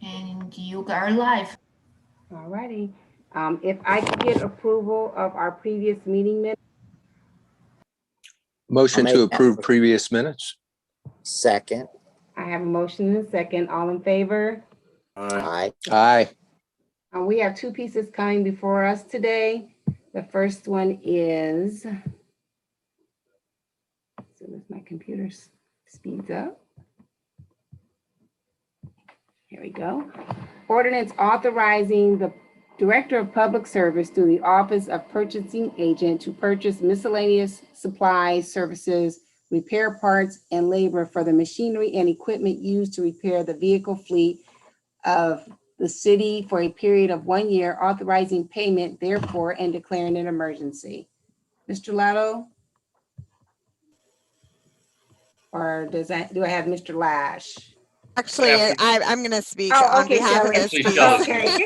And you are live. All righty. If I could get approval of our previous meeting minutes. Motion to approve previous minutes. Second. I have a motion and a second. All in favor? Aye. Aye. We have two pieces coming before us today. The first one is, as soon as my computer speeds up. Here we go. Ordinance authorizing the Director of Public Service through the Office of Purchasing Agent to purchase miscellaneous supplies, services, repair parts, and labor for the machinery and equipment used to repair the vehicle fleet of the city for a period of 1 year, authorizing payment therefore and declaring an emergency. Mr. Lotto? Or do I have Mr. Lash? Actually, I'm going to speak Oh, on okay, behalf Shelley. of this. Okay.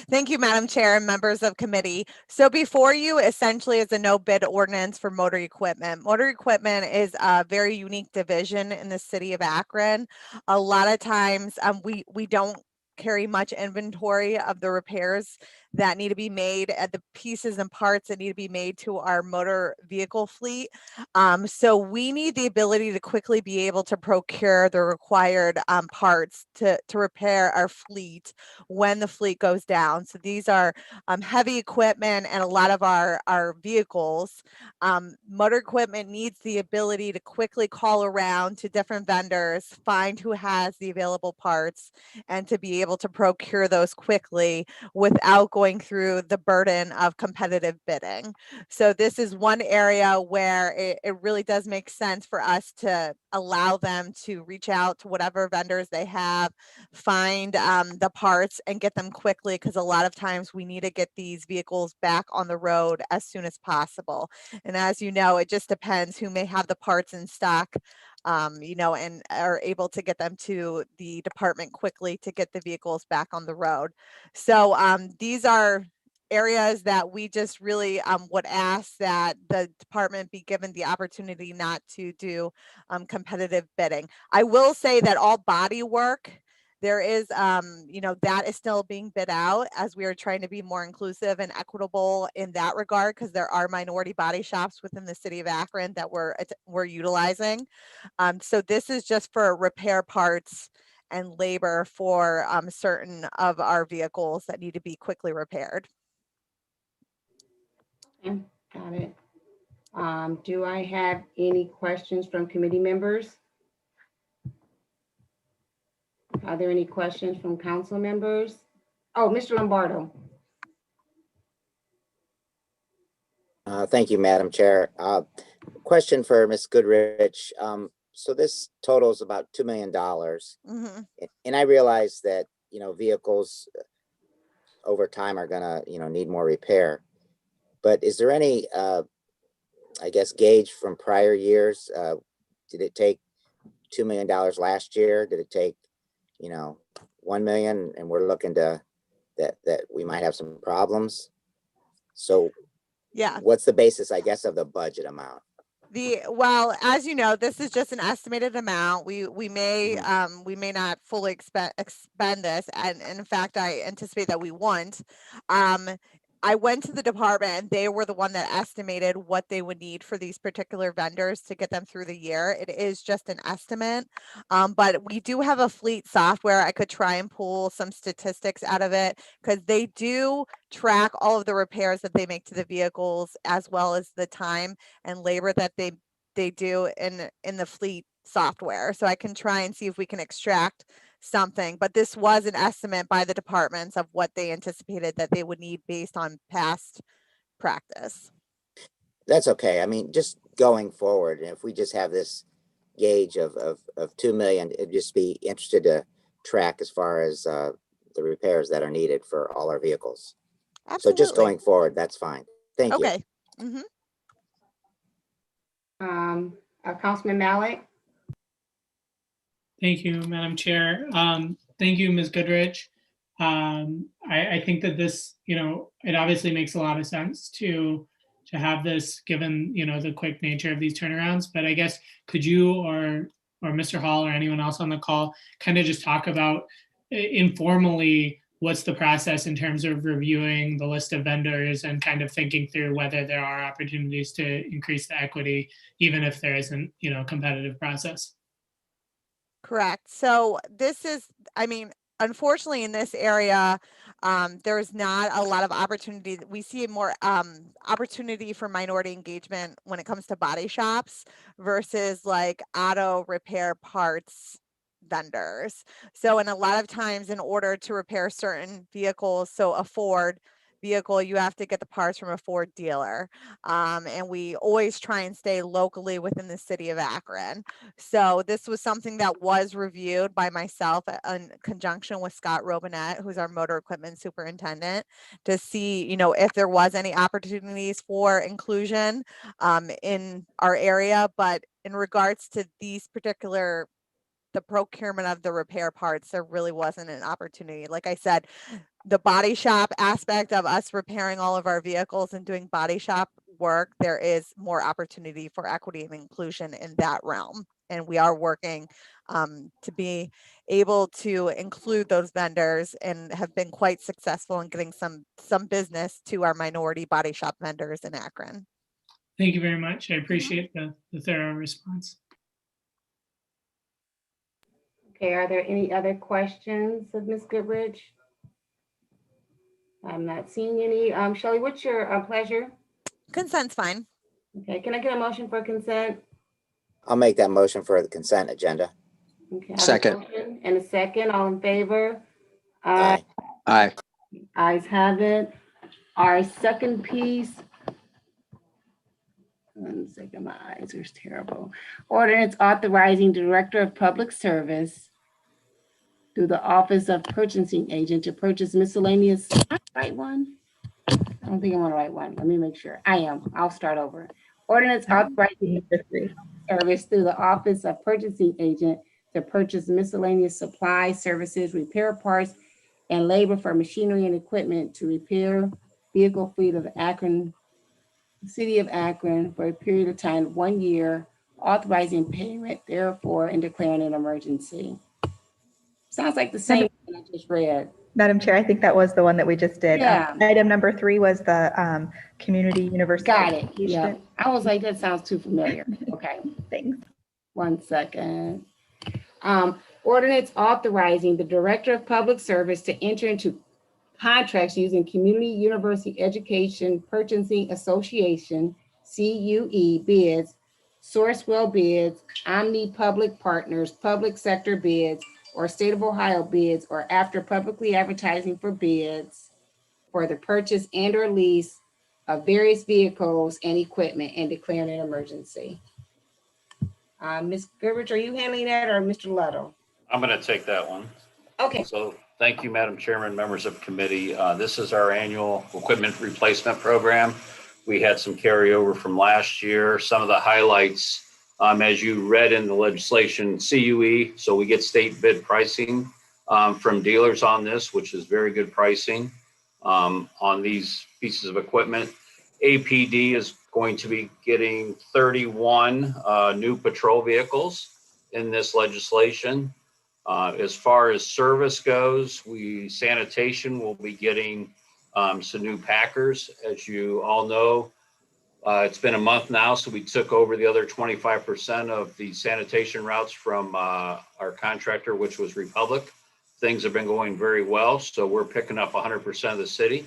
Thank you, Madam Chair and members of committee. So before you essentially is a no bid ordinance for motor equipment. Motor equipment is a very unique division in the city of Akron. A lot of times we don't carry much inventory of the repairs that need to be made at the pieces and parts that need to be made to our motor vehicle fleet. So we need the ability to quickly be able to procure the required parts to repair our fleet when the fleet goes down. So these are heavy equipment and a lot of our vehicles. Motor equipment needs the ability to quickly call around to different vendors, find who has the available parts, and to be able to procure those quickly without going through the burden of competitive bidding. So this is one area where it really does make sense for us to allow them to reach out to whatever vendors they have, find the parts and get them quickly, because a lot of times we need to get these vehicles back on the road as soon as possible. And as you know, it just depends who may have the parts in stock, and are able to get them to the department quickly to get the vehicles back on the road. So these are areas that we just really would ask that the department be given the opportunity not to do competitive bidding. I will say that all body work, there is, that is still being bid out as we are trying to be more inclusive and equitable in that regard, because there are minority body shops within the city of Akron that we're utilizing. So this is just for repair parts and labor for certain of our vehicles that need to be quickly repaired. Okay, got it. Do I have any questions from committee members? Are there any questions from council members? Oh, Mr. Lombardo. Thank you, Madam Chair. Question for Ms. Goodrich. So this totals about $2 million. Mm-hmm. And I realize that, vehicles over time are gonna, need more repair. But is there any, gauge from prior years? Did it take $2 million last year? Did it take, 1 million? And we're looking to that we might have some problems. So yeah, what's the basis, of the budget amount? Well, as you know, this is just an estimated amount. We may not fully expend this, and in fact, I anticipate that we won't. I went to the department and they were the one that estimated what they would need for these particular vendors to get them through the year. It is just an estimate, but we do have a fleet software. I could try and pull some statistics out of it, because they do track all of the repairs that they make to the vehicles, as well as the time and labor that they do in the fleet software. So I can try and see if we can extract something, but this was an estimate by the departments of what they anticipated that they would need based on past practice. That's okay. I mean, just going forward, if we just have this gauge of 2 million, it'd just be interested to track as far as the repairs that are needed for all our vehicles. Absolutely. So just going forward, that's fine. Thank you. Okay. Mm-hmm. Councilman Malik. Thank you, Madam Chair. Thank you, Ms. Goodrich. I think that this, it obviously makes a lot of sense to have this, given, the quick nature of these turnarounds. But I guess, could you or Mr. Hall or anyone else on the call kind of just talk about informally, what's the process in terms of reviewing the list of vendors and kind of thinking through whether there are opportunities to increase the equity, even if there isn't, a competitive process? Correct. So this is, I mean, unfortunately in this area, there's not a lot of opportunity. We see more opportunity for minority engagement when it comes to body shops versus like auto repair parts vendors. So, and a lot of times in order to repair certain vehicles, so a Ford vehicle, you have to get the parts from a Ford dealer. And we always try and stay locally within the city of Akron. So this was something that was reviewed by myself in conjunction with Scott Robinette, who's our motor equipment superintendent, to see, if there was any opportunities for inclusion in our area. But in regards to these particular the procurement of the repair parts, there really wasn't an opportunity. Like I said, the body shop aspect of us repairing all of our vehicles and doing body shop work, there is more opportunity for equity and inclusion in that realm. And we are working to be able to include those vendors and have been quite successful in getting some business to our minority body shop vendors in Akron. Thank you very much. I appreciate the thorough response. Okay, are there any other questions of Ms. Goodrich? I'm not seeing any. Shelley, what's your pleasure? Consent's fine. Okay, can I get a motion for consent? I'll make that motion for the consent agenda. Okay, I have a Second. motion and a second, all in favor? Aye. Aye. Ayes have it. Our second piece. 1 second, my eyes are terrible. Ordinance authorizing Director of Public Service through the Office of Purchasing Agent to purchase miscellaneous, right one? I don't think I'm on the right one. Let me make sure. I am. I'll start over. Ordinance authorizing service through the Office of Purchasing Agent to purchase miscellaneous supplies, services, repair parts, and labor for machinery and equipment to repair vehicle fleet of Akron, City of Akron for a period of time, 1 year, authorizing payment therefore and declaring an emergency. Sounds like the same thing I just read. Madam Chair, I think that was the one that we just did. Yeah. Item number 3 was the community university. Got it. Yeah. I was like, that sounds too familiar. Okay. Thanks. 1 second. Ordinance authorizing the Director of Public Service to enter into contracts using Community University Education Purchasing Association, CUE bids, Sourcewell bids, Omni Public Partners, public sector bids, or State of Ohio bids, or after publicly advertising for bids for the purchase and or lease of various vehicles and equipment and declaring an emergency. Ms. Goodrich, are you handling that or Mr. Ludlow? I'm going to take that one. Okay. So thank you, Madam Chairman, members of committee. This is our annual equipment replacement program. We had some carryover from last year. Some of the highlights, as you read in the legislation, CUE, so we get state bid pricing from dealers on this, which is very good pricing on these pieces of equipment. APD is going to be getting 31 new patrol vehicles in this legislation. As far as service goes, sanitation will be getting some new Packers. As you all know, it's been a month now, so we took over the other 25% of the sanitation routes from our contractor, which was Republic. Things have been going very well, so we're picking up 100% of the city.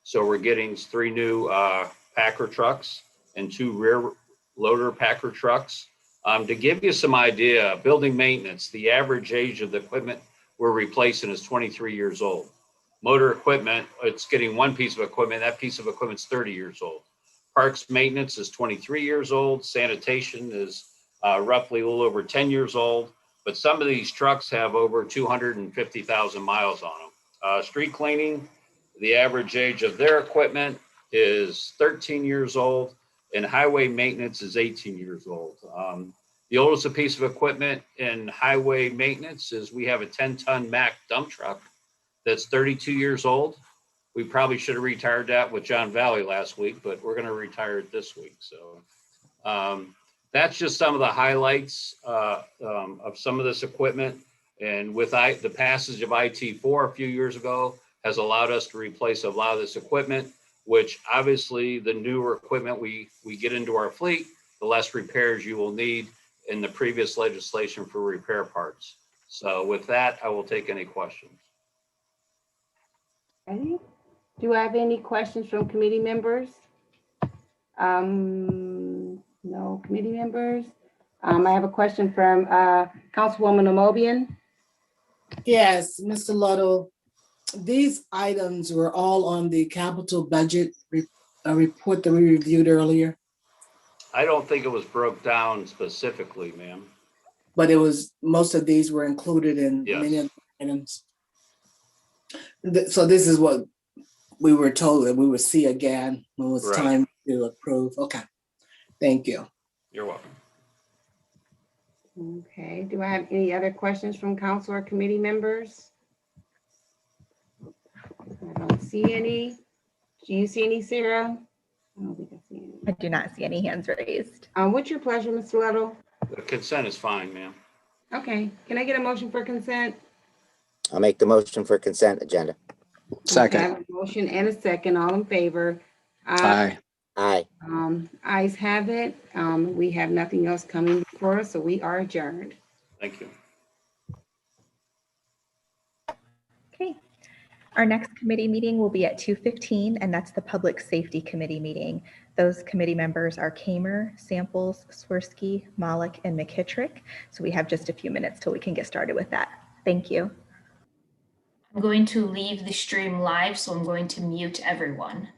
So we're getting 3 new Packer trucks and 2 rear loader Packer trucks. To give you some idea, building maintenance, the average age of the equipment we're replacing is 23 years old. Motor equipment, it's getting 1 piece of equipment. That piece of equipment's 30 years old. Parks maintenance is 23 years old. Sanitation is roughly a little over 10 years old. But some of these trucks have over 250,000 miles on them. Street cleaning, the average age of their equipment is 13 years old. And highway maintenance is 18 years old. The oldest piece of equipment in highway maintenance is we have a 10-ton Mack dump truck that's 32 years old. We probably should have retired that with John Valley last week, but we're going to retire it this week. So that's just some of the highlights of some of this equipment. And with the passage of IT4 a few years ago has allowed us to replace a lot of this equipment, which obviously the newer equipment we get into our fleet, the less repairs you will need in the previous legislation for repair parts. So with that, I will take any questions. Okay. Do I have any questions from committee members? No committee members. I have a question from Councilwoman Amobian. Yes, Mr. Ludlow, these items were all on the capital budget report that we reviewed earlier, I don't think it was broke down specifically, ma'am. but it was, most of these were included in many of the items. So this is what we were told that we would see again when it was Right. time to approve. Okay, thank you. You're welcome. Okay, do I have any other questions from council or committee members? I don't see any. Do you see any, Sarah? I don't think I see any. I do not see any hands raised. What's your pleasure, Mr. Little? The consent is fine, ma'am. Okay, can I get a motion for consent? I'll make the motion for consent agenda. Okay, I Second. have a motion and a second, all in favor. Aye. Aye. Ayes have it. We have nothing else coming before us, so we are adjourned. Thank you. Okay. Our next committee meeting will be at 2:15, and that's the Public Safety Committee meeting. Those committee members are Kamer, Samples, Swirsky, Malik, and McKittrick. So we have just a few minutes till we can get started with that. Thank you. I'm going to leave the stream live, so I'm going to mute everyone.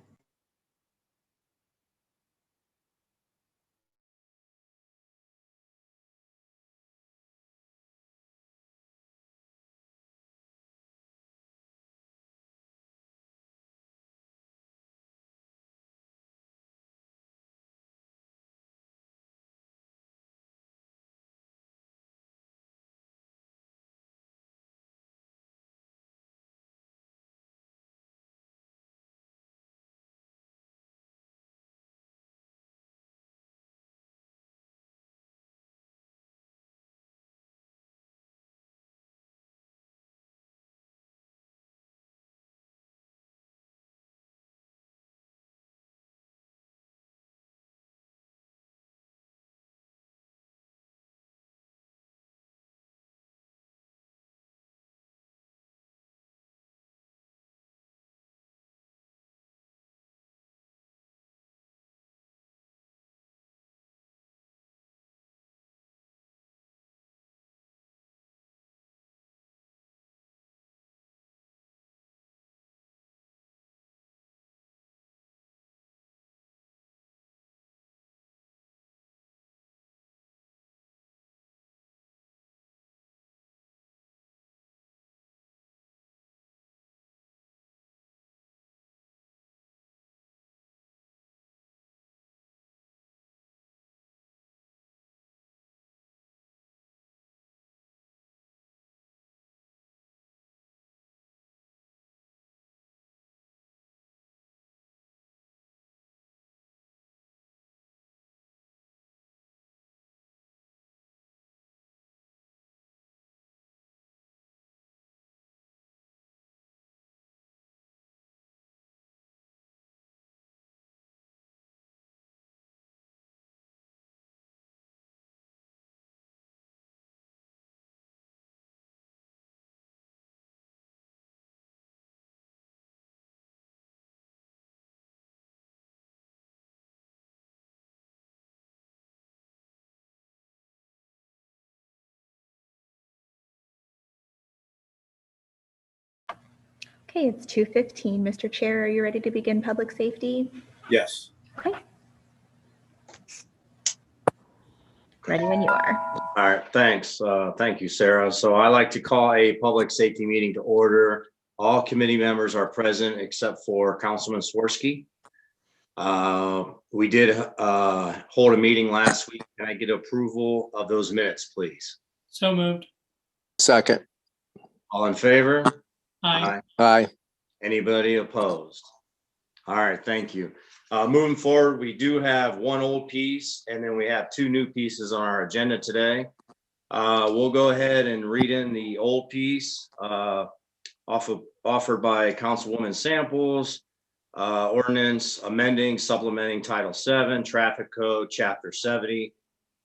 Okay, it's 2:15. Mr. Chair, are you ready to begin public safety? Yes. Okay. Ready when you are. All right, thanks. Thank you, Sarah. So I like to call a public safety meeting to order. All committee members are present except for Councilman Swirsky. We did hold a meeting last week. Can I get approval of those minutes, please? So moved. Second. All in favor? Aye. Aye. Anybody opposed? All right, thank you. Moving forward, we do have one old piece and then we have two new pieces on our agenda today. We'll go ahead and read in the old piece offered by Councilwoman Samples. Ordinance amending, supplementing Title VII, Traffic Code, Chapter 70,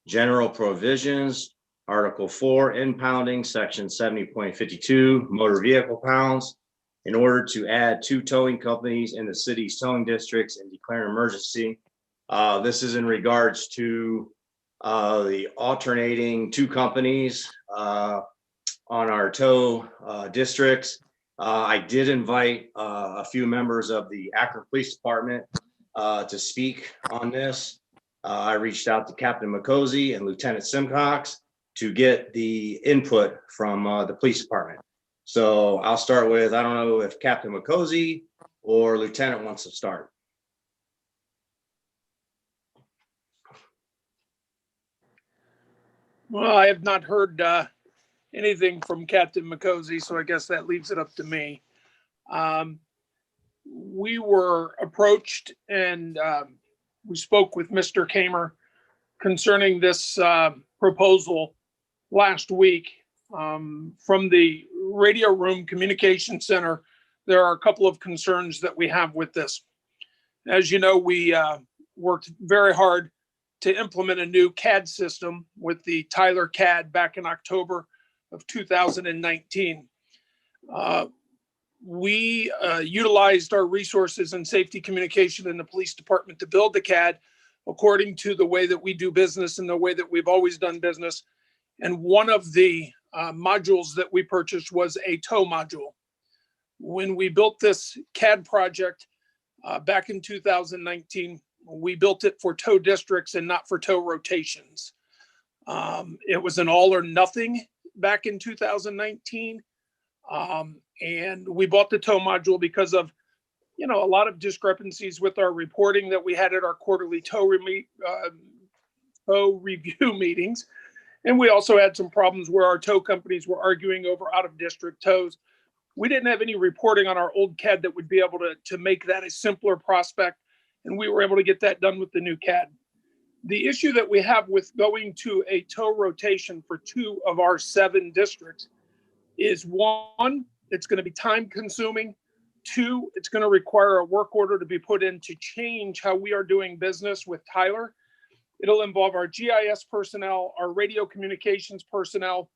General Provisions, Article 4, impounding, Section 70.52, motor vehicle pounds, in order to add 2 towing companies in the city's towing districts and declare an emergency. This is in regards to the alternating 2 companies on our tow districts. I did invite a few members of the Akron Police Department to speak on this. I reached out to Captain McCosey and Lieutenant Simcox to get the input from the police department. So I'll start with, I don't know if Captain McCosey or Lieutenant wants to start. Well, I have not heard anything from Captain McCosey, so I guess that leaves it up to me. We were approached and we spoke with Mr. Kamer concerning this proposal last week. From the Radio Room Communication Center, there are a couple of concerns that we have with this. As you know, we worked very hard to implement a new CAD system with the Tyler CAD back in October of 2019. We utilized our resources and safety communication in the police department to build the CAD according to the way that we do business and the way that we've always done business. And one of the modules that we purchased was a tow module. When we built this CAD project back in 2019, we built it for tow districts and not for tow rotations. It was an all or nothing back in 2019. And we bought the tow module because of, a lot of discrepancies with our reporting that we had at our quarterly tow review meetings. And we also had some problems where our tow companies were arguing over out of district tows. We didn't have any reporting on our old CAD that would be able to make that a simpler prospect. And we were able to get that done with the new CAD. The issue that we have with going to a tow rotation for 2 of our 7 districts is 1, it's going to be time consuming. 2, it's going to require a work order to be put in to change how we are doing business with Tyler. It'll involve our GIS personnel, our radio communications personnel,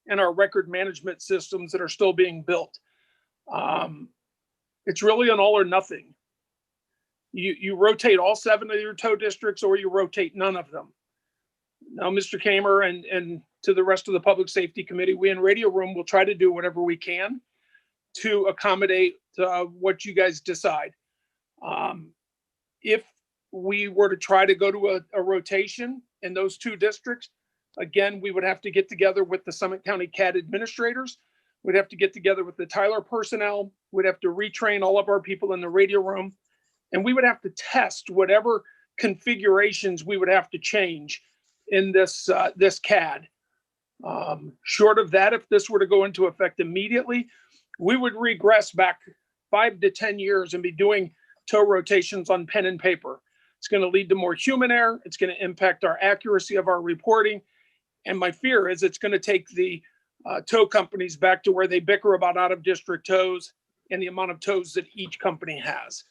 and our record management systems that are still being built. It's really an all or nothing. You rotate all 7 of your tow districts or you rotate none of them. Now, Mr. Kamer and to the rest of the Public Safety Committee, we in Radio Room will try to do whatever we can to accommodate what you guys decide. If we were to try to go to a rotation in those 2 districts, again, we would have to get together with the Summit County CAD administrators. We'd have to get together with the Tyler personnel. We'd have to retrain all of our people in the Radio Room. And we would have to test whatever configurations we would have to change in this CAD. Short of that, if this were to go into effect immediately, we would regress back 5 to 10 years and be doing tow rotations on pen and paper. It's going to lead to more human error. It's going to impact our accuracy of our reporting. And my fear is it's going to take the tow companies back to where they bicker about out of district tows and the amount of tows that each company has.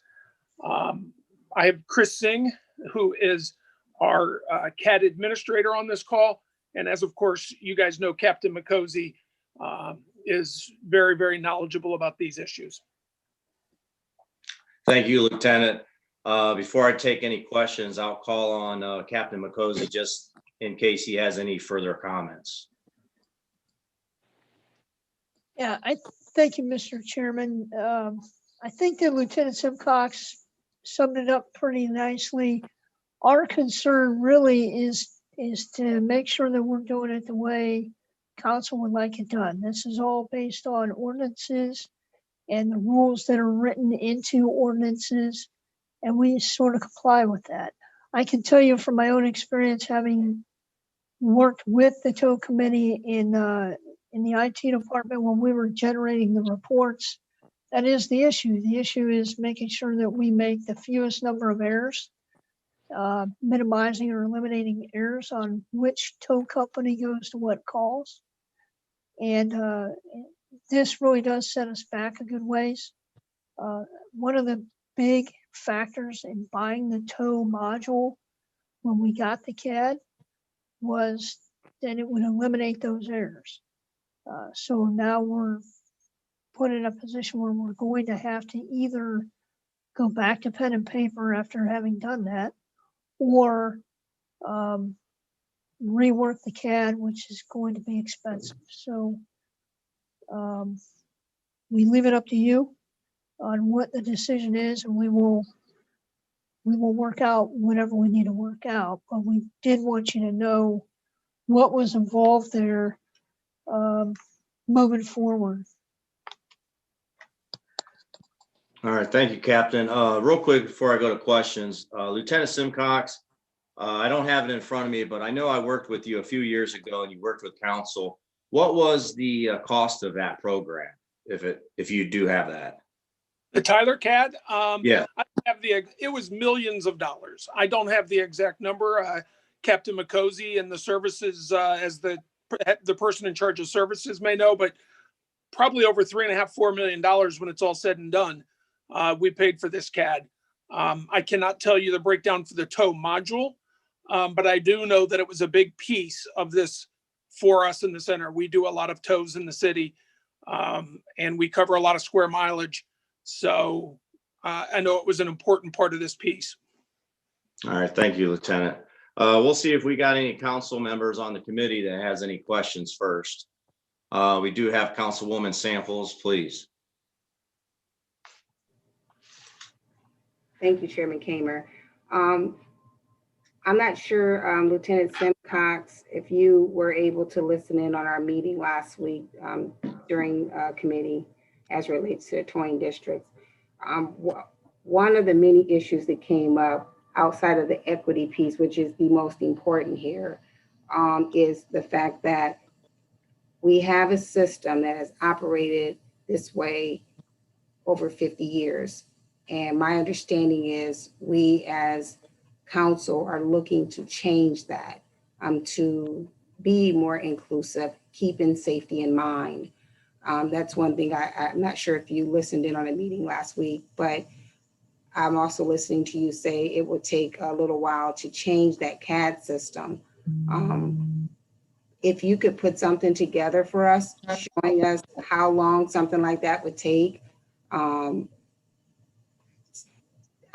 I have Chris Singh, who is our CAD administrator on this call. And as of course, you guys know, Captain McCosey is very, very knowledgeable about these issues. Thank you, Lieutenant. Before I take any questions, I'll call on Captain McCosey just in case he has any further comments. Yeah, thank you, Mr. Chairman. I think that Lieutenant Simcox summed it up pretty nicely. Our concern really is to make sure that we're doing it the way council would like it done. This is all based on ordinances and the rules that are written into ordinances, and we sort of comply with that. I can tell you from my own experience, having worked with the tow committee in the IT department when we were generating the reports, that is the issue. The issue is making sure that we make the fewest number of errors. minimizing or eliminating errors on which tow company goes to what calls. And this really does set us back a good ways. One of the big factors in buying the tow module when we got the CAD was that it would eliminate those errors. So now we're put in a position where we're going to have to either go back to pen and paper after having done that, or rework the CAD, which is going to be expensive. So we leave it up to you on what the decision is, and we will work out whatever we need to work out. But we did want you to know what was involved there moving forward. All right, thank you, Captain. Real quick before I go to questions, Lieutenant Simcox, I don't have it in front of me, but I know I worked with you a few years ago and you worked with council. What was the cost of that program, if you do have that? The Tyler CAD? Yeah. I have it was millions of dollars. I don't have the exact number. Captain McCosey and the services, as the person in charge of services may know, but probably over $3.5–4 million when it's all said and done. We paid for this CAD. I cannot tell you the breakdown for the tow module, but I do know that it was a big piece of this for us in the center. We do a lot of tows in the city, and we cover a lot of square mileage. So I know it was an important part of this piece. All right, thank you, Lieutenant. We'll see if we got any council members on the committee that has any questions first. We do have Councilwoman Samples, please. Thank you, Chairman Kamer. I'm not sure, Lieutenant Simcox, if you were able to listen in on our meeting last week during committee as relates to the towing districts. One of the many issues that came up outside of the equity piece, which is the most important here, is the fact that we have a system that has operated this way over 50 years. And my understanding is we as council are looking to change that to be more inclusive, keeping safety in mind. That's one thing I'm not sure if you listened in on a meeting last week, but I'm also listening to you say it would take a little while to change that CAD system. If you could put something together for us, showing us how long something like that would take.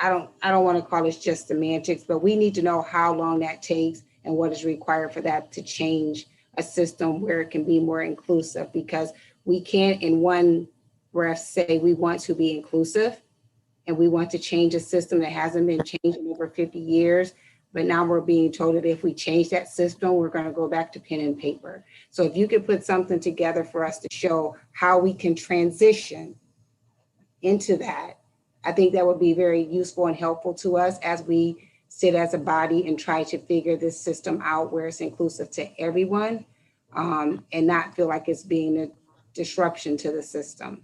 I don't want to call this just semantics, but we need to know how long that takes and what is required for that to change a system where it can be more inclusive, because we can't in one breath say we want to be inclusive and we want to change a system that hasn't been changed in over 50 years. But now we're being told that if we change that system, we're going to go back to pen and paper. So if you could put something together for us to show how we can transition into that, I think that would be very useful and helpful to us as we sit as a body and try to figure this system out where it's inclusive to everyone, and not feel like it's being a disruption to the system.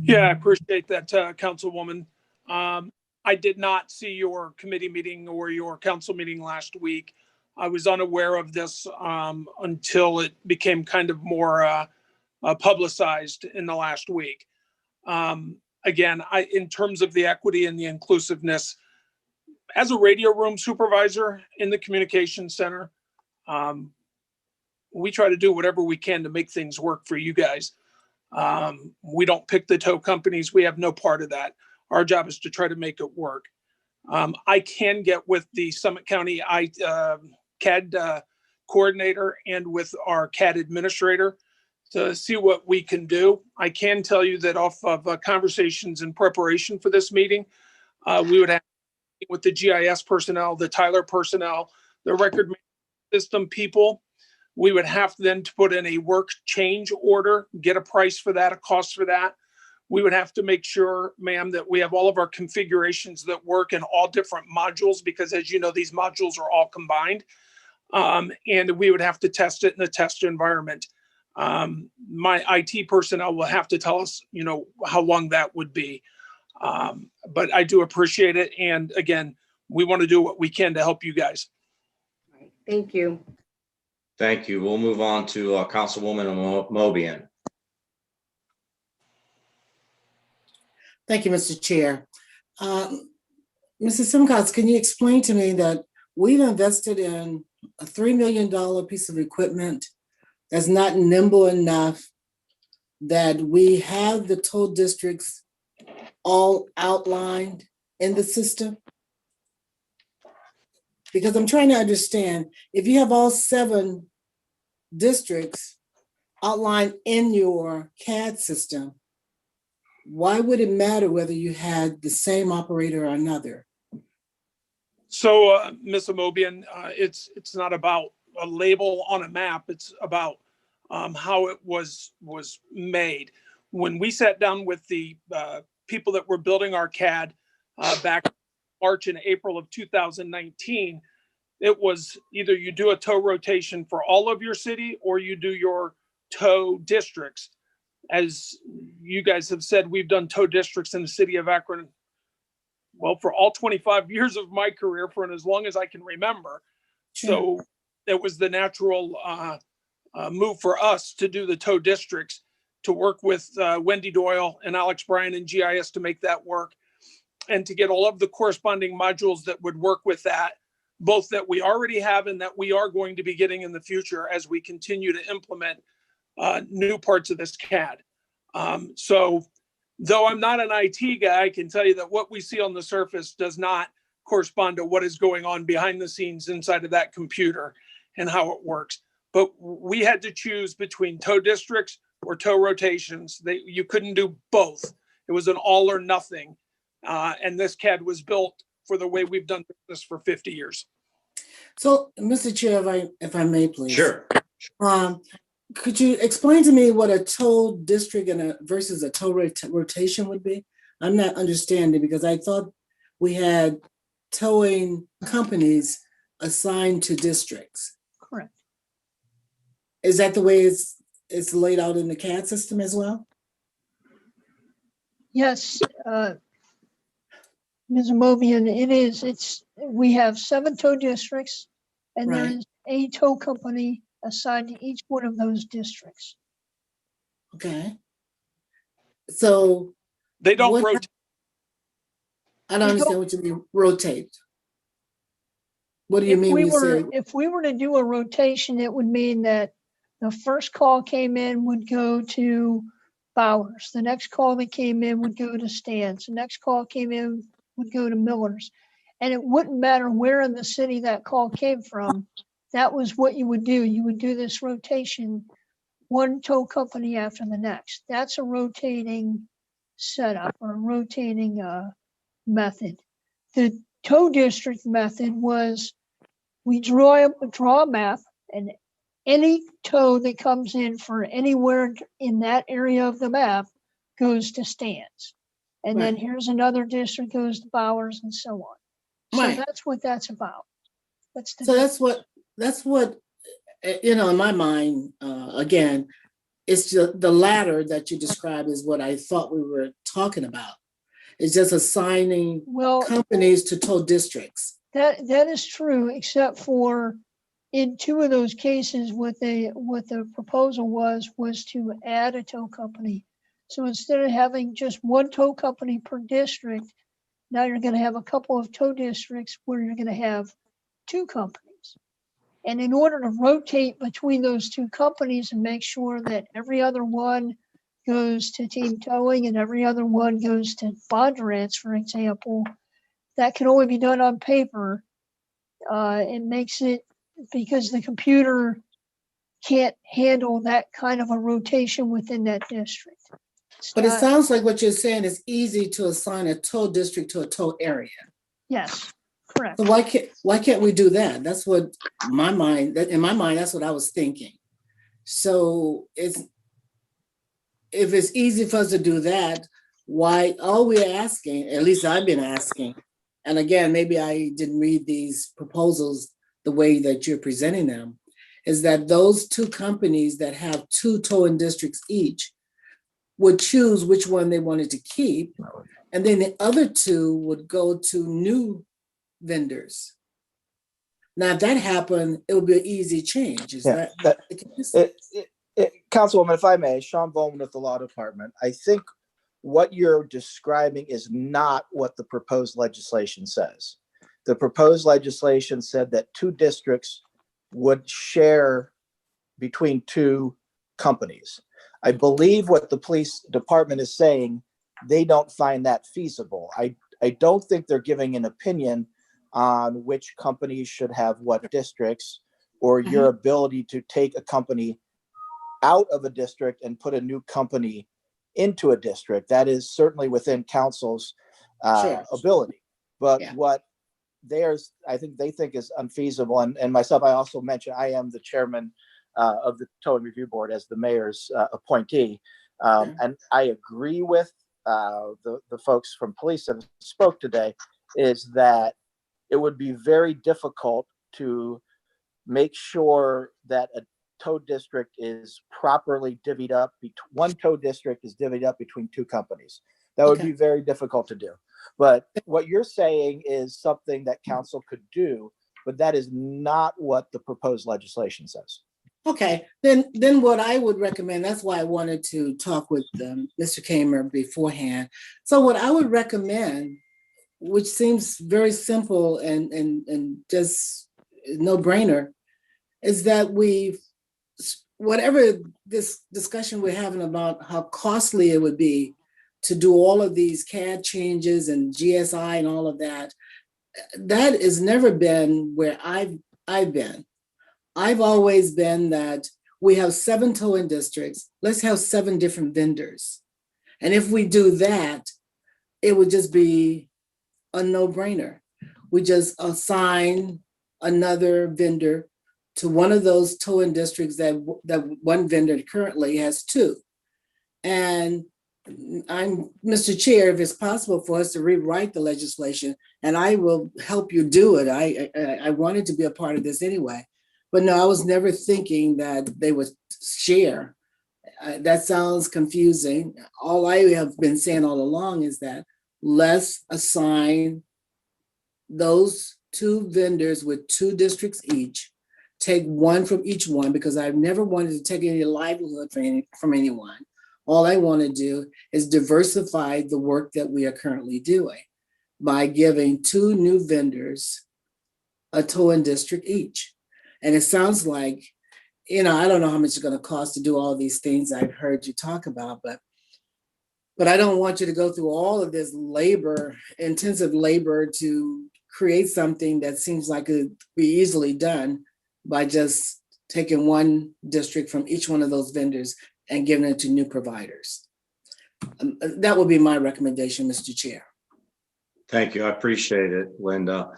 Yeah, I appreciate that, Councilwoman. I did not see your committee meeting or your council meeting last week. I was unaware of this until it became kind of more publicized in the last week. Again, in terms of the equity and the inclusiveness, as a radio room supervisor in the communications center, we try to do whatever we can to make things work for you guys. We don't pick the tow companies. We have no part of that. Our job is to try to make it work. I can get with the Summit County CAD coordinator and with our CAD administrator to see what we can do. I can tell you that off of conversations in preparation for this meeting, we would have with the GIS personnel, the Tyler personnel, the record system people. We would have then to put in a work change order, get a price for that, a cost for that. We would have to make sure, ma'am, that we have all of our configurations that work in all different modules, because as you know, these modules are all combined. And we would have to test it in the test environment. My IT personnel will have to tell us, you know, how long that would be. But I do appreciate it. And again, we want to do what we can to help you guys. Thank you. Thank you. We'll move on to Councilwoman Mobian. Thank you, Mr. Chair. Mrs. Simcox, can you explain to me that we've invested in a $3 million piece of equipment that's not nimble enough, that we have the toll districts all outlined in the system? Because I'm trying to understand, if you have all 7 districts outlined in your CAD system, why would it matter whether you had the same operator or another? So, Ms. Amobian, it's not about a label on a map. It's about how it was made. When we sat down with the people that were building our CAD back March and April of 2019, it was either you do a tow rotation for all of your city or you do your tow districts. As you guys have said, we've done tow districts in the city of Akron, well, for all 25 years of my career, for as long as I can remember. So it was the natural move for us to do the tow districts, to work with Wendy Doyle and Alex Bryan and GIS to make that work, and to get all of the corresponding modules that would work with that, both that we already have and that we are going to be getting in the future as we continue to implement new parts of this CAD. So though I'm not an IT guy, I can tell you that what we see on the surface does not correspond to what is going on behind the scenes inside of that computer and how it works. But we had to choose between tow districts or tow rotations. You couldn't do both. It was an all or nothing. And this CAD was built for the way we've done business for 50 years. So, Mr. Chair, if I may, please. Sure. Could you explain to me what a toll district versus a toll rotation would be? I'm not understanding, because I thought we had towing companies assigned to districts. Correct. Is that the way it's laid out in the CAD system as well? Yes, Ms. Mobian, it is. We have 7 tow districts, and there Right. is a tow company assigned to each one of those districts. Okay. So They don't what- rotate. I don't understand what you mean, rotate. What do you mean when you say? If we were to do a rotation, it would mean that the first call came in would go to Bowers. The next call that came in would go to Stan's. The next call came in would go to Miller's. And it wouldn't matter where in the city that call came from. That was what you would do. You would do this rotation, one tow company after the next. That's a rotating setup or a rotating method. The tow district method was we draw a map, and any tow that comes in for anywhere in that area of the map goes to Stan's. And then here's another district goes to Bowers, and so on. So that's what that's about. That's what, in my mind, again, it's just the latter that you described is what I thought we were talking about. It's just assigning companies to tow districts. That is true, except for in 2 of those cases, what the proposal was to add a tow company. So instead of having just one tow company per district, now you're going to have a couple of tow districts where you're going to have 2 companies. And in order to rotate between those 2 companies and make sure that every other one goes to Team Towing and every other one goes to Bondurants, for example, that can only be done on paper. It makes it, because the computer can't handle that kind of a rotation within that district. But it sounds like what you're saying is easy to assign a tow district to a tow area. Yes, correct. So why can't we do that? That's what in my mind, that's what I was thinking. So if it's easy for us to do that, why all we're asking, at least I've been asking, and again, maybe I didn't read these proposals the way that you're presenting them, is that those 2 companies that have 2 towing districts each would choose which one they wanted to keep, and then the other 2 would go to new vendors. Now, if that happened, it would be an easy change. Is Yeah, that the case? Councilwoman, if I may, Sean Bowman with the Law Department. I think what you're describing is not what the proposed legislation says. The proposed legislation said that 2 districts would share between 2 companies. I believe what the police department is saying, they don't find that feasible. I don't think they're giving an opinion on which companies should have what districts, or your ability to take a company out of a district and put a new company into a district. That is certainly within council's ability. But what I think they think is unfeasible, and myself, I also mentioned I am the chairman of the Towing Review Board as the mayor's appointee. And I agree with the folks from police that spoke today, is that it would be very difficult to make sure that a tow district is properly divvied up. One tow district is divvied up between 2 companies. That would be very difficult to do. But what you're saying is something that council could do, but that is not what the proposed legislation says. Okay, then what I would recommend, that's why I wanted to talk with Mr. Kamer beforehand. So what I would recommend, which seems very simple and just no brainer, is that whatever this discussion we're having about how costly it would be to do all of these CAD changes and GSI and all of that, that has never been where I've been. I've always been that we have 7 towing districts. Let's have 7 different vendors. And if we do that, it would just be a no-brainer. We just assign another vendor to one of those towing districts that one vendor currently has 2. And I'm Mr. Chair, if it's possible for us to rewrite the legislation, and I will help you do it. I wanted to be a part of this anyway. But no, I was never thinking that they would share. That sounds confusing. All I have been saying all along is that let's assign those 2 vendors with 2 districts each, take 1 from each one, because I've never wanted to take any livelihood from anyone. All I want to do is diversify the work that we are currently doing by giving 2 new vendors a towing district each. And it sounds like, I don't know how much it's going to cost to do all these things I've heard you talk about, but I don't want you to go through all of this intensive labor to create something that seems like it could be easily done by just taking 1 district from each one of those vendors and giving it to new providers. That would be my recommendation, Mr. Chair. Thank you. I appreciate it, Linda.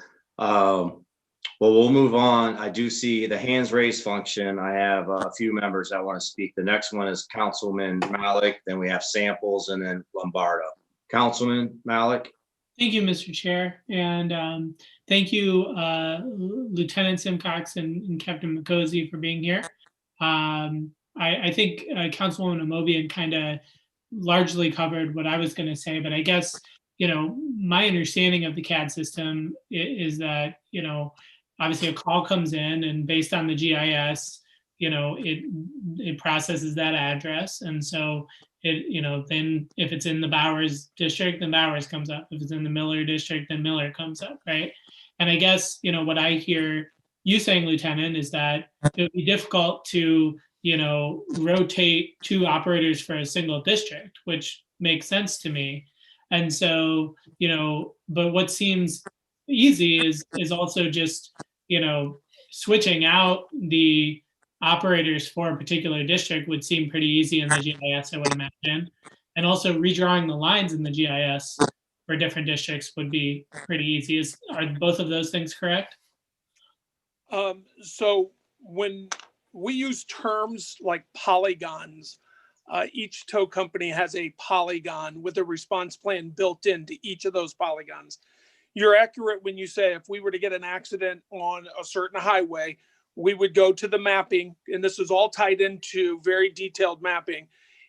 Well, we'll move on. I do see the hands raised function. I have a few members that want to speak. The next one is Councilman Malik, then we have Samples, and then Lombardo. Councilman Malik. Thank you, Mr. Chair. And thank you, Lieutenant Simcox and Captain McCosey for being here. I think Councilwoman Amobian kind of largely covered what I was going to say, but I guess, my understanding of the CAD system is that, obviously a call comes in, and based on the GIS, it processes that address. And so then if it's in the Bowers district, then Bowers comes up. If it's in the Miller district, then Miller comes up, right? And I guess, what I hear you saying, Lieutenant, is that it would be difficult to, rotate 2 operators for a single district, which makes sense to me. And so, but what seems easy is also just, switching out the operators for a particular district would seem pretty easy in the GIS, I would imagine. And also redrawing the lines in the GIS for different districts would be pretty easy. Are both of those things correct? So when we use terms like polygons, each tow company has a polygon with a response plan built into each of those polygons. You're accurate when you say if we were to get an accident on a certain highway, we would go to the mapping, and this is all tied into very detailed mapping,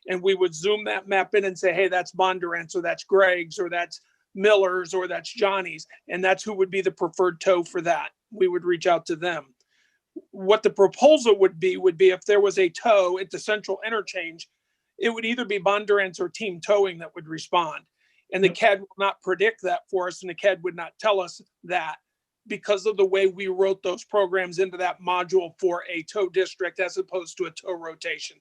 and we would zoom that map in and say, hey, that's Bondurant's, or that's Greg's, or that's Miller's or that's Johnny's, and that's who would be the preferred tow for that. We would reach out to them. What the proposal would be if there was a tow at the central interchange, it would either be Bondurant's or Team Towing that would respond. And the CAD will not predict that for us, and the CAD would not tell us that because of the way we wrote those programs into that module for a tow district as opposed to a tow rotation.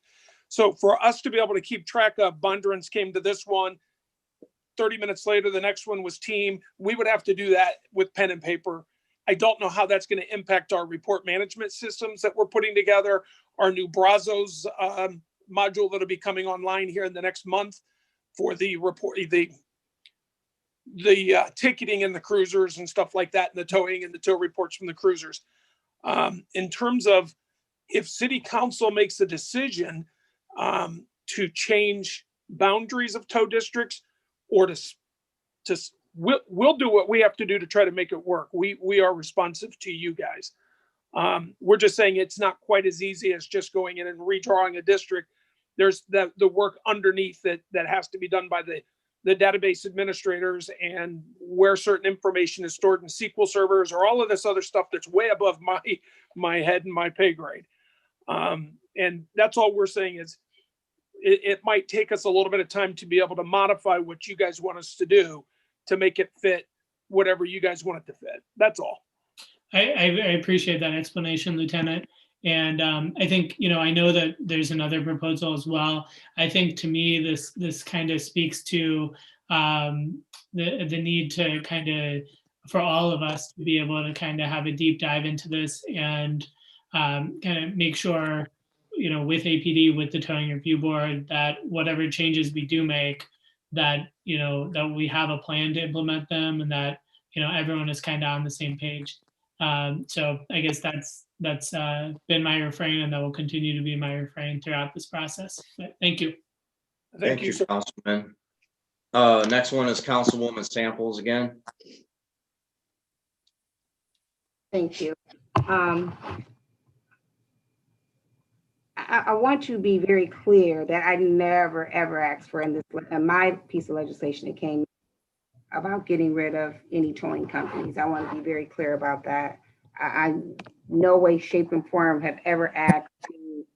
So for us to be able to keep track of Bondurant's came to this one, 30 minutes later, the next one was Team, we would have to do that with pen and paper. I don't know how that's going to impact our report management systems that we're putting together, our new Brazos module that'll be coming online here in the next month for the report, the ticketing and the cruisers and stuff like that, and the towing and the tow reports from the cruisers. In terms of if city council makes a decision to change boundaries of tow districts or we'll do what we have to do to try to make it work. We are responsive to you guys. We're just saying it's not quite as easy as just going in and redrawing a district. There's the work underneath that has to be done by the database administrators and where certain information is stored in SQL servers or all of this other stuff that's way above my head and my pay grade. And that's all we're saying is it might take us a little bit of time to be able to modify what you guys want us to do to make it fit whatever you guys want it to fit. That's all. I appreciate that explanation, Lieutenant. And I think, I know that there's another proposal as well. I think to me, this kind of speaks to the need to kind of, for all of us to be able to kind of have a deep dive into this and kind of make sure, with APD, with the Towing Review Board, that whatever changes we do make, that, that we have a plan to implement them and that, everyone is kind of on the same page. So I guess that's been my refrain, and that will continue to be my refrain throughout this process. But thank you. Thank you, sir. Councilman. Next one is Councilwoman Samples again. Thank you. I want to be very clear that I never, ever asked for in my piece of legislation that came about getting rid of any towing companies. I want to be very clear about that. I no way, shape, and form have ever asked to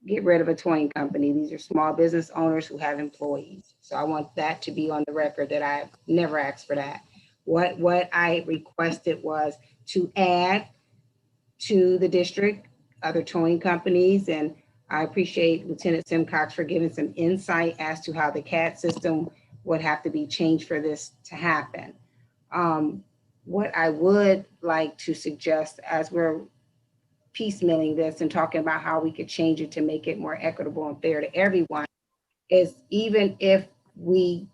get rid of a towing company. These are small business owners who have employees. So I want that to be on the record that I've never asked for that. What I requested was to add to the district other towing companies, and I appreciate Lieutenant Simcox for giving some insight as to how the CAD system would have to be changed for this to happen. What I would like to suggest as we're piecemealing this and talking about how we could change it to make it more equitable and fair to everyone is even if we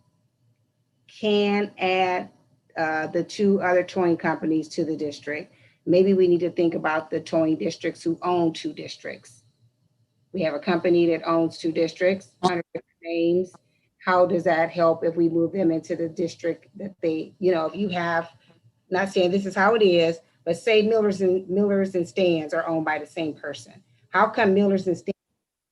can add the two other towing companies to the district, maybe we need to think about the towing districts who own two districts. We have a company that owns two districts under different names. How does that help if we move them into the district that they, if you have, not saying this is how it is, but say Millers and Stands are owned by the same person. How come Millers and Stands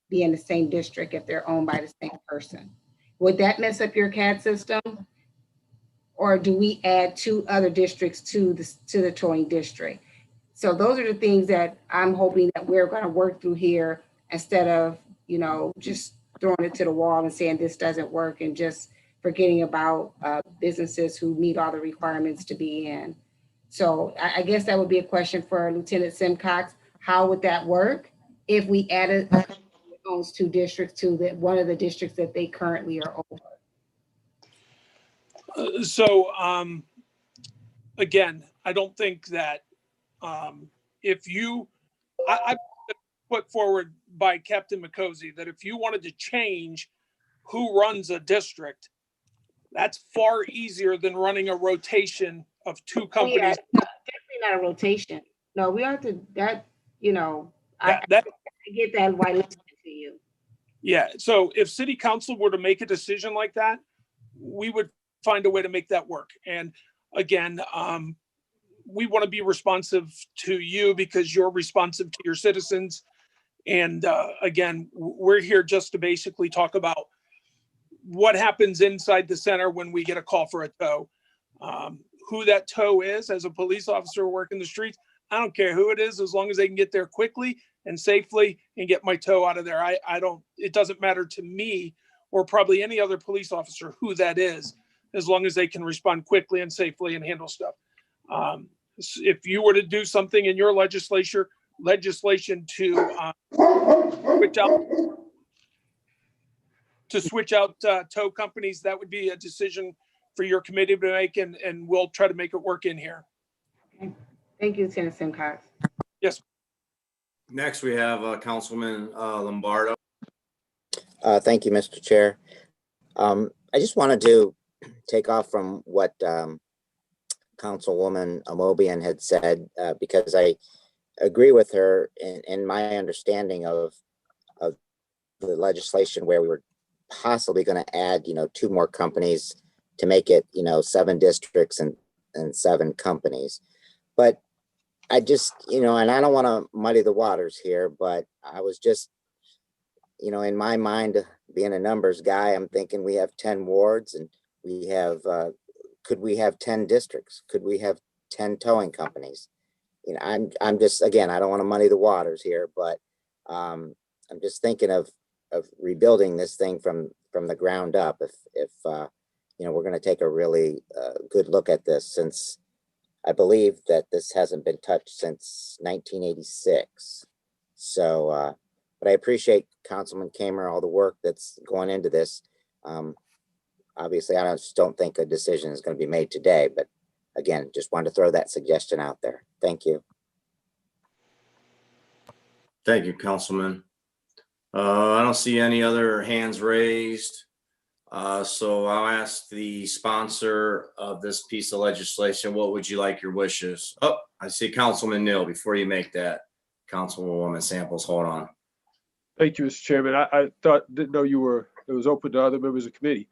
be in the same district if they're owned by the same person? Would that mess up your CAD system? Or do we add two other districts to the towing district? So those are the things that I'm hoping that we're going to work through here instead of, just throwing it to the wall and saying this doesn't work and just forgetting about businesses who meet all the requirements to be in. So I guess that would be a question for Lieutenant Simcox. How would that work if we added those two districts to one of the districts that they currently are over? Again, I don't think that if you, I put forward by Captain McCosey that if you wanted to change who runs a district, that's far easier than running a rotation of two companies. Yeah, definitely not a rotation. No, we have to, I get that while listening to you. Yeah, so if city council were to make a decision like that, we would find a way to make that work. And again, we want to be responsive to you because you're responsive to your citizens. And again, we're here just to basically talk about what happens inside the center when we get a call for a tow. Who that tow is as a police officer working the streets, I don't care who it is, as long as they can get there quickly and safely and get my tow out of there. It doesn't matter to me or probably any other police officer who that is, as long as they can respond quickly and safely and handle stuff. If you were to do something in your legislation to switch out tow companies, that would be a decision for your committee to make, and we'll try to make it work in here. Thank you, Lieutenant Simcox. Yes. Next, we have Councilman Lombardo. Thank you, Mr. Chair. I just wanted to take off from what Councilwoman Amobian had said, because I agree with her in my understanding of the legislation where we were possibly going to add, 2 more companies to make it, 7 districts and 7 companies. But I just, and I don't want to muddy the waters here, but I was just, in my mind, being a numbers guy, I'm thinking we have 10 wards and we have, could we have 10 districts? Could we have 10 towing companies? I'm just, again, I don't want to muddy the waters here, but I'm just thinking of rebuilding this thing from the ground up. If we're going to take a really good look at this, since I believe that this hasn't been touched since 1986. So, but I appreciate Councilman Kamer, all the work that's going into this. Obviously, I just don't think a decision is going to be made today, but again, just wanted to throw that suggestion out there. Thank you. Thank you, Councilman. I don't see any other hands raised. So I'll ask the sponsor of this piece of legislation, what would you like your wishes? Oh, I see Councilman Neal. Before you make that, Councilwoman Samples, hold on. Thank you, Mr. Chairman. I didn't know it was open to other members of the committee.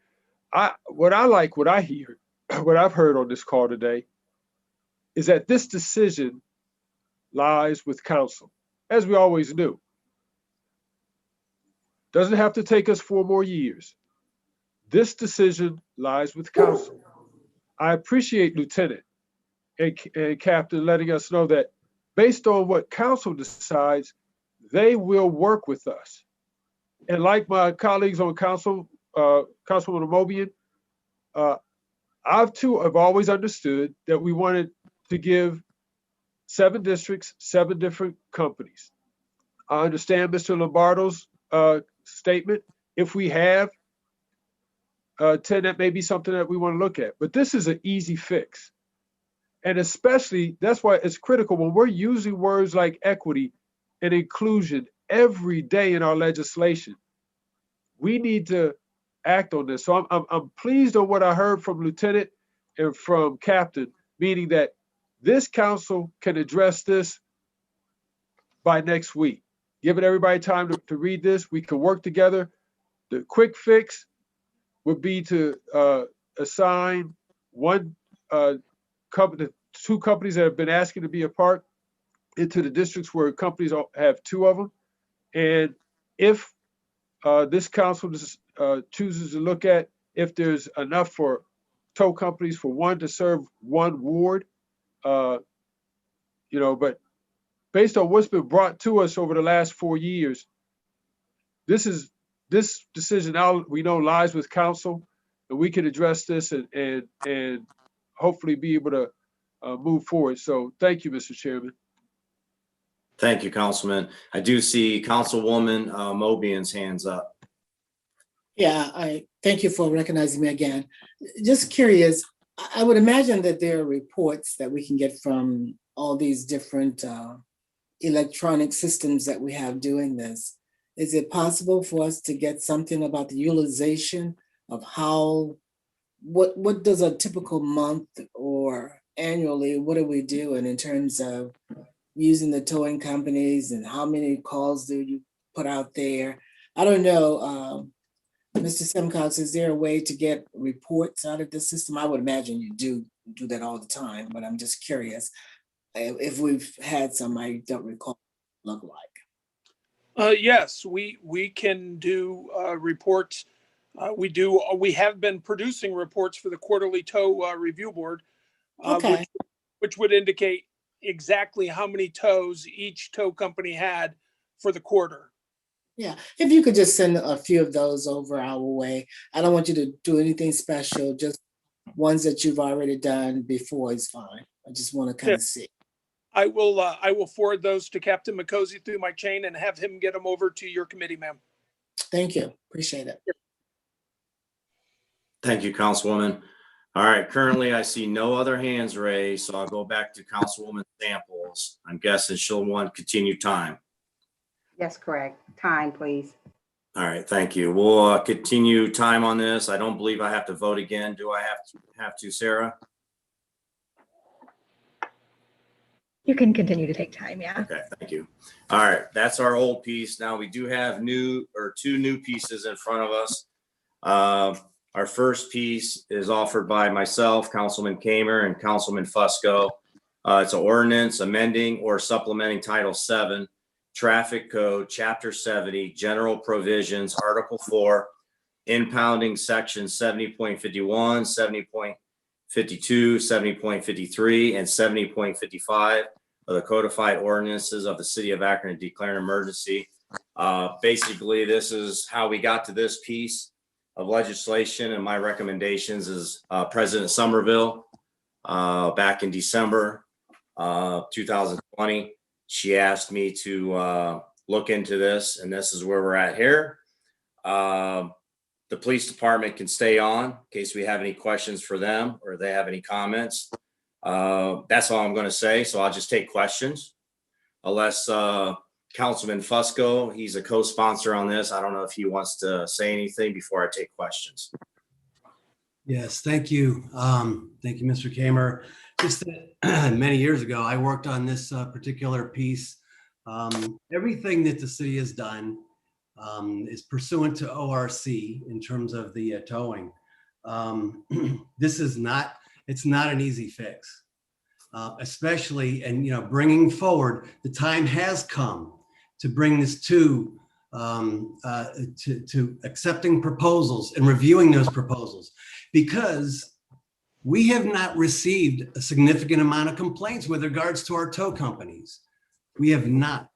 What I hear, what I've heard on this call today is that this decision lies with council, as we always do. Doesn't have to take us 4 more years. This decision lies with council. I appreciate Lieutenant and Captain letting us know that based on what council decides, they will work with us. And like my colleagues on council, Councilwoman Amobian, I've too have always understood that we wanted to give 7 districts, 7 different companies. I understand Mr. Lombardo's statement. If we have 10, that may be something that we want to look at, but this is an easy fix. And especially, that's why it's critical when we're using words like equity and inclusion every day in our legislation. We need to act on this. So I'm pleased on what I heard from Lieutenant and from Captain, meaning that this council can address this by next week. Giving everybody time to read this, we can work together. The quick fix would be to assign 1 company, 2 companies that have been asking to be a part into the districts where companies have 2 of them. And if this council chooses to look at if there's enough for tow companies for 1 to serve 1 ward, but based on what's been brought to us over the last 4 years, this decision now we know lies with council, and we can address this and hopefully be able to move forward. So thank you, Mr. Chairman. Thank you, Councilman. I do see Councilwoman Mobian's hands up. Yeah, I thank you for recognizing me again. Just curious, I would imagine that there are reports that we can get from all these different electronic systems that we have doing this. Is it possible for us to get something about the utilization of what does a typical month or annually, what are we doing in terms of using the towing companies and how many calls do you put out there? I don't know, Mr. Simcox, is there a way to get reports out of the system? I would imagine you do that all the time, but I'm just curious if we've had some. I don't recall what it looked like. Yes, we can do reports We have been producing reports for the quarterly tow review board, Okay. which would indicate exactly how many tows each tow company had for the quarter. Yeah, if you could just send a few of those over our way. I don't want you to do anything special, just ones that you've already done before is fine. I just want to kind of see. I will forward those to Captain McCosy through my chain and have him get them over to your committee, ma'am. Thank you. Appreciate it. Thank you, Councilwoman. All right, currently I see no other hands raised, so I'll go back to Councilwoman Samples. I'm guessing she'll want continued time. Yes, correct. Time, please. All right, thank you. We'll continue time on this. I don't believe I have to vote again. Do I have to, Sarah? You can continue to take time, yeah. Okay, thank you. All right, that's our old piece. Now we do have two new pieces in front of us. Our first piece is offered by myself, Councilman Kamer, and Councilman Fusco. It's an ordinance amending or supplementing Title 7, Traffic Code, Chapter 70, General Provisions, Article 4, impounding Section 70.51, 70.52, 70.53, and 70.55 of the codified ordinances of the city of Akron and declaring an emergency. Basically, this is how we got to this piece of legislation, and my recommendations is President Somerville back in December 2020. She asked me to look into this, and this is where we're at here. The police department can stay on in case we have any questions for them or they have any comments. That's all I'm going to say. So I'll just take questions unless Councilman Fusco, he's a co-sponsor on this. I don't know if he wants to say anything before I take questions. Yes, thank you. Thank you, Mr. Kamer. Just that many years ago, I worked on this particular piece. Everything that the city has done is pursuant to ORC in terms of the towing. This is not, it's not an easy fix, especially, and bringing forward, the time has come to bring this to accepting proposals and reviewing those proposals, because we have not received a significant amount of complaints with regards to our tow companies. We have not.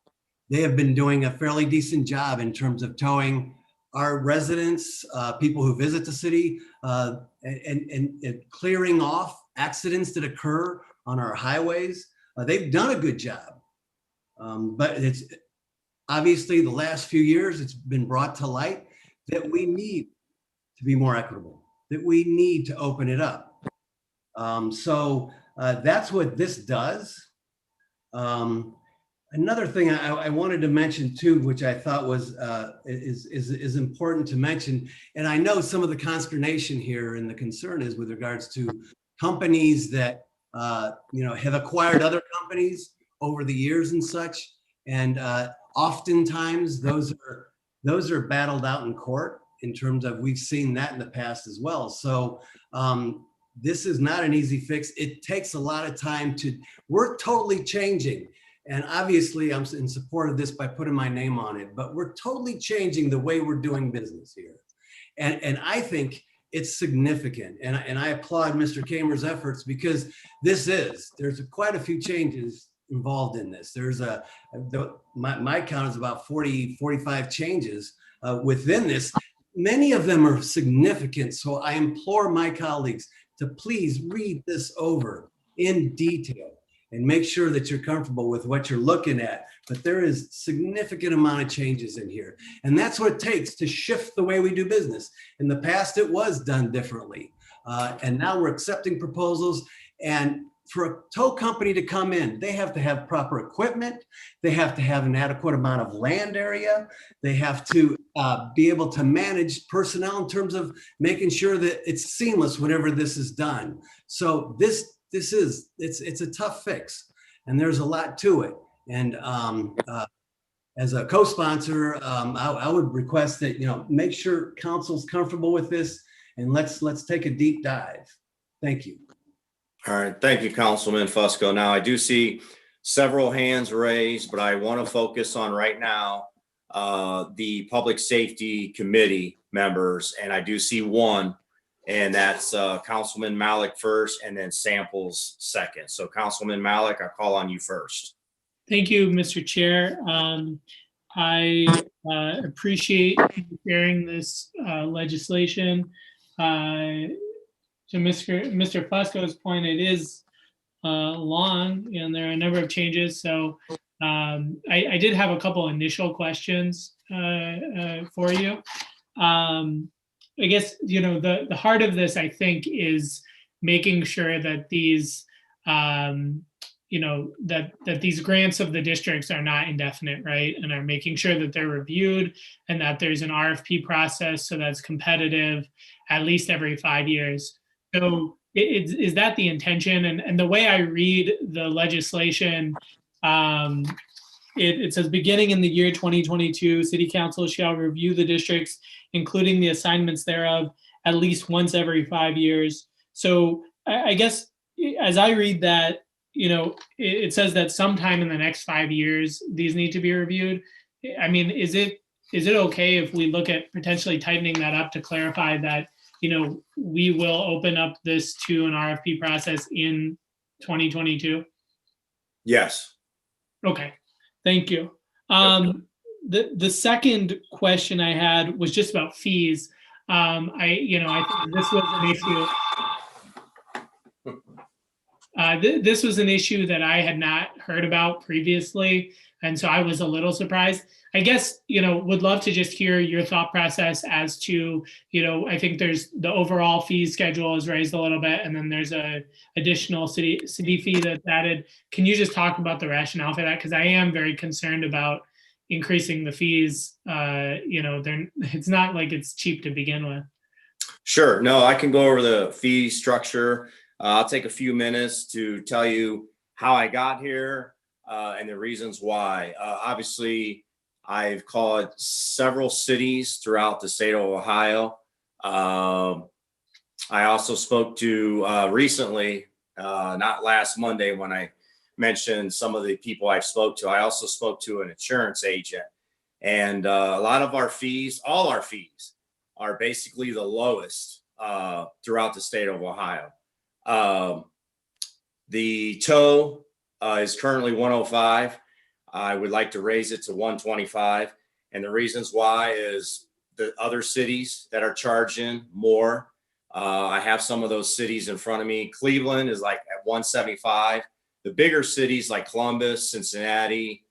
They have been doing a fairly decent job in terms of towing our residents, people who visit the city, and clearing off accidents that occur on our highways. They've done a good job. But it's obviously the last few years, it's been brought to light that we need to be more equitable, that we need to open it up. So that's what this does. Another thing I wanted to mention too, which I thought was is important to mention, and I know some of the consternation here and the concern is with regards to companies that have acquired other companies over the years and such, and oftentimes those are battled out in court in terms of, we've seen that in the past as well. So this is not an easy fix. It takes a lot of time we're totally changing. And obviously I'm in support of this by putting my name on it, but we're totally changing the way we're doing business here. And I think it's significant. And I applaud Mr. Kamer's efforts, because there's quite a few changes involved in this. There's my count is about 45 changes within this. Many of them are significant. So I implore my colleagues to please read this over in detail and make sure that you're comfortable with what you're looking at. But there is significant amount of changes in here. And that's what it takes to shift the way we do business. In the past, it was done differently. And now we're accepting proposals. And for a tow company to come in, they have to have proper equipment. They have to have an adequate amount of land area. They have to be able to manage personnel in terms of making sure that it's seamless whenever this is done. So it's a tough fix, and there's a lot to it. And as a co-sponsor, I would request that make sure council's comfortable with this, and let's take a deep dive. Thank you. All right, thank you, Councilman Fusco. Now I do see several hands raised, but I want to focus on right now the Public Safety Committee. members, and I do see one, and that's Councilman Malik first, and then Samples second. So Councilman Malik, I call on you first. Thank you, Mr. Chair. I appreciate you sharing this legislation. To Mr. Fusco's point, it is long, and there are a number of changes. So I did have a couple initial questions for you. I guess, the heart of this, I think, is making sure that these, that these grants of the districts are not indefinite, right? And are making sure that they're reviewed and that there's an RFP process so that's competitive at least every 5 years. So is that the intention? And the way I read the legislation, it says, beginning in the year 2022, City Council shall review the districts, including the assignments thereof, at least once every 5 years. So I guess as I read that, it says that sometime in the next 5 years, these need to be reviewed. I mean, is it okay if we look at potentially tightening that up to clarify that, we will open up this to an RFP process in 2022? Yes. Okay, thank you. The second question I had was just about fees. I think this was an issue. This was an issue that I had not heard about previously, and so I was a little surprised. I guess, would love to just hear your thought process as to, I think there's the overall fee schedule is raised a little bit, and then there's a additional city fee that's added. Can you just talk about the rationale for that? Because I am very concerned about increasing the fees. It's not like it's cheap to begin with. Sure. No, I can go over the fee structure. I'll take a few minutes to tell you how I got here and the reasons why. Obviously, I've called several cities throughout the state of Ohio. I also spoke to recently, not last Monday when I mentioned some of the people I spoke to. I also spoke to an insurance agent, and a lot of our fees, all our fees, are basically the lowest throughout the state of Ohio. The tow is currently $105. I would like to raise it to $125. And the reasons why is the other cities that are charging more. I have some of those cities in front of me. Cleveland is like at $175. The bigger cities like Columbus, Cincinnati,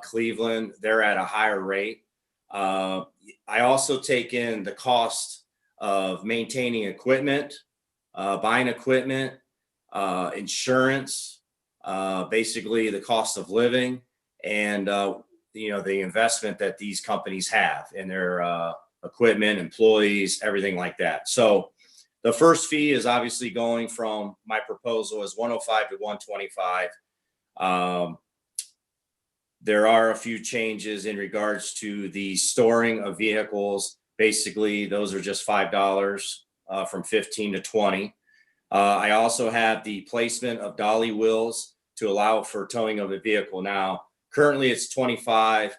Cleveland, they're at a higher rate. I also take in the cost of maintaining equipment, buying equipment, insurance, basically the cost of living, and the investment that these companies have in their equipment, employees, everything like that. So the first fee is obviously going from, my proposal is $105 to $125. There are a few changes in regards to the storing of vehicles. Basically, those are just $5 from 15 to 20. I also have the placement of dolly wheels to allow for towing of a vehicle. Now, currently it's 25.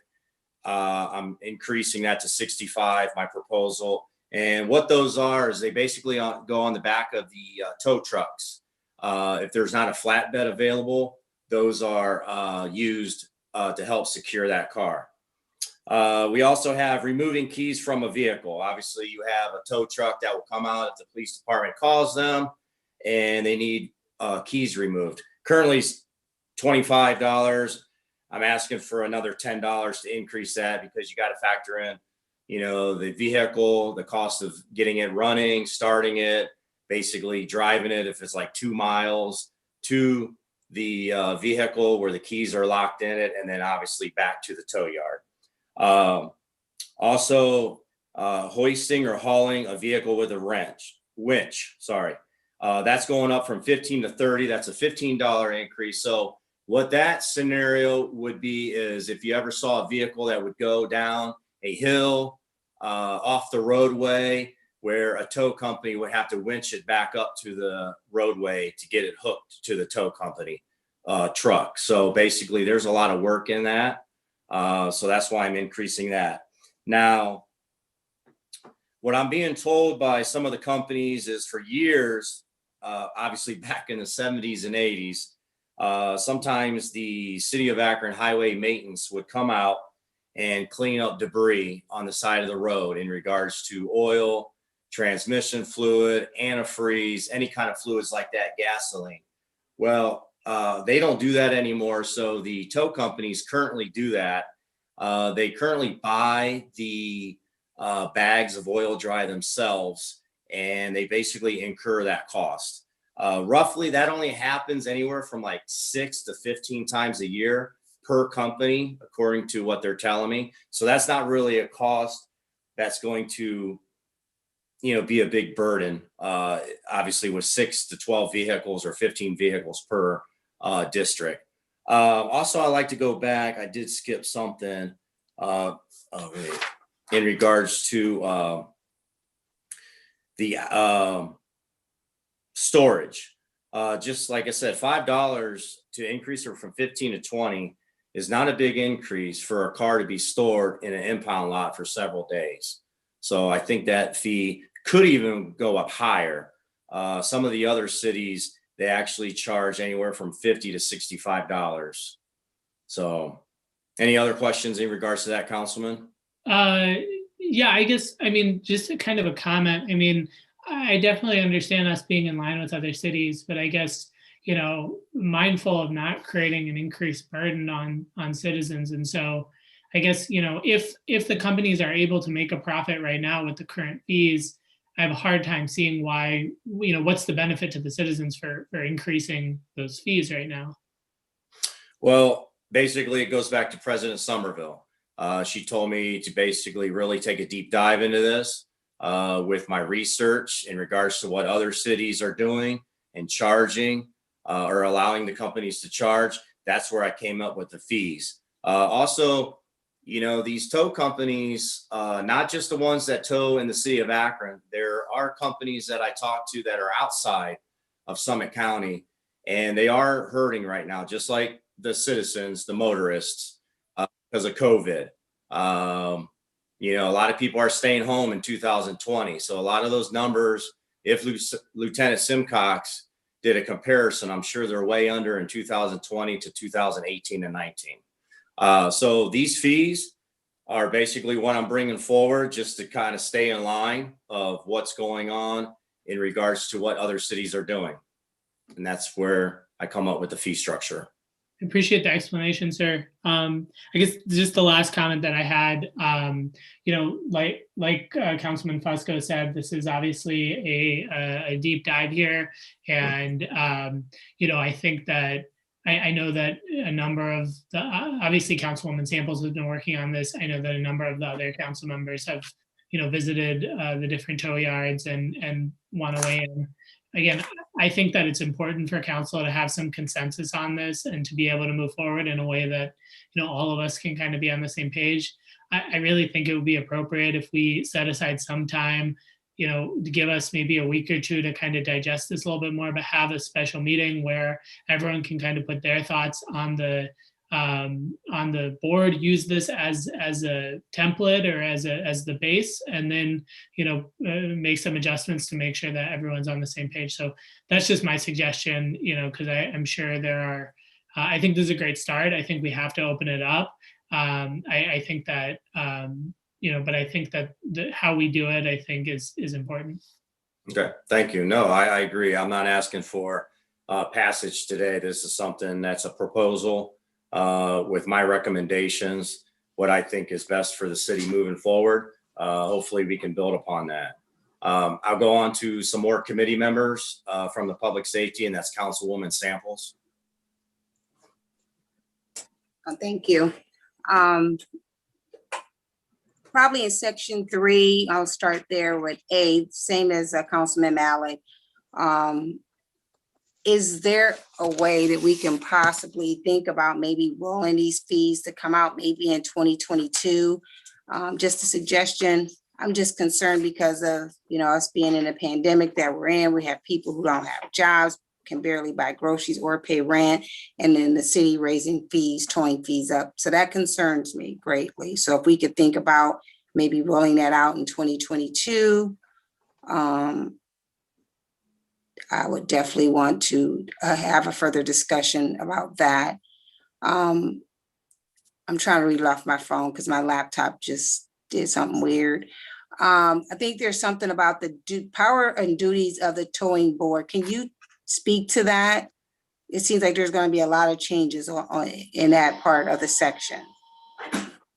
I'm increasing that to 65, my proposal. And what those are is they basically go on the back of the tow trucks. If there's not a flatbed available, those are used to help secure that car. We also have removing keys from a vehicle. Obviously, you have a tow truck that will come out if the police department calls them and they need keys removed. Currently, $25. I'm asking for another $10 to increase that because you got to factor in, the vehicle, the cost of getting it running, starting it, basically driving it if it's like 2 miles to the vehicle where the keys are locked in it, and then obviously back to the tow yard. Also, hoisting or hauling a vehicle with a winch. That's going up from 15 to 30. That's a $15 increase. So what that scenario would be is if you ever saw a vehicle that would go down a hill off the roadway, where a tow company would have to winch it back up to the roadway to get it hooked to the tow company truck. So basically there's a lot of work in that. So that's why I'm increasing that. Now, what I'm being told by some of the companies is for years, obviously back in the 70s and 80s, sometimes the city of Akron highway maintenance would come out and clean up debris on the side of the road in regards to oil, transmission fluid, antifreeze, any kind of fluids like that, gasoline. Well, they don't do that anymore. So the tow companies currently do that. They currently buy the bags of oil dry themselves, and they basically incur that cost. Roughly, that only happens anywhere from like 6 to 15 times a year per company, according to what they're telling me. So that's not really a cost that's going to, be a big burden. Obviously, with 6 to 12 vehicles or 15 vehicles per district. Also, I like to go back. I did skip something in regards to the storage. Just like I said, $5 to increase it from 15 to 20 is not a big increase for a car to be stored in an impound lot for several days. So I think that fee could even go up higher. Some of the other cities, they actually charge anywhere from $50 to $65. So any other questions in regards to that, Councilman? Yeah, I guess, just a kind of a comment. I definitely understand us being in line with other cities, but I guess, mindful of not creating an increased burden on citizens. And so I guess, if the companies are able to make a profit right now with the current fees, I have a hard time seeing why, what's the benefit to the citizens for increasing those fees right now? Well, basically, it goes back to President Somerville. She told me to basically really take a deep dive into this with my research in regards to what other cities are doing and charging or allowing the companies to charge. That's where I came up with the fees. Also, these tow companies, not just the ones that tow in the city of Akron, there are companies that I talk to that are outside of Summit County, and they are hurting right now, just like the citizens, the motorists, because of COVID. A lot of people are staying home in 2020. So a lot of those numbers, if Lieutenant Simcox did a comparison, I'm sure they're way under in 2020 to 2018 and 19. So these fees are basically what I'm bringing forward just to kind of stay in line of what's going on in regards to what other cities are doing. And that's where I come up with the fee structure. I appreciate the explanation, sir. I guess just the last comment that I had, like Councilman Fusco said, this is obviously a deep dive here. And, I think that I know that a number of the, obviously Councilwoman Samples has been working on this. I know that a number of the other council members have, visited the different tow yards and want to weigh in. Again, I think that it's important for council to have some consensus on this and to be able to move forward in a way that, all of us can kind of be on the same page. I really think it would be appropriate if we set aside some time, to give us maybe a week or two to kind of digest this a little bit more, but have a special meeting where everyone can kind of put their thoughts on the board, use this as a template or as the base, and then make some adjustments to make sure that everyone's on the same page. So that's just my suggestion, because I'm sure there are. I think this is a great start. I think we have to open it up. I think that but I think that how we do it, I think is important. Okay, thank you. No, I agree. I'm not asking for passage today. This is something that's a proposal with my recommendations, what I think is best for the city moving forward. Hopefully we can build upon that. I'll go on to some more committee members from the public safety, and that's Councilwoman Samples. Thank you. Probably in section 3, I'll start there with A, same as Councilman Mallett. Is there a way that we can possibly think about maybe rolling these fees to come out maybe in 2022? Just a suggestion. I'm just concerned because of, us being in a pandemic that we're in. We have people who don't have jobs, can barely buy groceries or pay rent, and then the city raising fees, towing fees up. So that concerns me greatly. So if we could think about maybe rolling that out in 2022. I would definitely want to have a further discussion about that. I'm trying to read it off my phone because my laptop just did something weird. I think there's something about the power and duties of the towing board. Can you speak to that? It seems like there's going to be a lot of changes in that part of the section.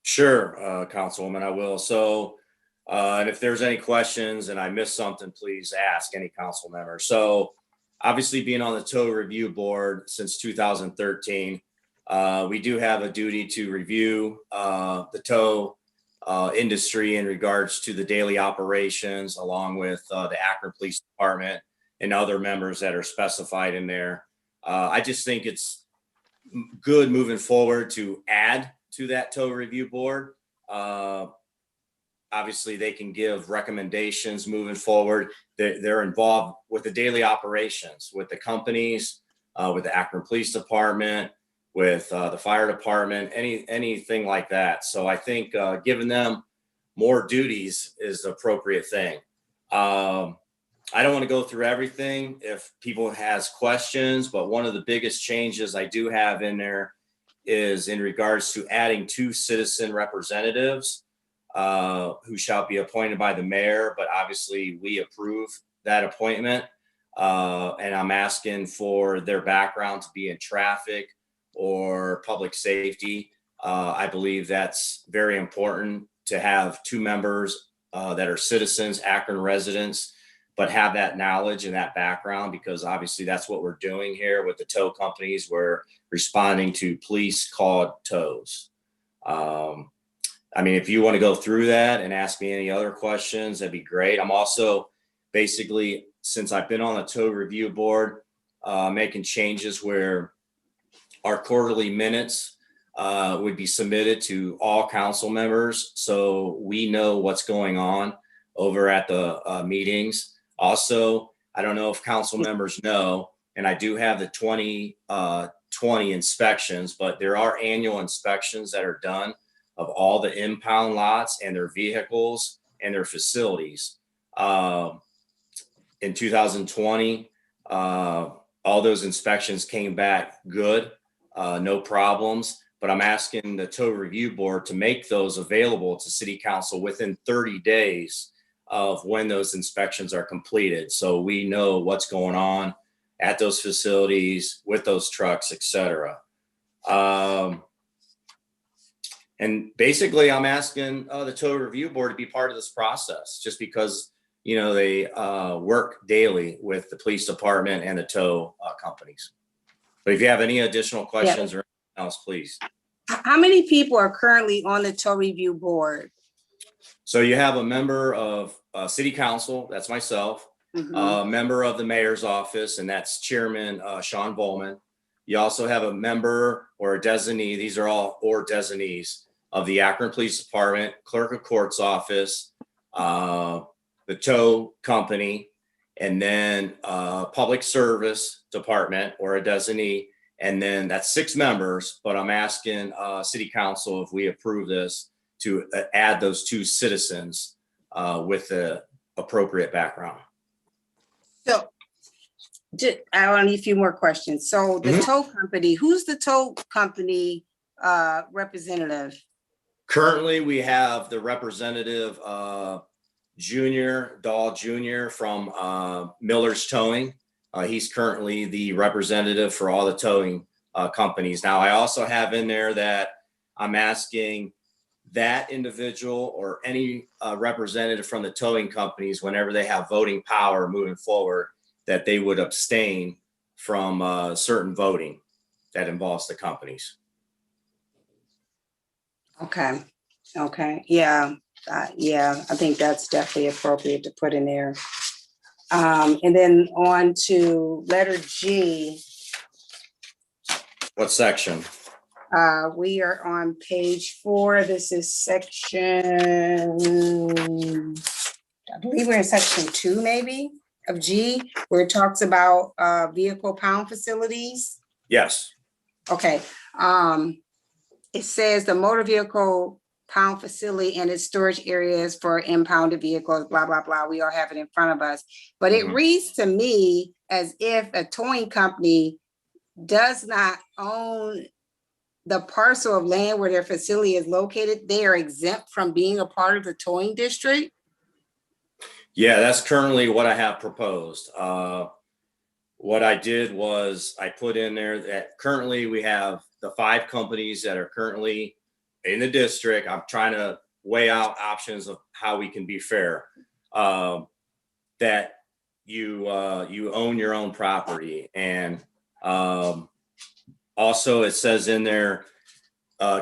Sure, Councilwoman, I will. So, and if there's any questions and I missed something, please ask any council member. So obviously being on the tow review board since 2013, we do have a duty to review the tow industry in regards to the daily operations, along with the Akron Police Department and other members that are specified in there. I just think it's good moving forward to add to that tow review board. Obviously, they can give recommendations moving forward. They're involved with the daily operations, with the companies, with the Akron Police Department, with the fire department, anything like that. So I think giving them more duties is the appropriate thing. I don't want to go through everything if people has questions, but one of the biggest changes I do have in there is in regards to adding 2 citizen representatives who shall be appointed by the mayor, but obviously we approve that appointment. And I'm asking for their background to be in traffic or public safety. I believe that's very important to have 2 members that are citizens, Akron residents, but have that knowledge and that background, because obviously that's what we're doing here with the tow companies. We're responding to police called tows. I mean, if you want to go through that and ask me any other questions, that'd be great. I'm also basically, since I've been on the tow review board, making changes where our quarterly minutes would be submitted to all council members, so we know what's going on over at the meetings. Also, I don't know if council members know, and I do have the 2020 inspections, but there are annual inspections that are done of all the impound lots and their vehicles and their facilities. In 2020, all those inspections came back good, no problems, but I'm asking the tow review board to make those available to city council within 30 days of when those inspections are completed. So we know what's going on at those facilities with those trucks, et cetera. And basically I'm asking the tow review board to be part of this process, just because, you know, they work daily with the police department and the tow companies. But if you have any additional questions or anything else, please. How many people are currently on the tow review board? So you have a member of city council, that's myself, a member of the mayor's office, and that's Chairman Sean Bowman. You also have a member or a designee, these are all or designees of the Akron Police Department, Clerk of Court's office, the tow company, and then Public Service Department or a designee. And then that's 6 members, but I'm asking city council if we approve this to add those 2 citizens with the appropriate background. So I want a few more questions. So the tow company, who's the tow company representative? Currently, we have the representative Dahl Jr. from Miller's Towing. He's currently the representative for all the towing companies. Now, I also have in there that I'm asking that individual or any representative from the towing companies, whenever they have voting power moving forward, that they would abstain from certain voting that involves the companies. Okay. Yeah. I think that's definitely appropriate to put in there. And then on to letter G. What section? We are on page 4. This is section, I believe we're in section 2 maybe of G, where it talks about vehicle pound facilities. Yes. Okay. It says the motor vehicle pound facility and its storage areas for impounded vehicles, blah, blah, blah. We all have it in front of us. But it reads to me as if a towing company does not own the parcel of land where their facility is located. They are exempt from being a part of the towing district. Yeah, that's currently what I have proposed. What I did was I put in there that currently we have the 5 companies that are currently in the district. I'm trying to weigh out options of how we can be fair. That you own your own property, and also it says in there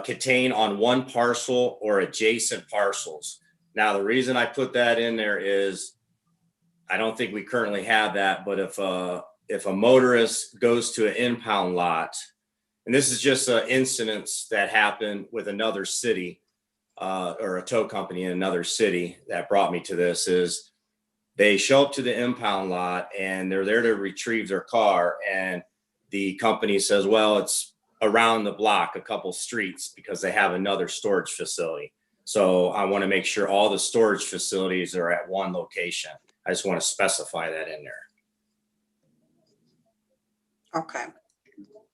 contain on one parcel or adjacent parcels. Now the reason I put that in there is I don't think we currently have that, but if a motorist goes to an impound lot, and this is just an incident that happened with another city or a tow company in another city that brought me to this, is they show up to the impound lot and they're there to retrieve their car, and the company says, well, it's around the block, a couple streets, because they have another storage facility. So I want to make sure all the storage facilities are at one location. I just want to specify that in there. Okay.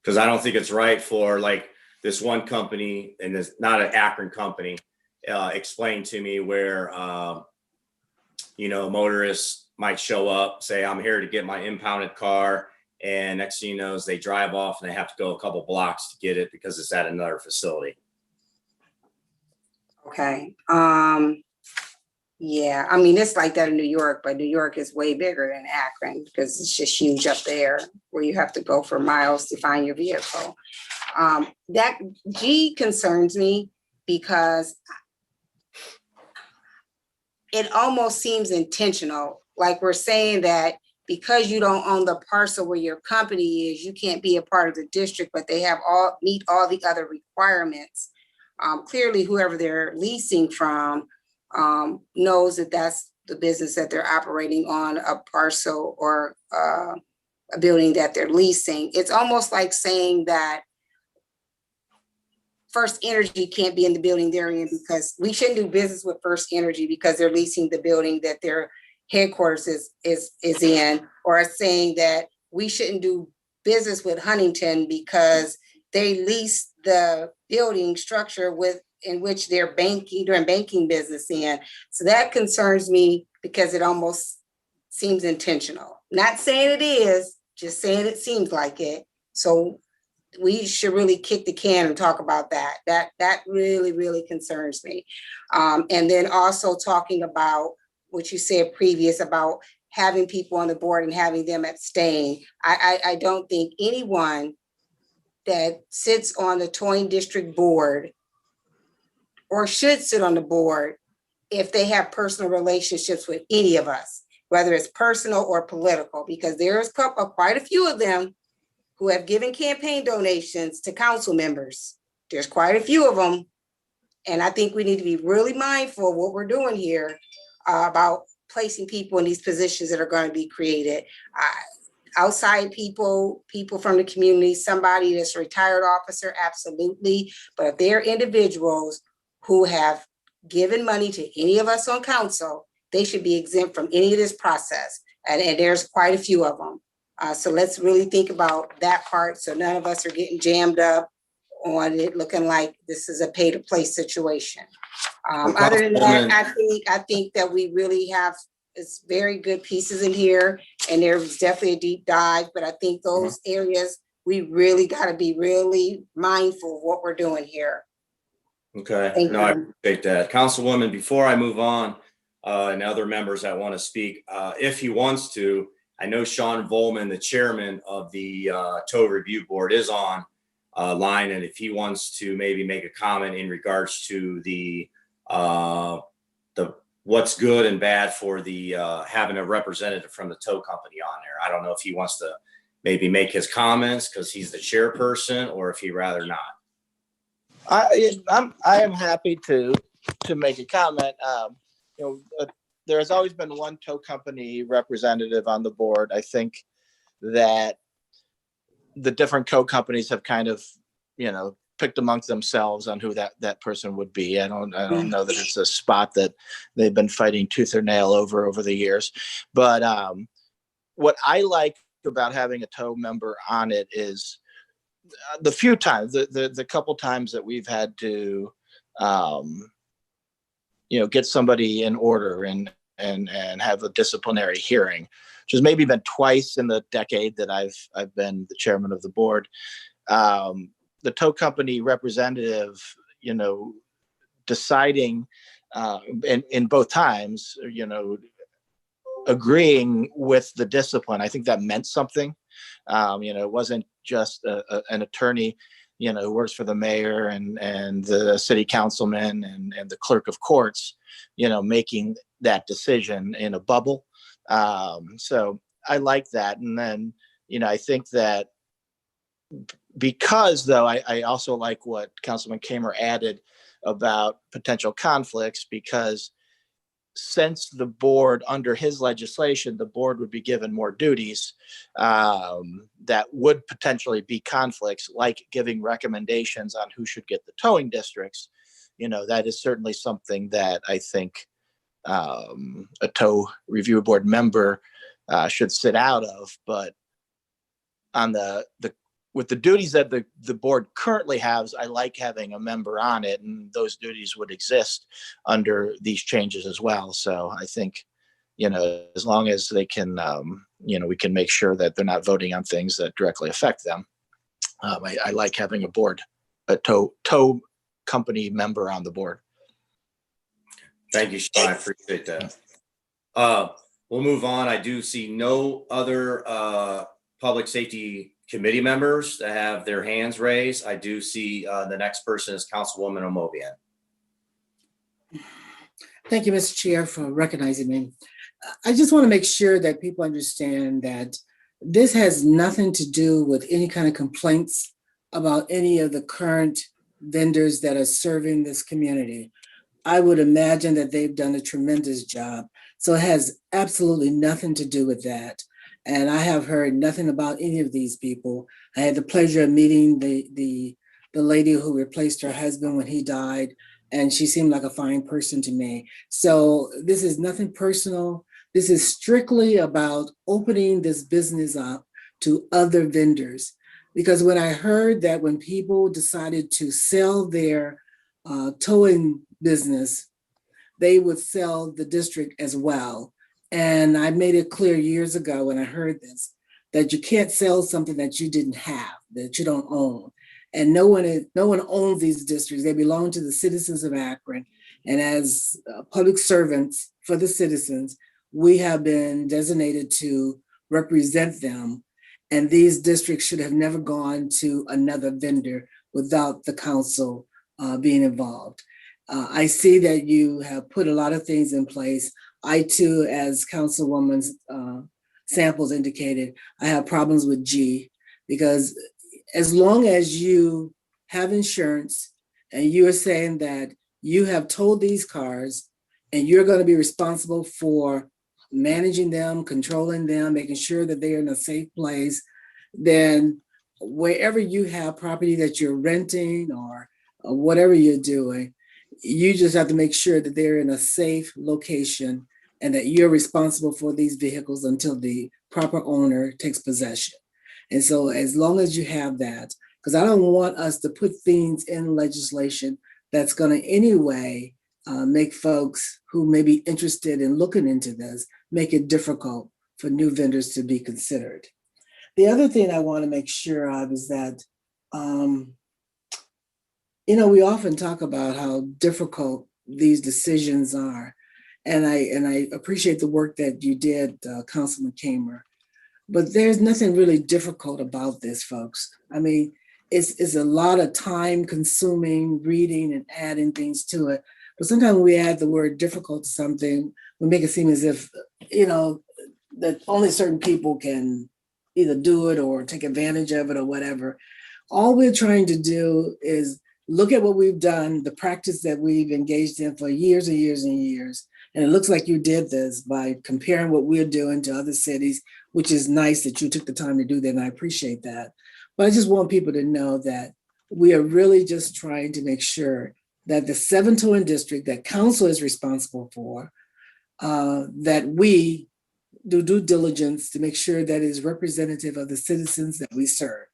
Because I don't think it's right for like this one company, and it's not an Akron company, explained to me where, motorists might show up, say, I'm here to get my impounded car. And next thing you know is they drive off and they have to go a couple blocks to get it because it's at another facility. Okay. Yeah, I mean, it's like that in New York, but New York is way bigger than Akron because it's just huge up there where you have to go for miles to find your vehicle. That G concerns me because it almost seems intentional. Like we're saying that because you don't own the parcel where your company is, you can't be a part of the district, but they have meet all the other requirements. Clearly, whoever they're leasing from knows that that's the business that they're operating on, a parcel or a building that they're leasing. It's almost like saying that First Energy can't be in the building they're in because we shouldn't do business with First Energy because they're leasing the building that their headquarters is in, or saying that we shouldn't do business with Huntington because they lease the building structure in which they're doing banking business in. So that concerns me because it almost seems intentional. Not saying it is, just saying it seems like it. So we should really kick the can and talk about that. That really, really concerns me. And then also talking about what you said previous about having people on the board and having them abstain. I don't think anyone that sits on the towing district board or should sit on the board if they have personal relationships with any of us, whether it's personal or political, because there's quite a few of them who have given campaign donations to council members. There's quite a few of them. And I think we need to be really mindful of what we're doing here about placing people in these positions that are going to be created. Outside people from the community, somebody that's a retired officer, absolutely. But if they're individuals who have given money to any of us on council, they should be exempt from any of this process. And there's quite a few of them. So let's really think about that part so none of us are getting jammed up on it looking like this is a pay to play situation. Other than that, I think that we really have very good pieces in here, and there's definitely a deep dive, but I think those areas we really got to be really mindful of what we're doing here. Okay, Thank no, I you. appreciate that. Councilwoman, before I move on, and other members that want to speak, if he wants to, I know Sean Volman, the chairman of the tow review board, is on line, and if he wants to maybe make a comment in regards to the what's good and bad for the having a representative from the tow company on there. I don't know if he wants to maybe make his comments because he's the chairperson, or if he'd rather not. I am happy to make a comment. There has always been one tow company representative on the board. I think that the different tow companies have kind of, picked amongst themselves on who that person would be. I don't know that it's a spot that they've been fighting tooth or nail over the years. But what I like about having a tow member on it is the few times, the couple times that we've had to, get somebody in order and have a disciplinary hearing, which has maybe been twice in the decade that I've been the chairman of the board. The tow company representative, deciding in both times, agreeing with the discipline. I think that meant something. It wasn't just an attorney, who works for the mayor and the city councilman and the clerk of courts, making that decision in a bubble. So I like that. And then, I think that because though, I also like what Councilman Kamer added about potential conflicts, because since the board, under his legislation, the board would be given more duties that would potentially be conflicts, like giving recommendations on who should get the towing districts. That is certainly something that I think a tow review board member should sit out of. But on with the duties that the board currently has, I like having a member on it, and those duties would exist under these changes as well. So I think, as long as they can, we can make sure that they're not voting on things that directly affect them. I like having a tow company member on the board. Thank you, Sean. I appreciate that. We'll move on. I do see no other public safety committee members that have their hands raised. I do see the next person is Councilwoman Omobian. Thank you, Mr. Chair, for recognizing me. I just want to make sure that people understand that this has nothing to do with any kind of complaints about any of the current vendors that are serving this community. I would imagine that they've done a tremendous job. So it has absolutely nothing to do with that. And I have heard nothing about any of these people. I had the pleasure of meeting the lady who replaced her husband when he died, and she seemed like a fine person to me. So this is nothing personal. This is strictly about opening this business up to other vendors. Because when I heard that when people decided to sell their towing business, they would sell the district as well. And I made it clear years ago when I heard this, that you can't sell something that you didn't have, that you don't own. And no one owns these districts. They belong to the citizens of Akron. And as public servants for the citizens, we have been designated to represent them. And these districts should have never gone to another vendor without the council being involved. I see that you have put a lot of things in place. I too, as Councilwoman Samples indicated, I have problems with G, because as long as you have insurance and you are saying that you have towed these cars and you're going to be responsible for managing them, controlling them, making sure that they're in a safe place, then wherever you have property that you're renting or whatever you're doing, you just have to make sure that they're in a safe location and that you're responsible for these vehicles until the proper owner takes possession. And so as long as you have that, because I don't want us to put things in legislation that's going to anyway make folks who may be interested in looking into this, make it difficult for new vendors to be considered. The other thing I want to make sure of is that, we often talk about how difficult these decisions are. And I appreciate the work that you did, Councilman Kamer. But there's nothing really difficult about this, folks. I mean, it's a lot of time consuming reading and adding things to it. But sometimes when we add the word difficult to something, we make it seem as if, that only certain people can either do it or take advantage of it or whatever. All we're trying to do is look at what we've done, the practice that we've engaged in for years and years and years. And it looks like you did this by comparing what we're doing to other cities, which is nice that you took the time to do that, and I appreciate that. But I just want people to know that we are really just trying to make sure that the 7 towing district that council is responsible for, that we do due diligence to make sure that is representative of the citizens that we serve.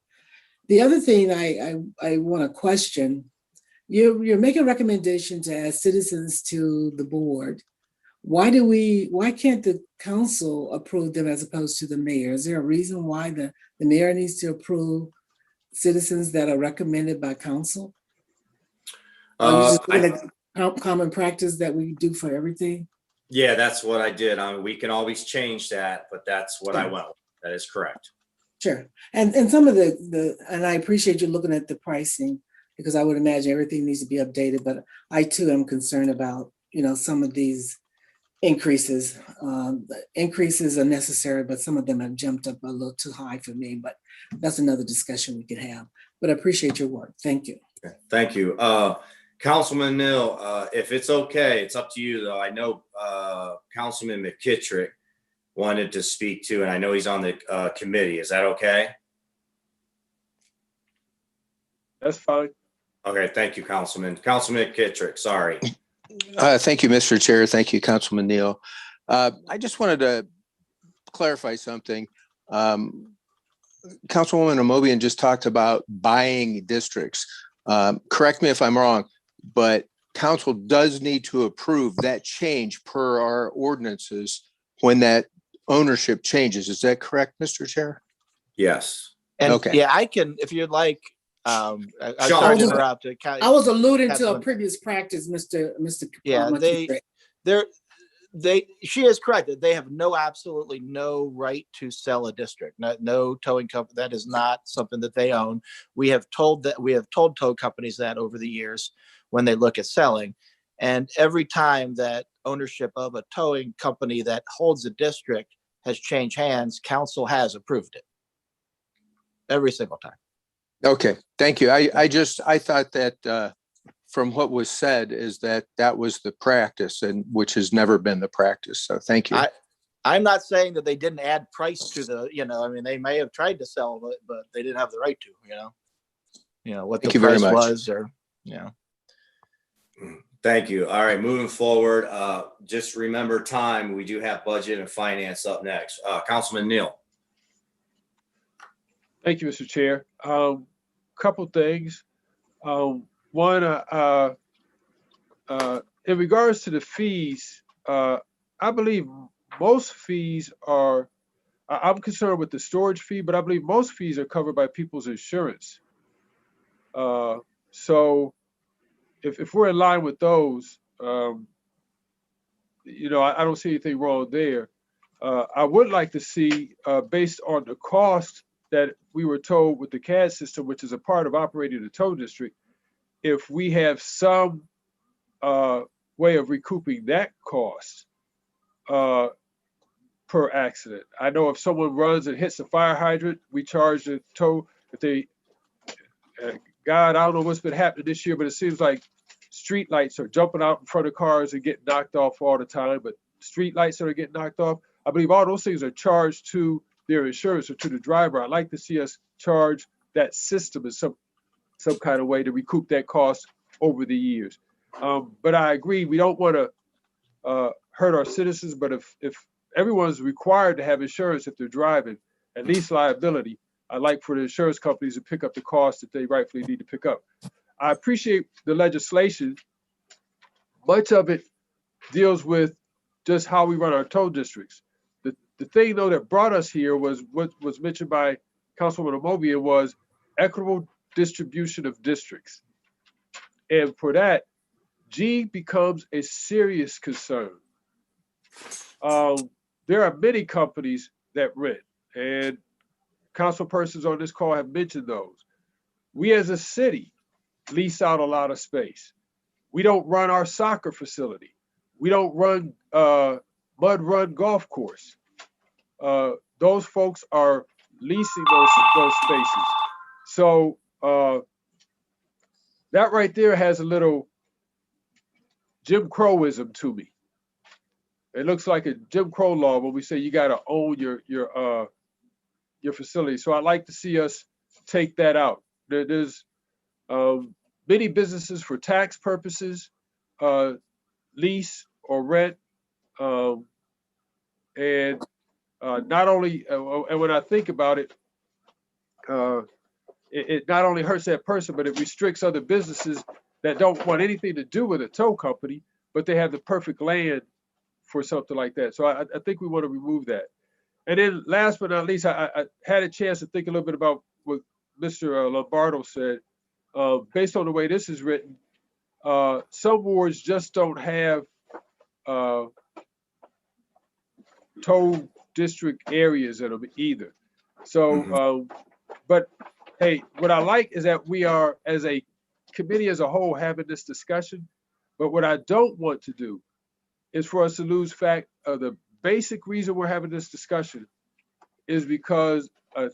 The other thing I want to question, you're making a recommendation to add citizens to the board. Why can't the council approve them as opposed to the mayor? Is there a reason why the mayor needs to approve citizens that are recommended by council? Common practice that we do for everything? Yeah, that's what I did. We can always change that, but that's what I went with. That is correct. Sure. And some of and I appreciate you looking at the pricing, because I would imagine everything needs to be updated, but I too am concerned about, some of these increases. Increases are necessary, but some of them have jumped up a little too high for me, but that's another discussion we could have. But I appreciate your work. Thank you. Okay, thank you. Councilman Neal, if it's okay, it's up to you though. I know Councilman McKittrick wanted to speak to, and I know he's on the committee. Is that okay? That's fine. Okay, thank you, Councilman. Councilman McKittrick, sorry. Thank you, Mr. Chair. Thank you, Councilman Neal. I just wanted to clarify something. Councilwoman Amobian just talked about buying districts. Correct me if I'm wrong, but council does need to approve that change per our ordinances when that ownership changes. Is that correct, Mr. Chair? Yes. And okay. yeah, I can, if you'd like, I'm Sean, sorry to interrupt. I was alluding to a previous practice, Mr. Yeah, she is correct that they have absolutely no right to sell a district. No towing company. That is not something that they own. We have told tow companies that over the years when they look at selling, and every time that ownership of a towing company that holds a district has changed hands, council has approved it every single time. Okay, thank you. I thought that from what was said is that was the practice, and which has never been the practice. So thank you. I'm not saying that they didn't add price to they may have tried to sell it, but they didn't have the right to, what the price was or. Thank you. All right, moving forward, just remember time. We do have budget and finance up next. Councilman Neal. Thank you, Mr. Chair. Couple things. One, in regards to the fees, I believe most fees are, I'm concerned with the storage fee, but I believe most fees are covered by people's insurance. So if we're in line with those, I don't see anything wrong there. I would like to see, based on the cost that we were told with the CAD system, which is a part of operating the tow district, if we have some way of recouping that cost per accident. I know if someone runs and hits a fire hydrant, we charge the tow. If they, God, I don't know what's been happening this year, but it seems like street lights are jumping out in front of cars and getting knocked off all the time, but street lights that are getting knocked off, I believe all those things are charged to their insurance or to the driver. I'd like to see us charge that system in some kind of way to recoup that cost over the years. But I agree, we don't want to hurt our citizens, but if everyone's required to have insurance if they're driving, at least liability, I'd like for the insurance companies to pick up the cost that they rightfully need to pick up. I appreciate the legislation. Much of it deals with just how we run our tow districts. The thing, though, that brought us here was what was mentioned by Councilwoman Amobian was equitable distribution of districts. And for that, G becomes a serious concern. There are many companies that rent, and council persons on this call have mentioned those. We as a city lease out a lot of space. We don't run our soccer facility. We don't run Mud Run golf course. Those folks are leasing those spaces. So that right there has a little Jim Crowism to me. It looks like a Jim Crow law when we say you got to own your facility. So I'd like to see us take that out. There's Many businesses for tax purposes, lease or rent. And not only, and when I think about it, it not only hurts that person, but it restricts other businesses that don't want anything to do with a tow company, but they have the perfect land for something like that. So I think we want to remove that. And then last but not least, I had a chance to think a little bit about what Mr. Lombardo said. Based on the way this is written, some wards just don't have toll district areas in them either. So, but hey, what I like is that we are, as a committee as a whole, having this discussion. But what I don't want to do is for us to lose fact of the basic reason we're having this discussion is because a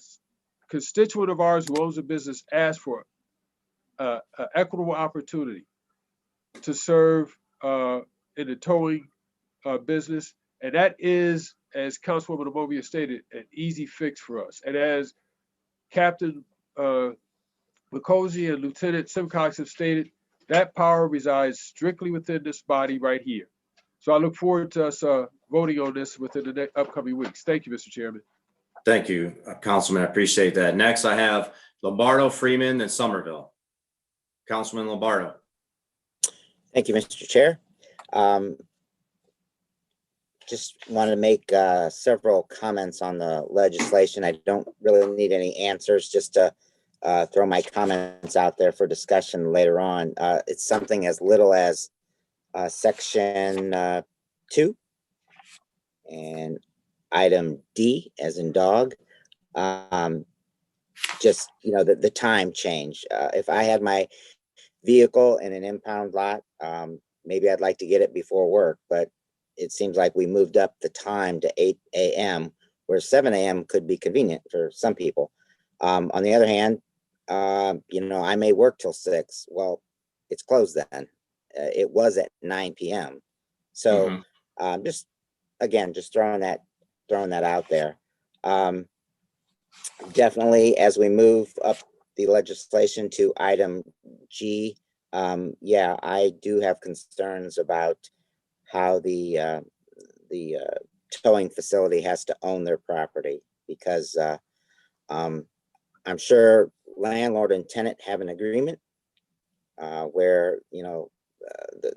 constituent of ours who owns a business asked for an equitable opportunity to serve in the towing business. And that is, as Councilwoman Amovia stated, an easy fix for us. And as Captain McCosey and Lieutenant Simcox have stated, that power resides strictly within this body right here. So I look forward to us voting on this within the next upcoming weeks. Thank you, Mr. Chairman. Thank you, Councilman. I appreciate that. Next, I have Lombardo, Freeman, and Somerville. Councilman Lombardo. Thank you, Mr. Chair. Just want to make several comments on the legislation. I don't really need any answers, just to throw my comments out there for discussion later on. It's something as little as section 2 and item D as in dog. Just, you know, the time change. If I had my vehicle in an impound lot, maybe I'd like to get it before work, but it seems like we moved up the time to 8 a.m. where 7 a.m. could be convenient for some people. On the other hand, you know, I may work till 6. Well, it's closed then. It was at 9 p.m. So just throwing that out there. Definitely, as we move up the legislation to item G, yeah, I do have concerns about how the towing facility has to own their property, because I'm sure landlord and tenant have an agreement where, you know,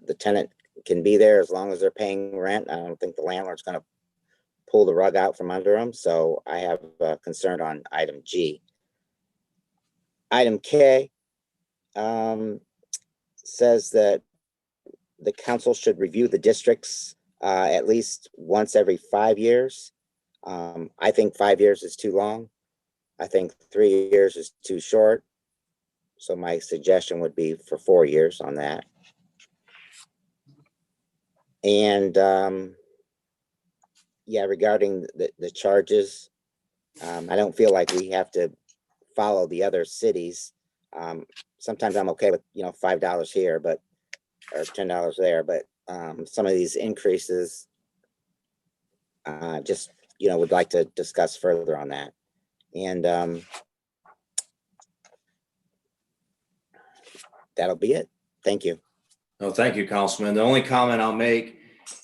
the tenant can be there as long as they're paying rent. I don't think the landlord's going to pull the rug out from under them. So I have a concern on item G. Item K says that the council should review the districts at least once every 5 years. I think 5 years is too long. I think 3 years is too short. So my suggestion would be for 4 years on that. And yeah, regarding the charges, I don't feel like we have to follow the other cities. Sometimes I'm okay with, you know, $5 here, but or $10 there, but some of these increases, just, you know, would like to discuss further on that. And that'll be it. Thank you. No, thank you, Councilman. The only comment I'll make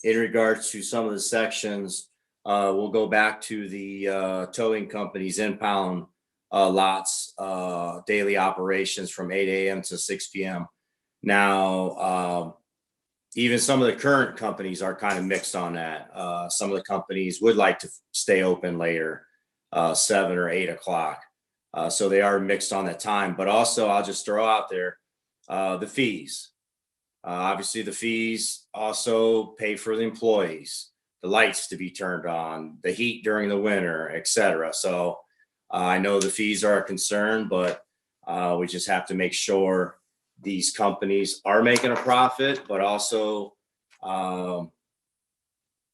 in regards to some of the sections, we'll go back to the towing companies impound lots, daily operations from 8 a.m. to 6 p.m. Now, even some of the current companies are kind of mixed on that. Some of the companies would like to stay open later, 7 or 8 o'clock. So they are mixed on that time. But also, I'll just throw out there the fees. Obviously, the fees also pay for the employees, the lights to be turned on, the heat during the winter, etc. So I know the fees are a concern, but we just have to make sure these companies are making a profit, but also,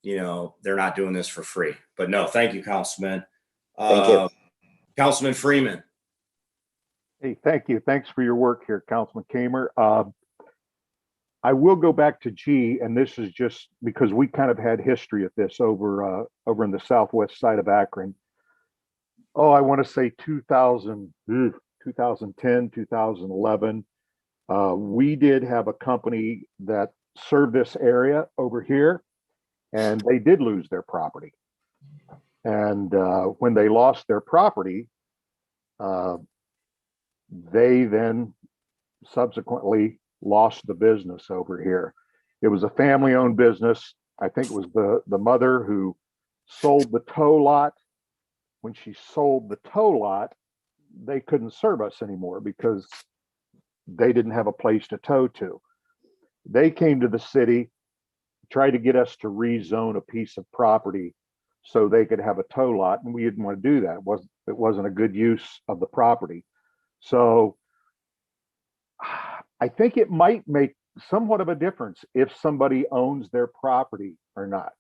you know, they're not doing this for free. But no, thank you, Councilman. Thank you. Councilman Freeman. Hey, thank you. Thanks for your work here, Councilman Kamer. I will go back to G, and this is just because we kind of had history of this over in the southwest side of Akron. Oh, I want to say 2010, 2011. We did have a company that served this area over here, and they did lose their property. And when they lost their property, they then subsequently lost the business over here. It was a family-owned business. I think it was the mother who sold the tow lot. When she sold the tow lot, they couldn't serve us anymore because they didn't have a place to tow to. They came to the city, tried to get us to rezone a piece of property so they could have a tow lot, and we didn't want to do that. It wasn't a good use of the property. So I think it might make somewhat of a difference if somebody owns their property or not.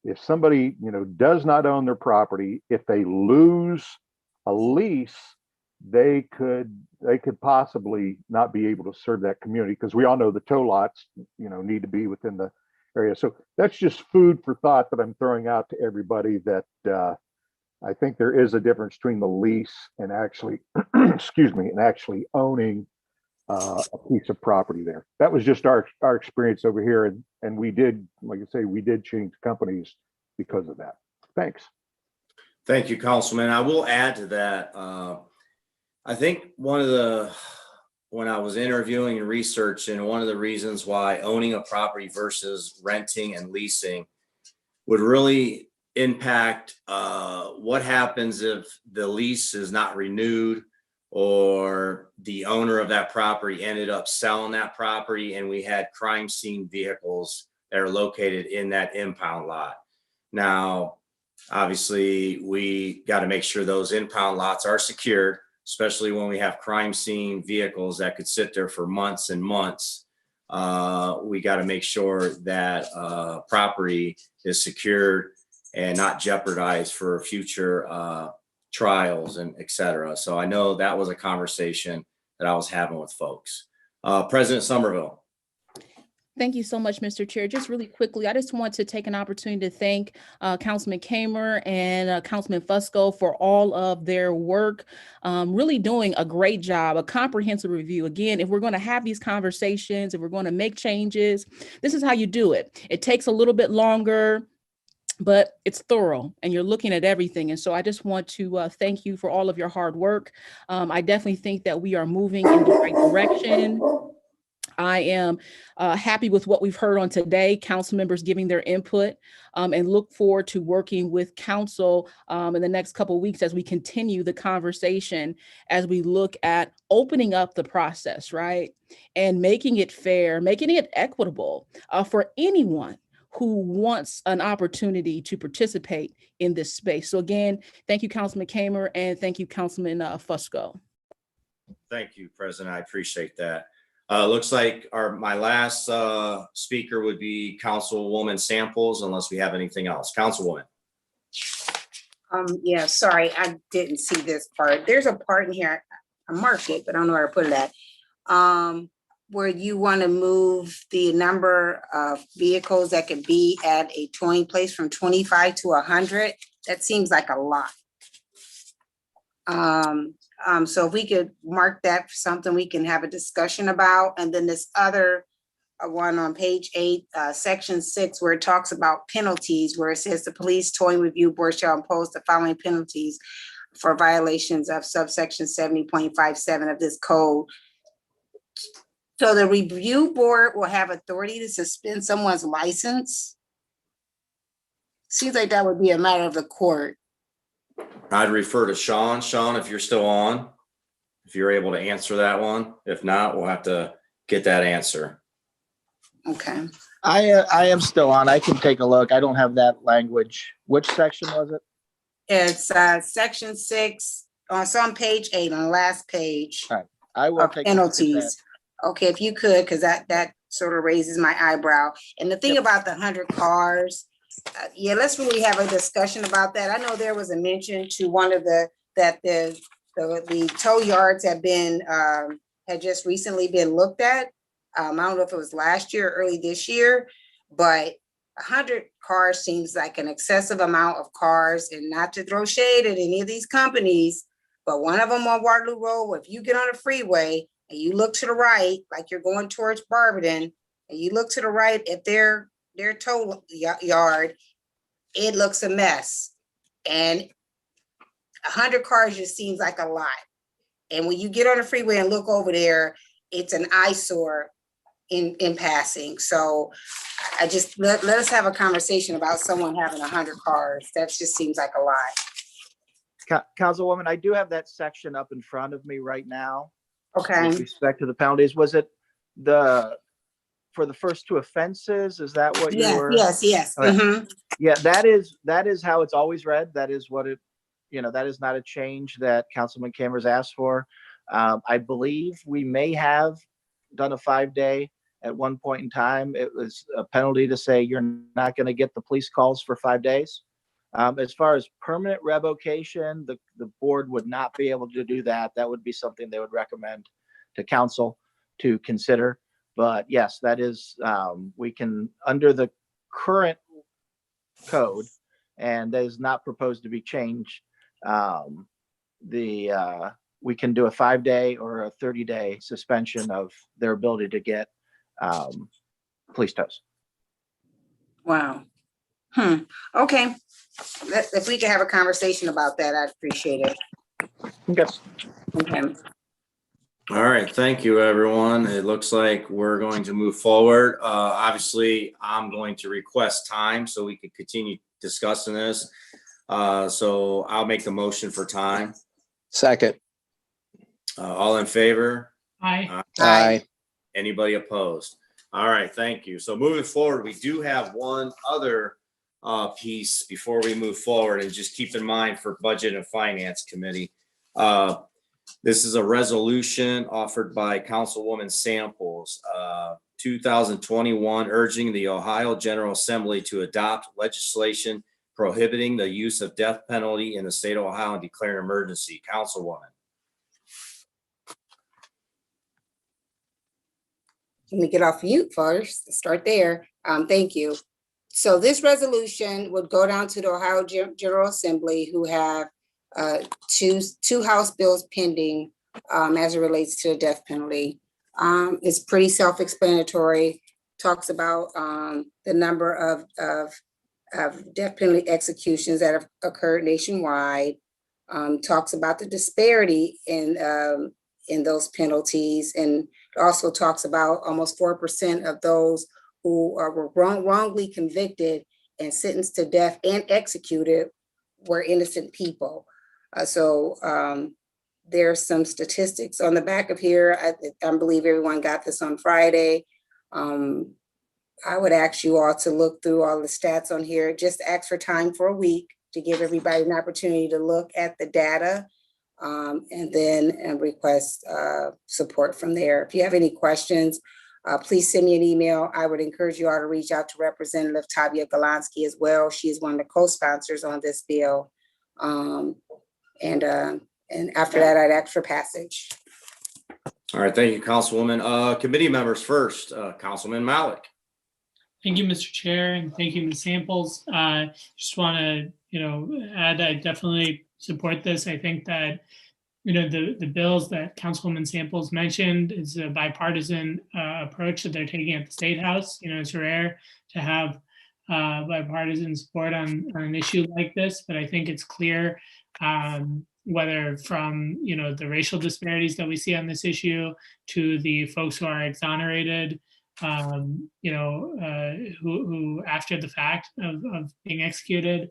If somebody, does not own their property, if they lose a lease, they could possibly not be able to serve that community, because we all know the tow lots, need to be within the area. So that's just food for thought that I'm throwing out to everybody, that I think there is a difference between the lease and actually, and actually owning a piece of property there. That was just our experience over here. And we did, like I say, we did change companies because of that. Thanks. Thank you, Councilman. I will add to that. I think when I was interviewing and researching, one of the reasons why owning a property versus renting and leasing would really impact what happens if the lease is not renewed, or the owner of that property ended up selling that property and we had crime scene vehicles that are located in that impound lot. Now, obviously, we got to make sure those impound lots are secured, especially when we have crime scene vehicles that could sit there for months and months. We got to make sure that property is secured and not jeopardized for future trials and et cetera. So I know that was a conversation that I was having with folks. President Somerville. Thank you so much, Mr. Chair. Just really quickly, I just want to take an opportunity to thank Councilman Kamer and Councilman Fusco for all of their work, really doing a great job, a comprehensive review. Again, if we're going to have these conversations, if we're going to make changes, this is how you do it. It takes a little bit longer, but it's thorough and you're looking at everything. And so I just want to thank you for all of your hard work. I definitely think that we are moving in the right direction. I am happy with what we've heard on today, council members giving their input, and look forward to working with council in the next couple of weeks as we continue the conversation, as we look at opening up the process, right? And making it fair, making it equitable for anyone who wants an opportunity to participate in this space. So again, thank you, Councilman Kamer, and thank you, Councilman Fusco. Thank you, President. I appreciate that. Looks like my last speaker would be Councilwoman Samples, unless we have anything else. Councilwoman. Yeah, sorry, I didn't see this part. There's a part in here, I marked it, but I don't know where to put it at. Where you want to move the number of vehicles that could be at a towing place from 25 to 100. That seems like a lot. So if we could mark that for something we can have a discussion about. And then this other one on page 8, section 6, where it talks about penalties, where it says the police towing review board shall impose the following penalties for violations of subsection 70.57 of this code. So the review board will have authority to suspend someone's license. Seems like that would be a matter of the court. I'd refer to Sean. Sean, if you're still on, if you're able to answer that one. If not, we'll have to get that answer. Okay. I am still on. I can take a look. I don't have that language. Which section was it? It's section 6. It's on page 8 on the last page. All right. I will take penalties. Okay, if you could, because that sort of raises my eyebrow. And the thing about the 100 cars, yeah, let's really have a discussion about that. I know there was a mention to one of the tow yards have been had just recently been looked at. I don't know if it was last year or early this year, but 100 cars seems like an excessive amount of cars. And not to throw shade at any of these companies, but one of them on Waterloo Road, if you get on the freeway and you look to the right, like you're going towards Barberton, and you look to the right at their tow yard, it looks a mess. And 100 cars just seems like a lot. And when you get on the freeway and look over there, it's an eyesore in passing. So I just, let us have a conversation about someone having 100 cars. That just seems like a lot. Councilwoman, I do have that section up in front of me right now. Okay. With respect to the penalties, was it for the first two offenses? Is that what you were? Yes. Okay. Mhm. Yeah, that is how it's always read. That is what it, that is not a change that Councilman Cameron's asked for. I believe we may have done a 5-day at one point in time. It was a penalty to say you're not going to get the police calls for 5 days. As far as permanent revocation, the board would not be able to do that. That would be something they would recommend to council to consider. But yes, that is, we can, under the current code, and that is not proposed to be changed, we can do a 5-day or a 30-day suspension of their ability to get police tows. Wow. Okay. If we could have a conversation about that, I'd appreciate it. Okay. All right, thank you, everyone. It looks like we're going to move forward. Obviously, I'm going to request time so we can continue discussing this. So I'll make the motion for time. Second. All in favor? Aye. Aye. Anybody opposed? All right, thank you. So moving forward, we do have one other piece before we move forward, and just keep in mind for Budget and Finance Committee. This is a resolution offered by Councilwoman Samples, 2021, urging the Ohio General Assembly to adopt legislation prohibiting the use of death penalty in the state of Ohio and declare an emergency. Councilwoman. Let me get off mute first, start there. Thank you. So this resolution would go down to the Ohio General Assembly, who have two House bills pending as it relates to the death penalty. It's pretty self-explanatory, talks about the number of death penalty executions that have occurred nationwide, talks about the disparity in those penalties, and also talks about almost 4% of those who were wrongly convicted and sentenced to death and executed were innocent people. So there's some statistics on the back of here. I believe everyone got this on Friday. I would ask you all to look through all the stats on here. Just ask for time for a week to give everybody an opportunity to look at the data, and then request support from there. If you have any questions, please send me an email. I would encourage you all to reach out to Representative Tavia Golansky as well. She is one of the co-sponsors on this bill. And after that, I'd ask for passage. All right, thank you, Councilwoman. Committee members first, Councilman Malik. Thank you, Mr. Chair, and thank you, Ms. Samples. Just want to, add, I definitely support this. I think that, the bills that Councilwoman Samples mentioned is a bipartisan approach that they're taking at the State House. It's rare to have bipartisan support on an issue like this, but I think it's clear, whether from, the racial disparities that we see on this issue to the folks who are exonerated, who after the fact of being executed,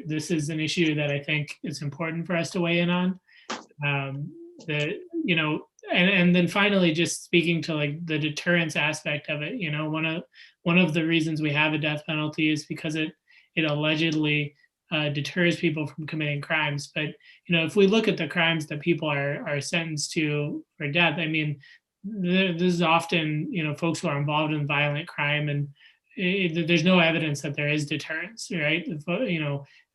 this is an issue that I think is important for us to weigh in on. And then finally, just speaking to like the deterrence aspect of it, one of the reasons we have a death penalty is because it allegedly deters people from committing crimes. But if we look at the crimes that people are sentenced to for death, I mean, this is often folks who are involved in violent crime, and there's no evidence that there is deterrence, right?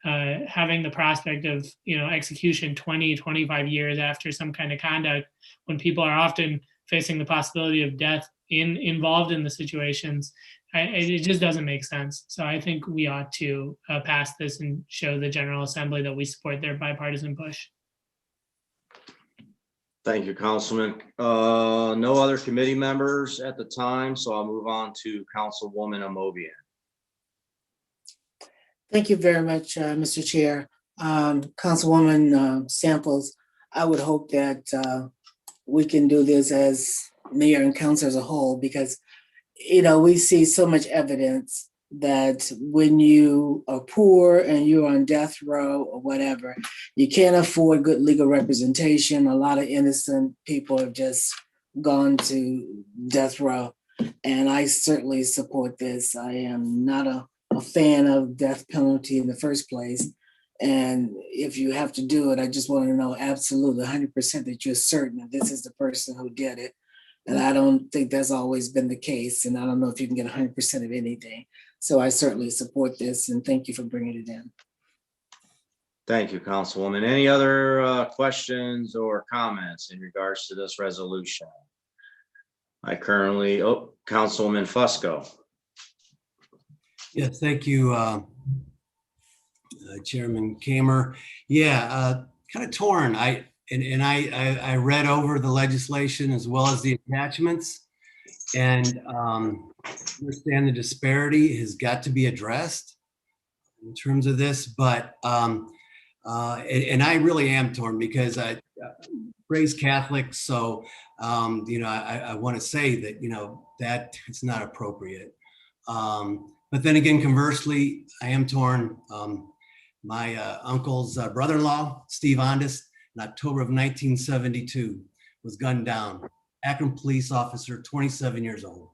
Having the prospect of execution 20-25 years after some kind of conduct, when people are often facing the possibility of death involved in the situations, it just doesn't make sense. So I think we ought to pass this and show the General Assembly that we support their bipartisan push. Thank you, Councilman. No other committee members at the time, so I'll move on to Councilwoman Amobian. Thank you very much, Mr. Chair. Councilwoman Samples, I would hope that we can do this as mayor and council as a whole, because, you know, we see so much evidence that when you are poor and you're on death row or whatever, you can't afford good legal representation. A lot of innocent people have just gone to death row. And I certainly support this. I am not a fan of death penalty in the first place. And if you have to do it, I just want to know absolutely 100% that you're certain that this is the person who did it. And I don't think that's always been the case. And I don't know if you can get 100% of anything. So I certainly support this, and thank you for bringing it in. Thank you, Councilwoman. Any other questions or comments in regards to this resolution? Councilwoman Fusco. Yes, thank you, Chairman Kamer. Yeah, kind of torn. I read over the legislation as well as the attachments, and understand the disparity has got to be addressed in terms of this, but and I really am torn because I raised Catholic, so you know, I want to say that, you know, that it's not appropriate. But then again, conversely, I am torn. My uncle's brother-in-law, Steve Ondas, in October of 1972, was gunned down. Akron police officer, 27 years old.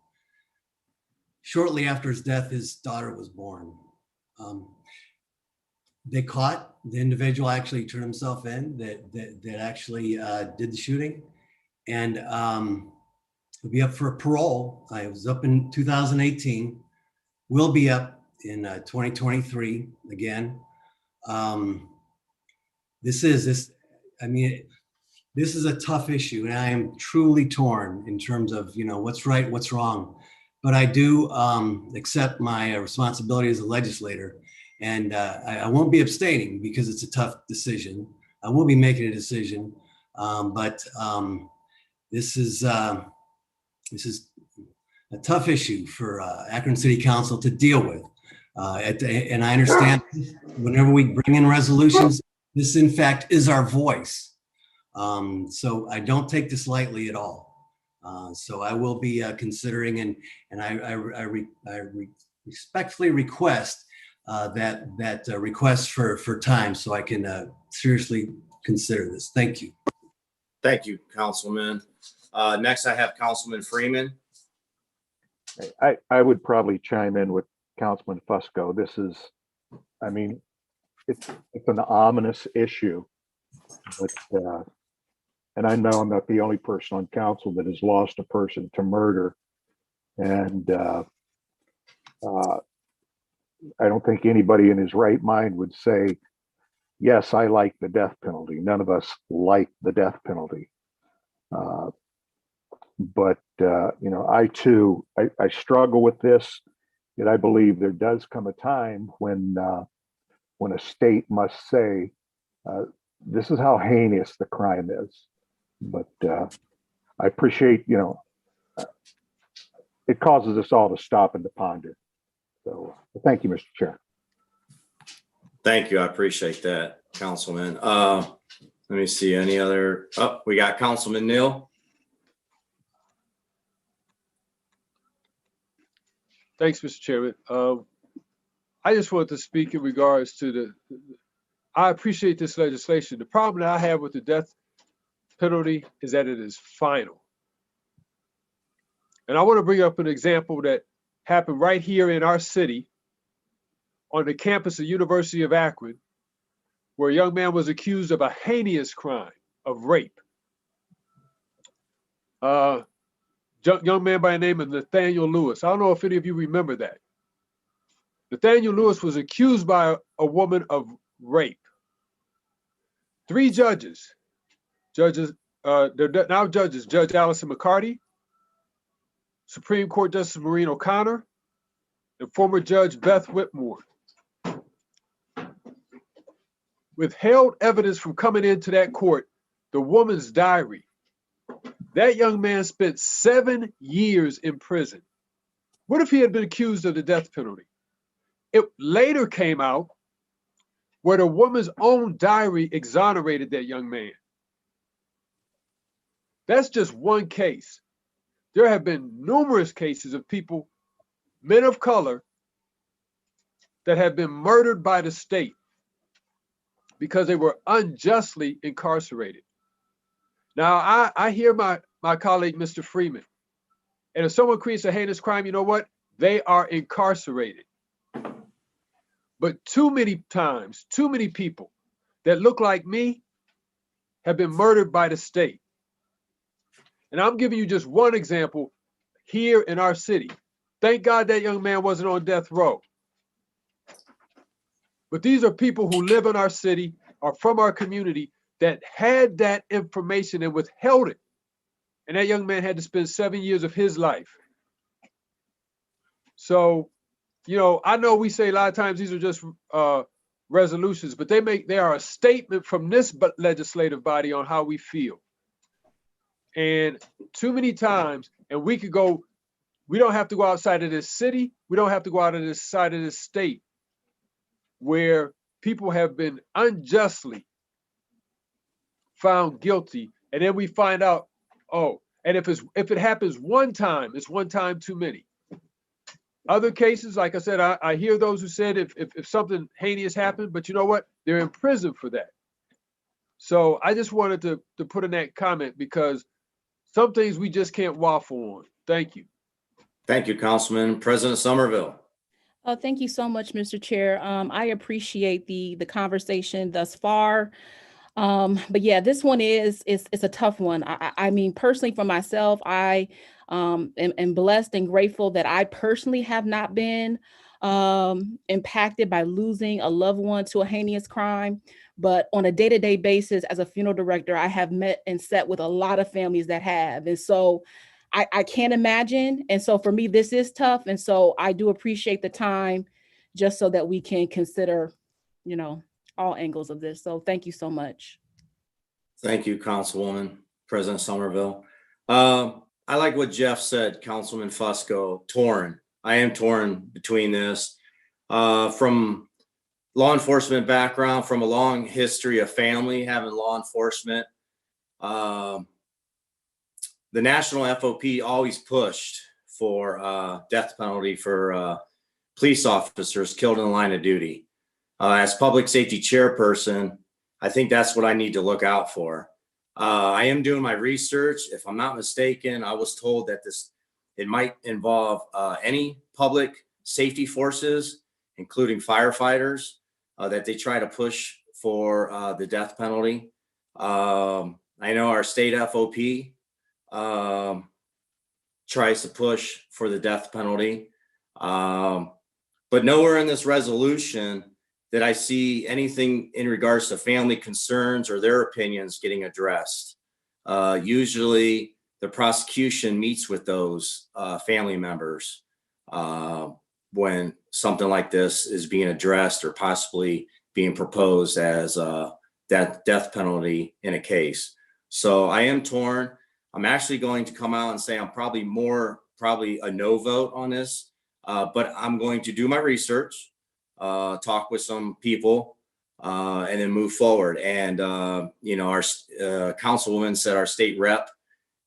Shortly after his death, his daughter was born. They caught the individual actually turned himself in that actually did the shooting, and he'll be up for parole. I was up in 2018, will be up in 2023 again. This is a tough issue, and I am truly torn in terms of, you know, what's right, what's wrong. But I do accept my responsibility as a legislator, and I won't be abstaining because it's a tough decision. I will be making a decision, but this is a tough issue for Akron City Council to deal with. And I understand whenever we bring in resolutions, this in fact is our voice. So I don't take this lightly at all. So I will be considering, and I respectfully request that request for time so I can seriously consider this. Thank you. Thank you, Councilman. Next, I have Councilman Freeman. I would probably chime in with Councilman Fusco. This is, I mean, it's an ominous issue, but and I know I'm not the only person on council that has lost a person to murder, and I don't think anybody in his right mind would say, yes, I like the death penalty. None of us like the death penalty. But you know, I too, I struggle with this, yet I believe there does come a time when a state must say, this is how heinous the crime is. But I appreciate, you know, it causes us all to stop and to ponder. So thank you, Mr. Chair. Thank you. I appreciate that, Councilman. Let me see any other. Oh, we got Councilman Neal. Thanks, Mr. Chairman. I just want to speak in regards to I appreciate this legislation. The problem that I have with the death penalty is that it is final. And I want to bring up an example that happened right here in our city on the campus of University of Akron, where a young man was accused of a heinous crime of rape. Young man by the name of Nathaniel Lewis. I don't know if any of you remember that. Nathaniel Lewis was accused by a woman of rape. 3 judges, they're now judges, Judge Allison McCarty, Supreme Court Justice Maureen O'Connor, and former Judge Beth Whitmore withheld evidence from coming into that court, the woman's diary. That young man spent 7 years in prison. What if he had been accused of the death penalty? It later came out where the woman's own diary exonerated that young man. That's just one case. There have been numerous cases of people, men of color, that have been murdered by the state because they were unjustly incarcerated. Now, I hear my colleague, Mr. Freeman, and if someone creates a heinous crime, you know what? They are incarcerated. But too many times, too many people that look like me have been murdered by the state. And I'm giving you just one example here in our city. Thank God that young man wasn't on death row. But these are people who live in our city, are from our community, that had that information and withheld it. And that young man had to spend 7 years of his life. So, you know, I know we say a lot of times these are just resolutions, but they are a statement from this legislative body on how we feel. And too many times, and we don't have to go outside of this city, we don't have to go out of this side of this state, where people have been unjustly found guilty, and then we find out, oh, and if it happens one time, it's one time too many. Other cases, like I said, I hear those who said if something heinous happened, but you know what? They're in prison for that. So I just wanted to put in that comment because some things we just can't waffle on. Thank you. Thank you, Councilman. President Somerville. Thank you so much, Mr. Chair. I appreciate the conversation thus far. But yeah, this one it's a tough one. I mean, personally for myself, I am blessed and grateful that I personally have not been impacted by losing a loved one to a heinous crime. But on a day-to-day basis, as a funeral director, I have met and sat with a lot of families that have. And so I can't imagine. And so for me, this is tough. And so I do appreciate the time just so that we can consider, you know, all angles of this. So thank you so much. Thank you, Councilwoman. President Somerville. I like what Jeff said, Councilman Fusco, torn. I am torn between this. From law enforcement background, from a long history of family having law enforcement, the national FOP always pushed for death penalty for police officers killed in the line of duty. As public safety chairperson, I think that's what I need to look out for. I am doing my research. If I'm not mistaken, I was told that it might involve any public safety forces, including firefighters, that they try to push for the death penalty. I know our state FOP tries to push for the death penalty. But nowhere in this resolution that I see anything in regards to family concerns or their opinions getting addressed. Usually the prosecution meets with those family members when something like this is being addressed or possibly being proposed as that death penalty in a case. So I am torn. I'm actually going to come out and say I'm probably a no vote on this, but I'm going to do my research, talk with some people, and then move forward. And, you know, our councilwoman said our state rep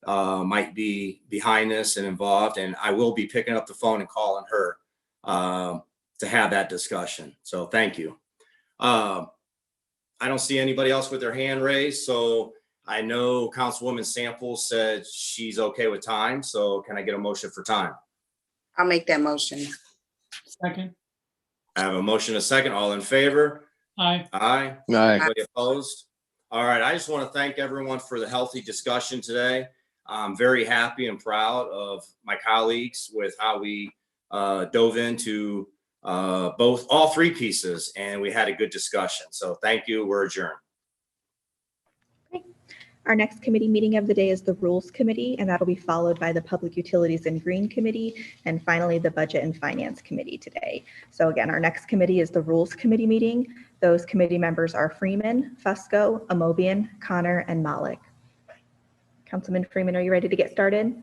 might be behind this and involved, and I will be picking up the phone and calling her to have that discussion. So thank you. I don't see anybody else with their hand raised. So I know Councilwoman Samples said she's okay with time. So can I get a motion for time? I'll make that motion. Second. I have a motion, a second. All in favor? Aye. Aye. Aye. Anybody opposed? All right. I just want to thank everyone for the healthy discussion today. I'm very happy and proud of my colleagues with how we dove into all three pieces, and we had a good discussion. So thank you. We're adjourned. Our next committee meeting of the day is the Rules Committee, and that'll be followed by the Public Utilities and Green Committee, and finally the Budget and Finance Committee today. So again, our next committee is the Rules Committee meeting. Those committee members are Freeman, Fusco, Amobian, Connor, and Malik. Councilman Freeman, are you ready to get started?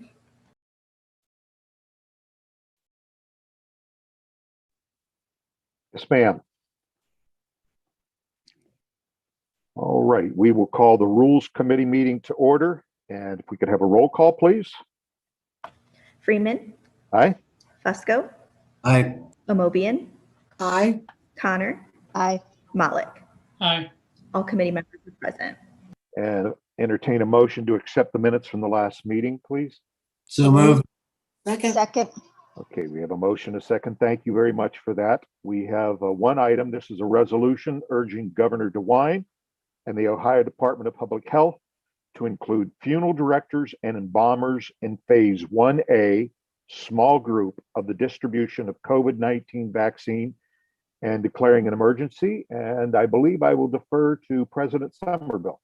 Yes, ma'am. All right, we will call the Rules Committee meeting to order. And if we could have a roll call, please. Freeman. Aye. Fusco. Aye. Amobian. Aye. Connor. Aye. Malik. Aye. All committee members are present. And entertain a motion to accept the minutes from the last meeting, please. So moved. Second. Okay, we have a motion, a second. Thank you very much for that. We have one item. This is a resolution urging Governor DeWine and the Ohio Department of Public Health to include funeral directors and embalmers in Phase 1A, small group of the distribution of COVID-19 vaccine and declaring an emergency. And I believe I will defer to President Somerville.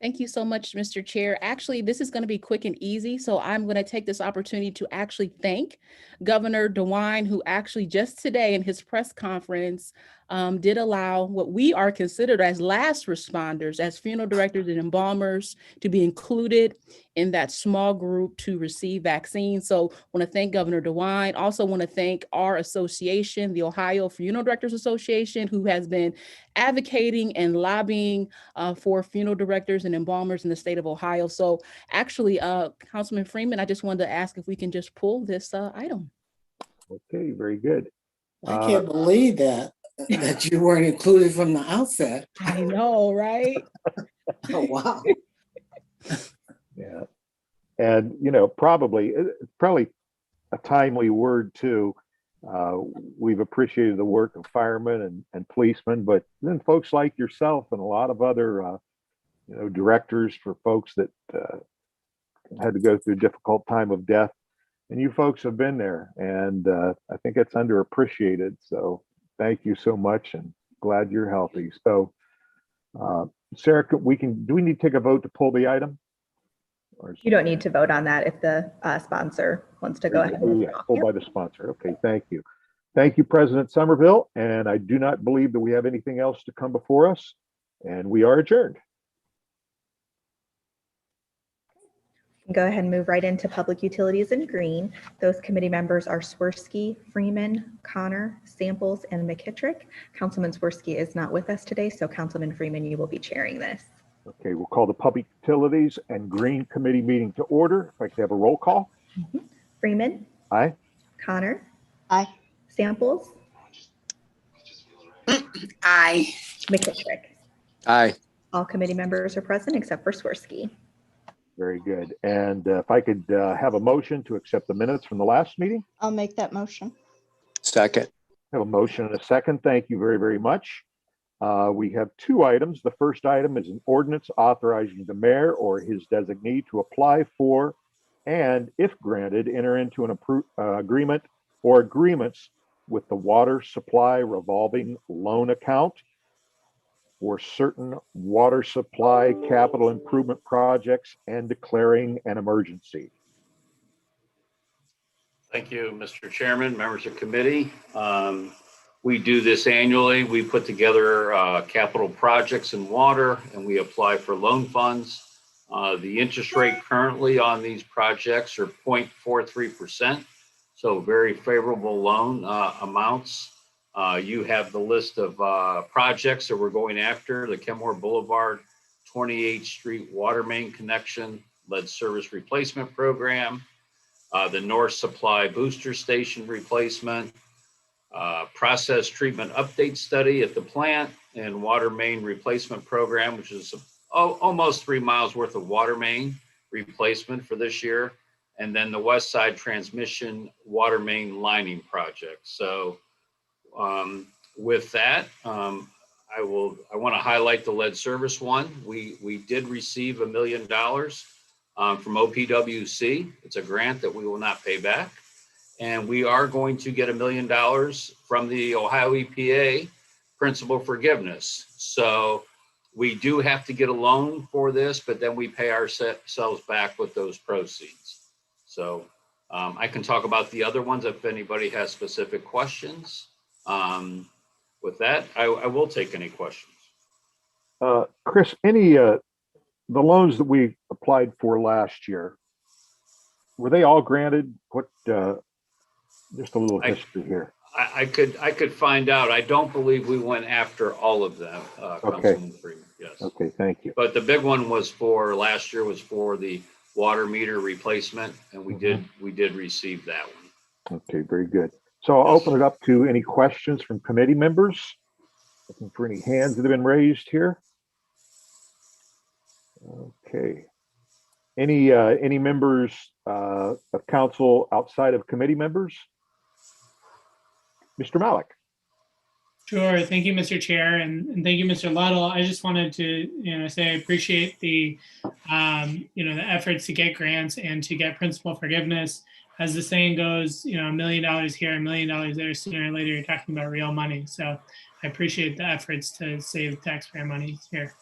Thank you so much, Mr. Chair. Actually, this is going to be quick and easy. So I'm going to take this opportunity to actually thank Governor DeWine, who actually just today in his press conference did allow what we are considered as last responders, as funeral directors and embalmers, to be included in that small group to receive vaccines. So I want to thank Governor DeWine. Also want to thank our association, the Ohio Funeral Directors Association, who has been advocating and lobbying for funeral directors and embalmers in the state of Ohio. So actually, Councilman Freeman, I just wanted to ask if we can just pull this item. Okay, very good. I can't believe that you weren't included from the outset. I know, right? Oh, wow. Yeah. And, probably a timely word too. We've appreciated the work of firemen and policemen, but then folks like yourself and a lot of other, directors for folks that had to go through a difficult time of death. And you folks have been there, and I think it's underappreciated. So thank you so much, and glad you're healthy. So, Sarah, do we need to take a vote to pull the item? You don't need to vote on that if the sponsor wants to go ahead. Yeah, pulled by the sponsor. Okay, thank you. Thank you, President Somerville. And I do not believe that we have anything else to come before us, and we are adjourned. Go ahead and move right into Public Utilities and Green. Those committee members are Swirsky, Freeman, Connor, Samples, and McKittrick. Councilman Swirsky is not with us today, so Councilman Freeman, you will be chairing this. Okay, we'll call the Public Utilities and Green Committee meeting to order. If I could have a roll call. Freeman. Aye. Connor. Aye. Samples. Aye. McKittrick. Aye. All committee members are present except for Swirsky. Very good. And if I could have a motion to accept the minutes from the last meeting. I'll make that motion. Second. I have a motion and a second. Thank you very, very much. We have two items. The first item is an ordinance authorizing the mayor or his designee to apply for and, if granted, enter into an agreement or agreements with the water supply revolving loan account for certain water supply capital improvement projects and declaring an emergency. Thank you, Mr. Chairman, members of committee. We do this annually. We put together capital projects in water and we apply for loan funds. The interest rate currently on these projects are 0.43%. So very favorable loan amounts. You have the list of projects that we're going after: the Kenmore Boulevard 28th Street water main connection, lead service replacement program, the North Supply booster station replacement, process treatment update study at the plant, and water main replacement program, which is almost 3 miles worth of water main replacement for this year, and then the West Side transmission water main lining project. So with that, I want to highlight the lead service one. We did receive $1 million from OPWC. It's a grant that we will not pay back. And we are going to get $1 million from the Ohio EPA principal forgiveness. So We do have to get a loan for this, but then we pay ourselves back with those proceeds. So I can talk about the other ones if anybody has specific questions. With that, I will take any questions. Chris, any the loans that we applied for last year, were they all granted? What just a little history here. I could find out. I don't believe we went after all of them. Okay. Councilman Freeman, yes. Okay, thank you. But the big one was for last year was for the water meter replacement, and we did receive that one. Okay, very good. So I'll open it up to any questions from committee members. Looking for any hands that have been raised here. Okay. Any members of council outside of committee members? Mr. Malik. Sure. Thank you, Mr. Chair, and thank you, Mr. Luddle. I just wanted to, say I appreciate the, the efforts to get grants and to get principal forgiveness. As the saying goes, $1 million here, $1 million there. Sooner or later, you're talking about real money. So I appreciate the efforts to save taxpayer money here.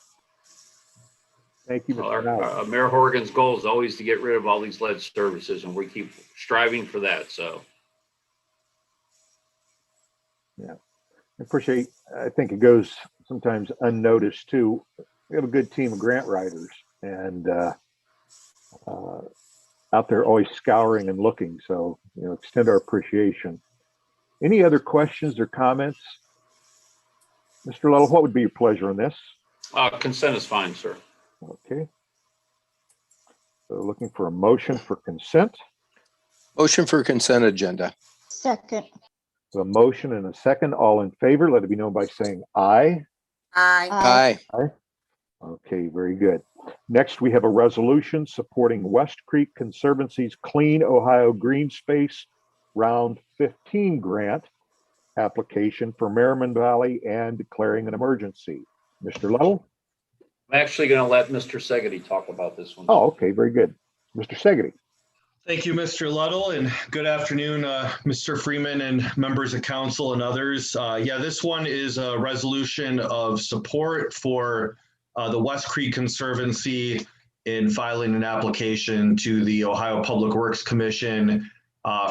Thank you, Mr. Malik. Mayor Horgan's goal is always to get rid of all these lead services, and we keep striving for that. So. Yeah, I appreciate, I think it goes sometimes unnoticed too. We have a good team of grant writers and out there always scouring and looking. So, extend our appreciation. Any other questions or comments? Mr. Luddle, what would be your pleasure on this? Consent is fine, sir. Okay. So looking for a motion for consent. Motion for consent agenda. Second. So a motion and a second. All in favor, let it be known by saying aye. Aye. Aye. Okay, very good. Next, we have a resolution supporting West Creek Conservancy's Clean Ohio Green Space Round 15 grant application for Merriman Valley and declaring an emergency. Mr. Luddle? I'm actually going to let Mr. Segedy talk about this one. Oh, okay, very good. Mr. Segedy. Thank you, Mr. Luddle, and good afternoon, Mr. Freeman and members of council and others. This one is a resolution of support for the West Creek Conservancy in filing an application to the Ohio Public Works Commission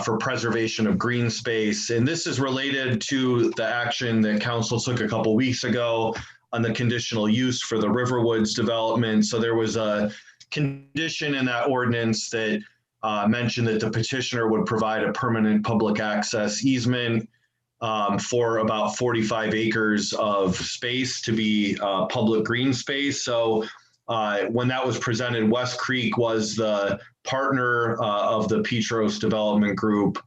for preservation of green space. And this is related to the action that council took a couple weeks ago on the conditional use for the Riverwoods development. So there was a condition in that ordinance that mentioned that the petitioner would provide a permanent public access easement for about 45 acres of space to be public green space. So when that was presented, West Creek was the partner of the Petros Development Group.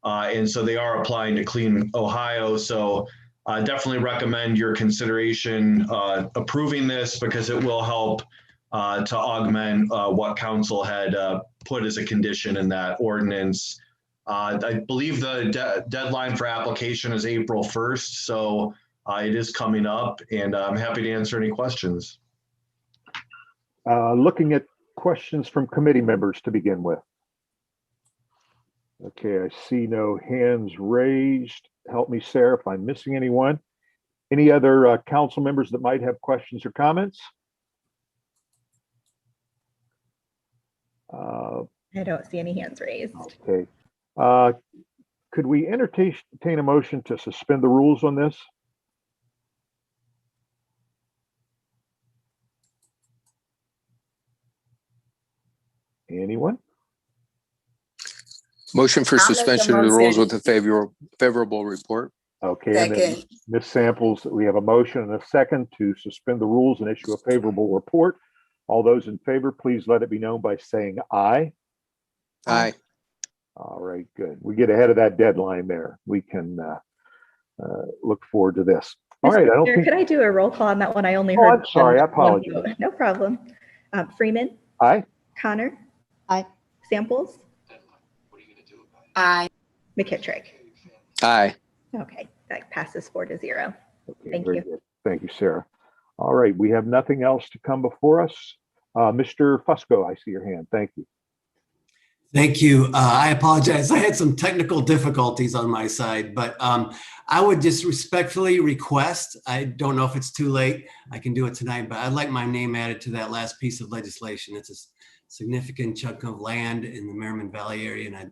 And so they are applying to Clean Ohio. So I definitely recommend your consideration approving this because it will help to augment what council had put as a condition in that ordinance. I believe the deadline for application is April 1st, so it is coming up, and I'm happy to answer any questions. Looking at questions from committee members to begin with. Okay, I see no hands raised. Help me, Sarah, if I'm missing anyone. Any other council members that might have questions or comments? I don't see any hands raised. Okay. Could we entertain a motion to suspend the rules on this? Anyone? Motion for suspension of the rules with a favorable report. Okay, and then Ms. Samples, we have a motion and a second to suspend the rules and issue a favorable report. All those in favor, please let it be known by saying aye. Aye. All right, good. We get ahead of that deadline there. We can look forward to this. All right, I don't think. Could I do a roll call on that one? I only heard. I'm sorry, I apologize. No problem. Freeman. Aye. Connor. Aye. Samples. Aye. McKittrick. Aye. Okay, that passes 4-0. Okay, Thank very you. good. Thank you, Sarah. All right, we have nothing else to come before us. Mr. Fusco, I see your hand. Thank you. Thank you. I apologize. I had some technical difficulties on my side, but I would just respectfully request, I don't know if it's too late, I can do it tonight, but I'd like my name added to that last piece of legislation. It's a significant chunk of land in the Merriman Valley area, and I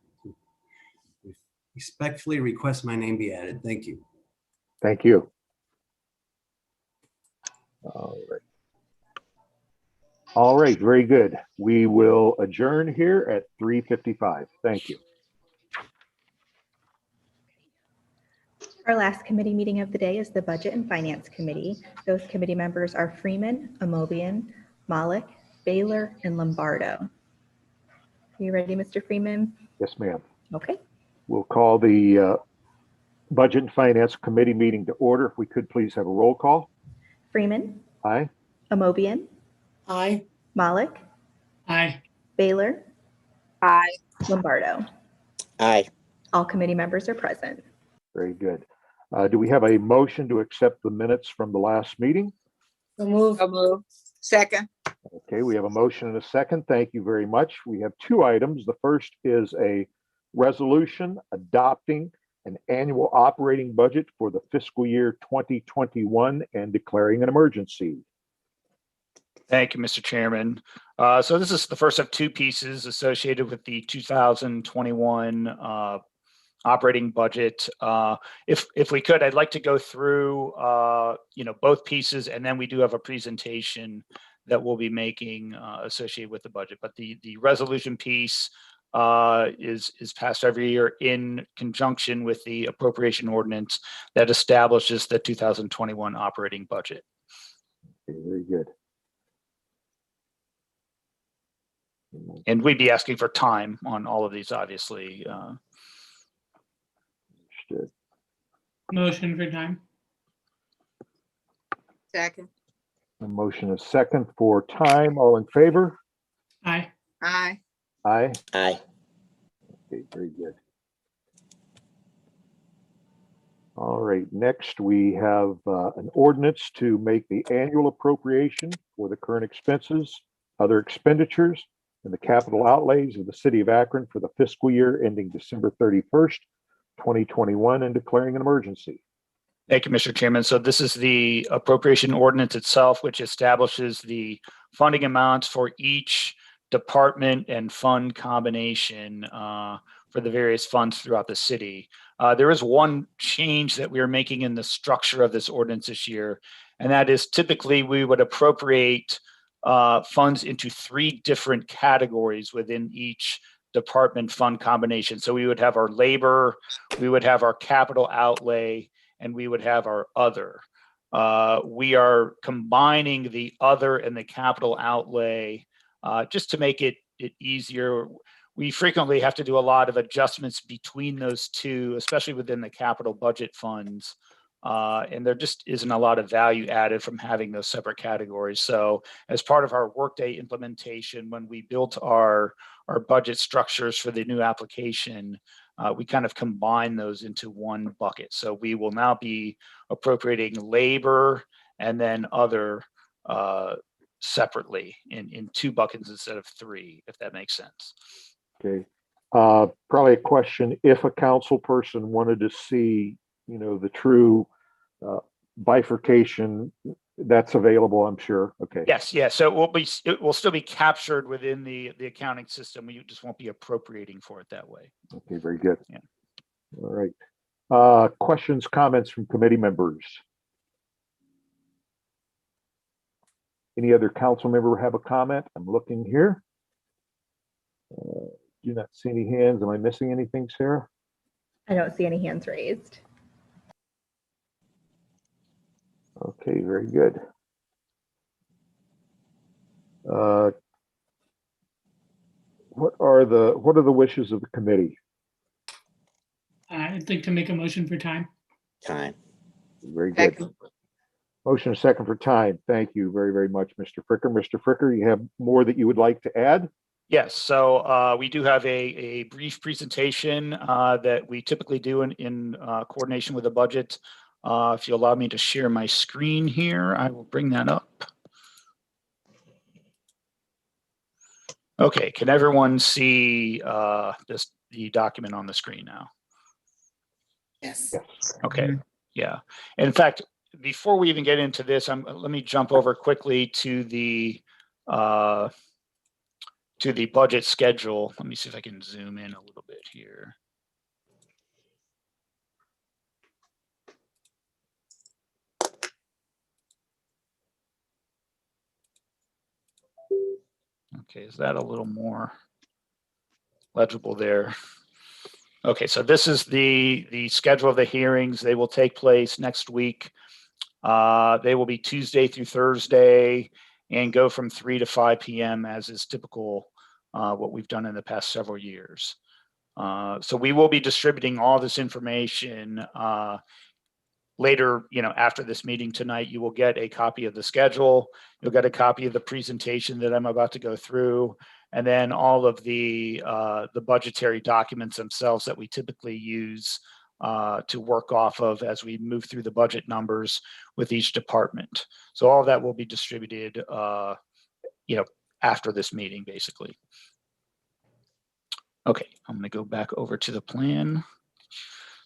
respectfully request my name be added. Thank you. Thank you. All right. All right, very good. We will adjourn here at 3:55. Thank you. Our last committee meeting of the day is the Budget and Finance Committee. Those committee members are Freeman, Amobian, Malik, Baylor, and Lombardo. Are you ready, Mr. Freeman? Yes, ma'am. Okay. We'll call the Budget and Finance Committee meeting to order. If we could please have a roll call. Freeman, Aye. Amobian, Aye. Malik, Aye. Baylor, Aye. Lombardo. Aye. All committee members are present. Very good. Do we have a motion to accept the minutes from the last meeting? So move. So move. Second. Okay, we have a motion and a second. Thank you very much. We have two items. The first is a resolution adopting an annual operating budget for the fiscal year 2021 and declaring an emergency. Thank you, Mr. Chairman. So this is the first of two pieces associated with the 2021 operating budget. If we could, I'd like to go through both pieces, and then we do have a presentation that we'll be making associated with the budget. But the resolution piece is passed every year in conjunction with the appropriation ordinance that establishes the 2021 operating budget. Okay, very good. And we'd be asking for time on all of these, obviously. Understood. Motion for time. Second. A motion is second for time. All in favor? Aye. Aye. Aye. Aye. Okay, very good. All right, next we have an ordinance to make the annual appropriation for the current expenses, other expenditures, and the capital outlays of the city of Akron for the fiscal year ending December 31st, 2021, and declaring an emergency. Thank you, Mr. Chairman. So this is the appropriation ordinance itself, which establishes the funding amounts for each department and fund combination for the various funds throughout the city. There is one change that we are making in the structure of this ordinance this year, and that is typically we would appropriate funds into three different categories within each department fund combination. So we would have our labor, we would have our capital outlay, and we would have our other. We are combining the other and the capital outlay just to make it easier. We frequently have to do a lot of adjustments between those two, especially within the capital budget funds. And there just isn't a lot of value added from having those separate categories. So as part of our Workday implementation, when we built our budget structures for the new application, we kind of combine those into one bucket. So we will now be appropriating labor and then other separately in two buckets instead of three, if that makes sense. Okay, probably a question, if a council person wanted to see, the true bifurcation, that's available, I'm sure. Okay. Yes, yeah. So it will still be captured within the accounting system. You just won't be appropriating for it that way. Okay, very good. Yeah. All right. Questions, comments from committee members? Any other council member have a comment? I'm looking here. Do not see any hands. Am I missing anything, Sarah? I don't see any hands raised. Okay, very good. What are the wishes of the committee? I'd like to make a motion for time. Time. Very good. Second. Motion second for time. Thank you very, very much, Mr. Fricker. Mr. Fricker, you have more that you would like to add? Yes, so we do have a brief presentation that we typically do in coordination with the budget. If you allow me to share my screen here, I will bring that up. Okay, can everyone see the document on the screen now? Yes. Okay, yeah. In fact, before we even get into this, let me jump over quickly to the budget schedule. Let me see if I can zoom in a little bit here. Okay, is that a little more legible there? Okay, so this is the schedule of the hearings. They will take place next week. They will be Tuesday through Thursday and go from 3 to 5 p.m. as is typical, what we've done in the past several years. So we will be distributing all this information later, after this meeting tonight. You will get a copy of the schedule. You'll get a copy of the presentation that I'm about to go through, and then all of the budgetary documents themselves that we typically use to work off of as we move through the budget numbers with each department. So all of that will be distributed, after this meeting, basically. Okay, I'm going to go back over to the plan.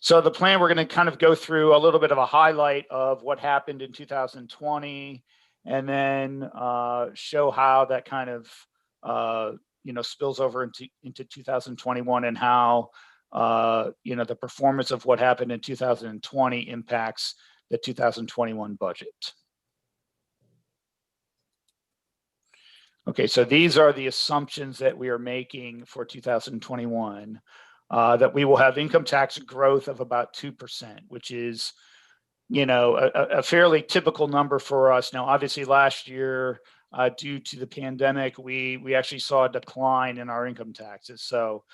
So the plan, we're going to kind of go through a little bit of a highlight of what happened in 2020, and then show how that kind of spills over into 2021, and how the performance of what happened in 2020 impacts the 2021 budget. Okay, so these are the assumptions that we are making for 2021. That we will have income tax growth of about 2%, which is, a fairly typical number for us. Now, obviously last year, due to the pandemic, we actually saw a decline in our income taxes. So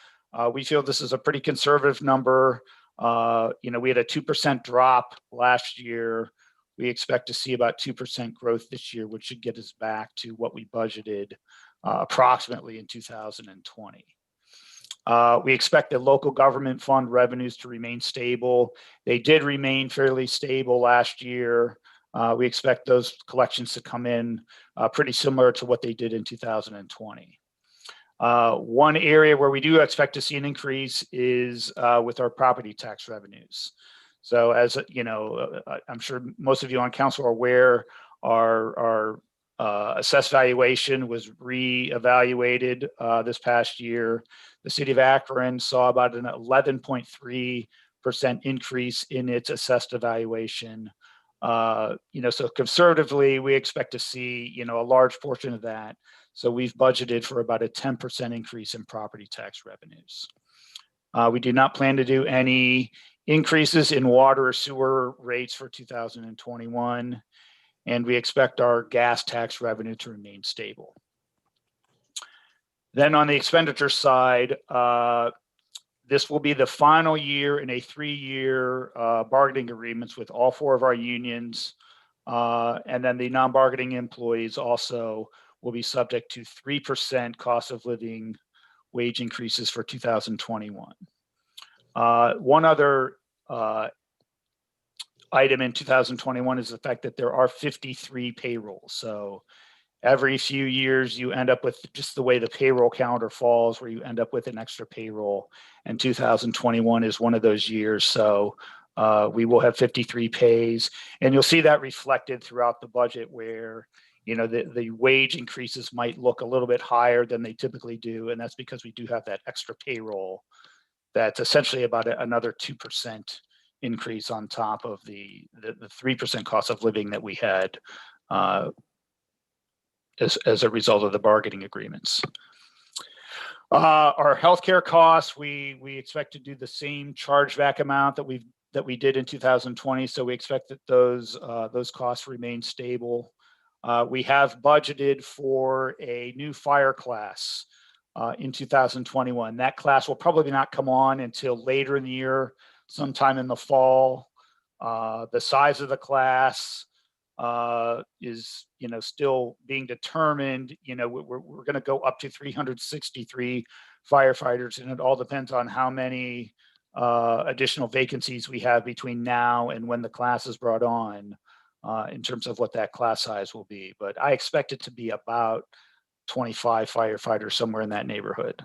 we feel this is a pretty conservative number. We had a 2% drop last year. We expect to see about 2% growth this year, which should get us back to what we budgeted approximately in 2020. We expect the local government fund revenues to remain stable. They did remain fairly stable last year. We expect those collections to come in pretty similar to what they did in 2020. One area where we do expect to see an increase is with our property tax revenues. So as you know, I'm sure most of you on council are aware, our assessed valuation was reevaluated this past year. The city of Akron saw about an 11.3% increase in its assessed evaluation. So conservatively, we expect to see, a large portion of that. So we've budgeted for about a 10% increase in property tax revenues. We do not plan to do any increases in water or sewer rates for 2021. And we expect our gas tax revenue to remain stable. Then on the expenditure side, this will be the final year in a 3-year bargaining agreements with all 4 of our unions. And then the non-bargaining employees also will be subject to 3% cost of living wage increases for 2021. One other item in 2021 is the fact that there are 53 payrolls. So every few years you end up with, just the way the payroll calendar falls, where you end up with an extra payroll, and 2021 is one of those years. So we will have 53 pays, and you'll see that reflected throughout the budget, where the wage increases might look a little bit higher than they typically do, and that's because we do have that extra payroll. That's essentially about another 2% increase on top of the 3% cost of living that we had as a result of the bargaining agreements. Our healthcare costs, we expect to do the same chargeback amount that we did in 2020. So we expect that those costs remain stable. We have budgeted for a new fire class in 2021. That class will probably not come on until later in the year, sometime in the fall. The size of the class is still being determined. We're going to go up to 363 firefighters, and it all depends on how many additional vacancies we have between now and when the class is brought on, in terms of what that class size will be. But I expect it to be about 25 firefighters, somewhere in that neighborhood.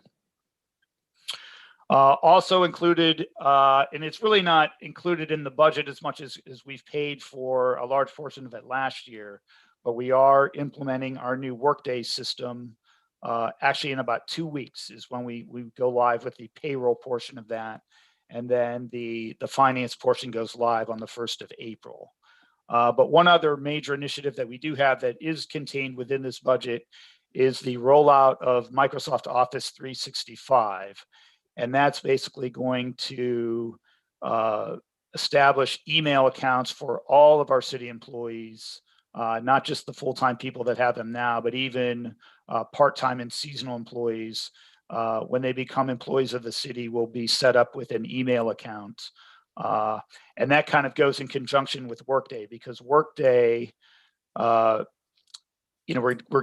Also included, and it's really not included in the budget as much as we've paid for a large portion of it last year, but we are implementing our new Workday system. Actually, in about 2 weeks is when we go live with the payroll portion of that. And then the finance portion goes live on the 1st of April. But one other major initiative that we do have that is contained within this budget is the rollout of Microsoft Office 365. And that's basically going to establish email accounts for all of our city employees, not just the full-time people that have them now, but even part-time and seasonal employees. When they become employees of the city, will be set up with an email account. And that kind of goes in conjunction with Workday, because Workday, we're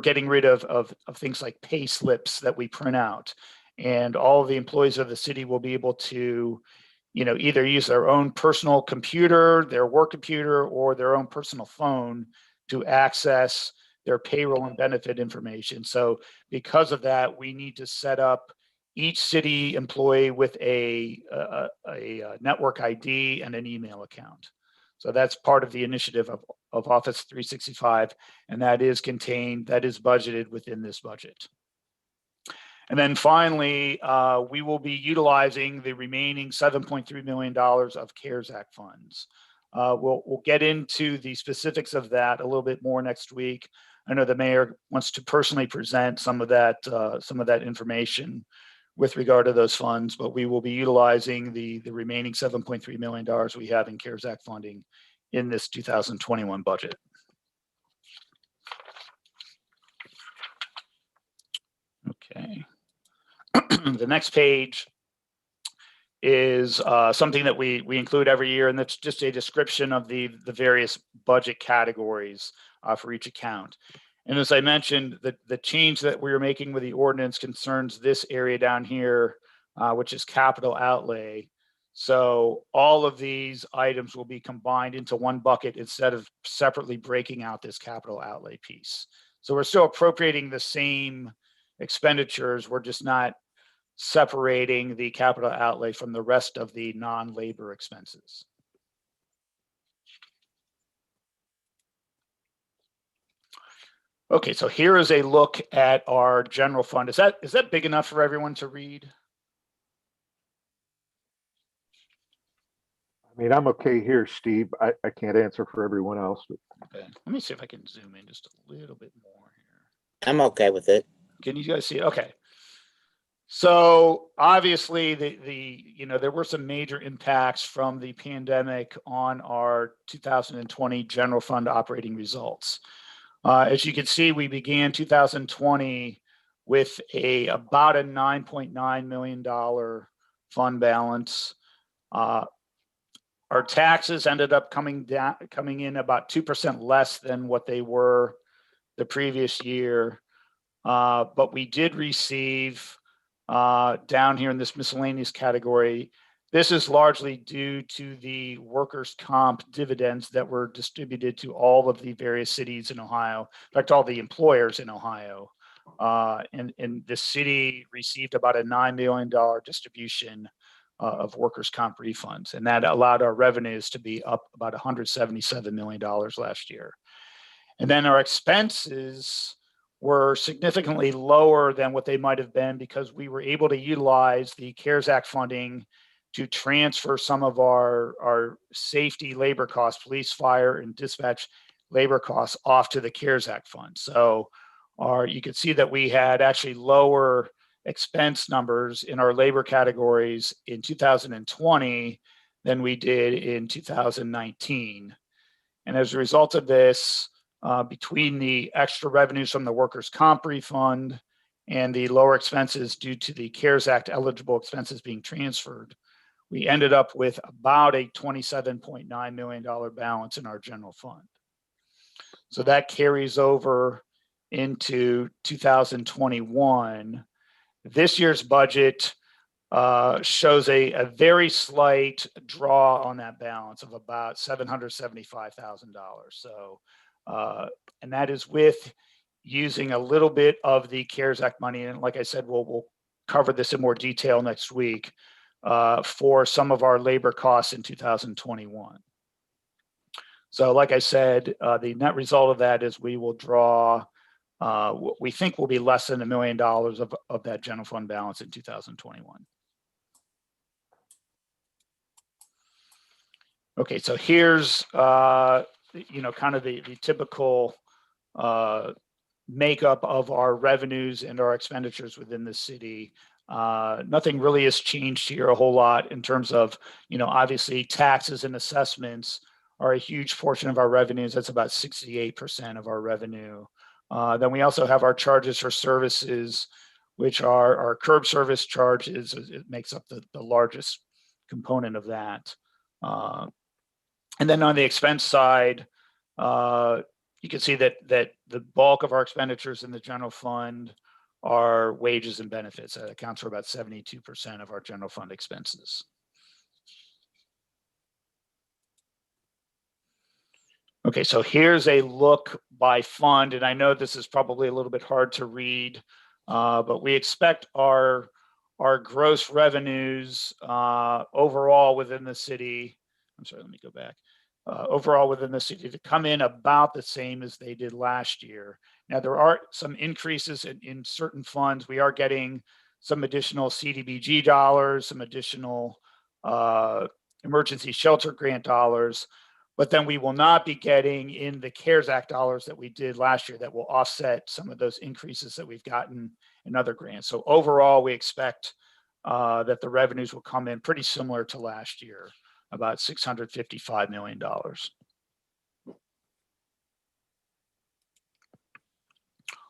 getting rid of things like pay slips that we print out. And all of the employees of the city will be able to, either use their own personal computer, their work computer, or their own personal phone to access their payroll and benefit information. So because of that, we need to set up each city employee with a network ID and an email account. So that's part of the initiative of Office 365, and that is budgeted within this budget. And then finally, we will be utilizing the remaining $7.3 million of CARES Act funds. We'll get into the specifics of that a little bit more next week. I know the mayor wants to personally present some of that information with regard to those funds, but we will be utilizing the remaining $7.3 million we have in CARES Act funding in this 2021 budget. Okay. The next page is something that we include every year, and that's just a description of the various budget categories for each account. And as I mentioned, the change that we're making with the ordinance concerns this area down here, which is capital outlay. So all of these items will be combined into one bucket instead of separately breaking out this capital outlay piece. So we're still appropriating the same expenditures. We're just not separating the capital outlay from the rest of the non-labor expenses. Okay, so here is a look at our general fund. Is that big enough for everyone to read? I mean, I'm okay here, Steve. I can't answer for everyone else. But... Okay, let me see if I can zoom in just a little bit more here. I'm okay with it. Can you guys see it? Okay. So obviously there were some major impacts from the pandemic on our 2020 general fund operating results. As you can see, we began 2020 with about a $9.9 million fund balance. Our taxes ended up coming in about 2% less than what they were the previous year. But we did receive down here in this miscellaneous category. This is largely due to the workers' comp dividends that were distributed to all of the various cities in Ohio, in fact, all the employers in Ohio. And the city received about a $9 million distribution of workers' comp refunds. And that allowed our revenues to be up about $177 million last year. And then our expenses were significantly lower than what they might have been because we were able to utilize the CARES Act funding to transfer some of our safety labor costs, police, fire, and dispatch labor costs off to the CARES Act fund. So you could see that we had actually lower expense numbers in our labor categories in 2020 than we did in 2019. And as a result of this, between the extra revenues from the workers' comp refund and the lower expenses due to the CARES Act eligible expenses being transferred, we ended up with about a $27.9 million balance in our general fund. So that carries over into 2021. This year's budget shows a very slight draw on that balance of about $775,000. So, and that is with using a little bit of the CARES Act money. And like I said, we'll cover this in more detail next week for some of our labor costs in 2021. So like I said, the net result of that is we will draw what we think will be less than $1 million of that general fund balance in 2021. Okay, so here's kind of the typical makeup of our revenues and our expenditures within the city. Nothing really has changed here a whole lot in terms of, obviously taxes and assessments are a huge portion of our revenues. That's about 68% of our revenue. Then we also have our charges for services, which are our curb service charges. It makes up the largest component of that. And then on the expense side, you can see that the bulk of our expenditures in the general fund are wages and benefits. That accounts for about 72% of our general fund expenses. Okay, so here's a look by fund, and I know this is probably a little bit hard to read, but we expect our gross revenues overall within the city. I'm sorry, let me go back. Overall within the city to come in about the same as they did last year. Now, there are some increases in certain funds. We are getting some additional CDBG dollars, some additional emergency shelter grant dollars, but then we will not be getting in the CARES Act dollars that we did last year that will offset some of those increases that we've gotten in other grants. So overall, we expect that the revenues will come in pretty similar to last year, about $655 million.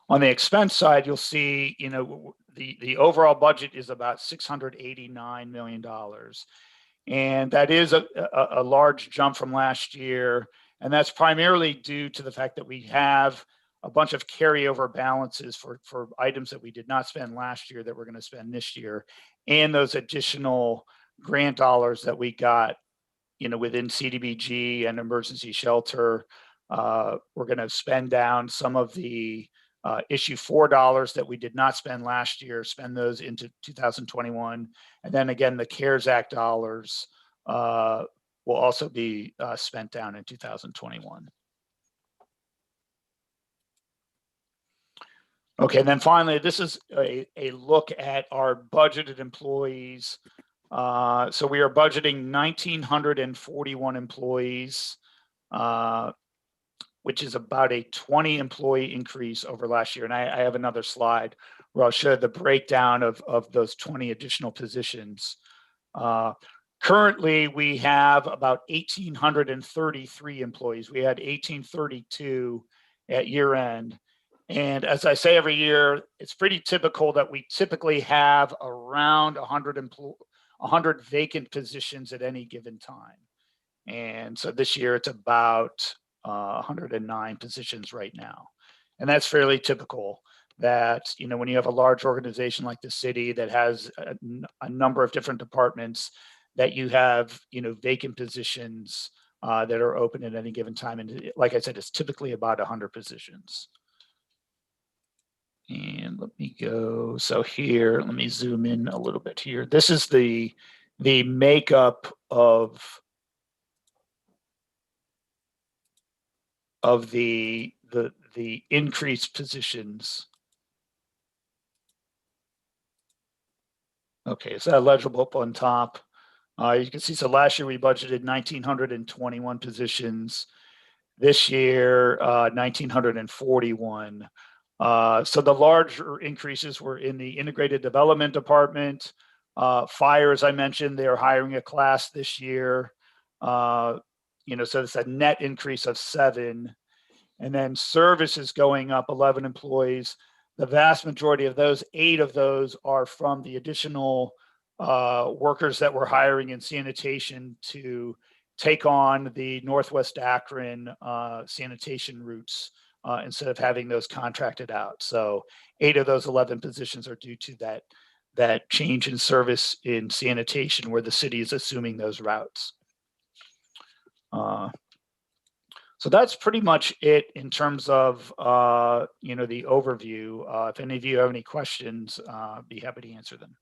On the expense side, you'll see, the overall budget is about $689 million. And that is a large jump from last year. And that's primarily due to the fact that we have a bunch of carryover balances for items that we did not spend last year that we're going to spend this year. And those additional grant dollars that we got, within CDBG and emergency shelter. We're going to spend down some of the issue $4 that we did not spend last year, spend those into 2021. And then again, the CARES Act dollars will also be spent down in 2021. Okay, and then finally, this is a look at our budgeted employees. So we are budgeting 1,941 employees, which is about a 20 employee increase over last year. And I have another slide where I'll show the breakdown of those 20 additional positions. Currently, we have about 1,833 employees. We had 1,832 at year end. And as I say every year, it's pretty typical that we typically have around 100 vacant positions at any given time. And so this year it's about 109 positions right now. And that's fairly typical that, when you have a large organization like the city that has a number of different departments, that you have, vacant positions that are open at any given time. And like I said, it's typically about 100 positions. And let me go. So here, let me zoom in a little bit here. This is the makeup of the increased positions. Okay, is that legible up on top? You can see, so last year we budgeted 1,921 positions. This year, 1,941. So the larger increases were in the integrated development department. Fire, as I mentioned, they're hiring a class this year. So it's a net increase of 7. And then services going up 11 employees. The vast majority of those, 8 of those, are from the additional workers that we're hiring in sanitation to take on the Northwest Akron sanitation routes instead of having those contracted out. So 8 of those 11 positions are due to that change in service in sanitation where the city is assuming those routes. So that's pretty much it in terms of, you know, the overview. If any of you have any questions, be happy to answer them.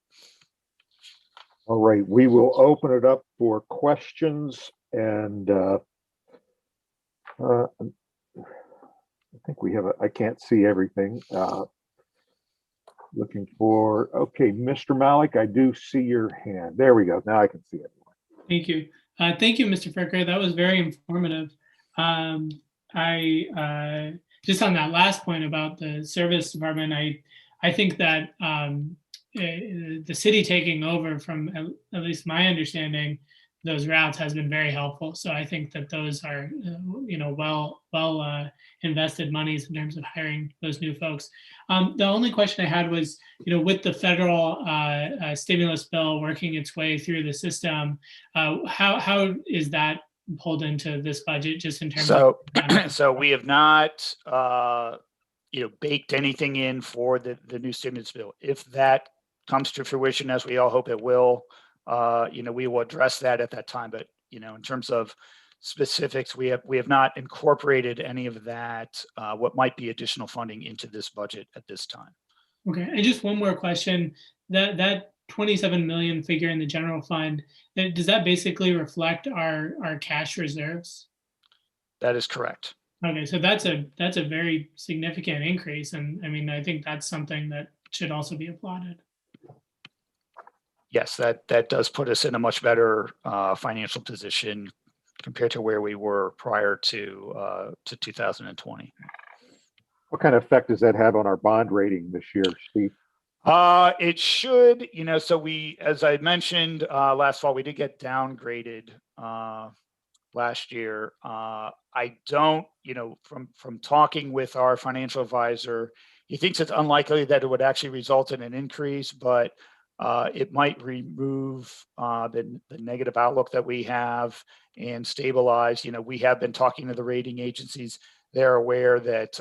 All right, we will open it up for questions, and I think we have I can't see everything. Looking for, okay, Mr. Malik, I do see your hand. There we go. Now I can see it. Thank you. Thank you, Mr. Fricker. That was very informative. I just on that last point about the service department, I think that the city taking over from at least my understanding, those routes has been very helpful. So I think that those are, you know, well invested monies in terms of hiring those new folks. The only question I had was, you know, with the federal stimulus bill working its way through the system, how is that pulled into this budget, just in terms of? So we have not, you know, baked anything in for the new stimulus bill. If that comes to fruition, as we all hope it will, you know, we will address that at that time. But, you know, in terms of specifics, we have not incorporated any of that, what might be additional funding into this budget at this time. Okay, and just one more question. That 27 million figure in the general fund, does that basically reflect our cash reserves? That is correct. Okay, so that's a very significant increase, and I mean, I think that's something that should also be applauded. Yes, that does put us in a much better financial position compared to where we were prior to 2020. What kind of effect does that have on our bond rating this year, Steve? It should, you know, so we, as I mentioned last fall, we did get downgraded last year. I don't, you know, from talking with our financial advisor, he thinks it's unlikely that it would actually result in an increase, but it might remove the negative outlook that we have and stabilize. You know, we have been talking to the rating agencies. They're aware that,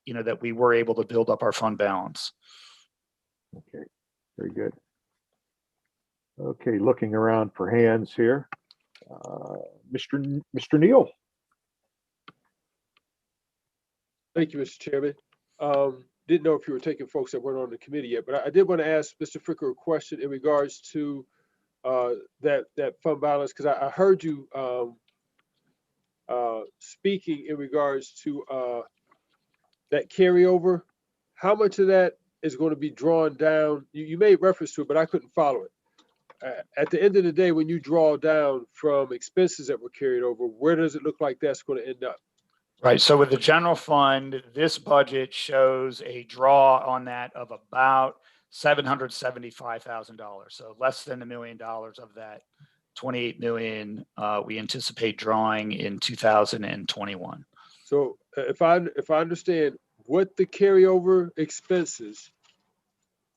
you know, that we were able to build up our fund balance. Okay, very good. Okay, looking around for hands here. Mr. Neal. Thank you, Mr. Chairman. Didn't know if you were taking folks that weren't on the committee yet, but I did want to ask Mr. Fricker a question in regards to that fund balance, because I heard you speaking in regards to that carryover. How much of that is going to be drawn down? You made reference to it, but I couldn't follow it. At the end of the day, when you draw down from expenses that were carried over, where does it look like that's going to end up? Right. So with the general fund, this budget shows a draw on that of about $775,000. So less than $1 million of that 28 million we anticipate drawing in 2021. So if I understand, what the carryover expenses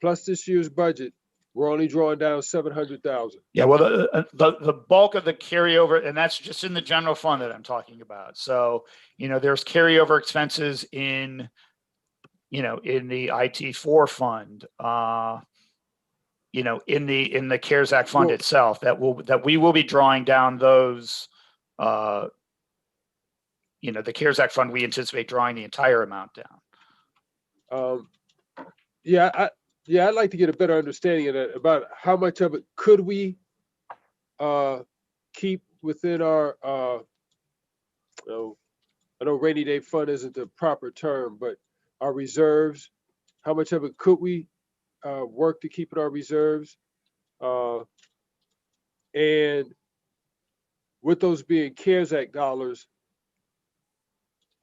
plus this year's budget, we're only drawing down 700,000. Yeah, well, the bulk of the carryover, and that's just in the general fund that I'm talking about. So, you know, there's carryover expenses in, you know, in the IT4 fund, you know, in the CARES Act fund itself, that we will be drawing down those. You know, the CARES Act fund, we anticipate drawing the entire amount down. Yeah, I'd like to get a better understanding of that, about how much of it could we keep within our, I know rainy day fund isn't the proper term, but our reserves, how much of it could we work to keep in our reserves? And with those being CARES Act dollars,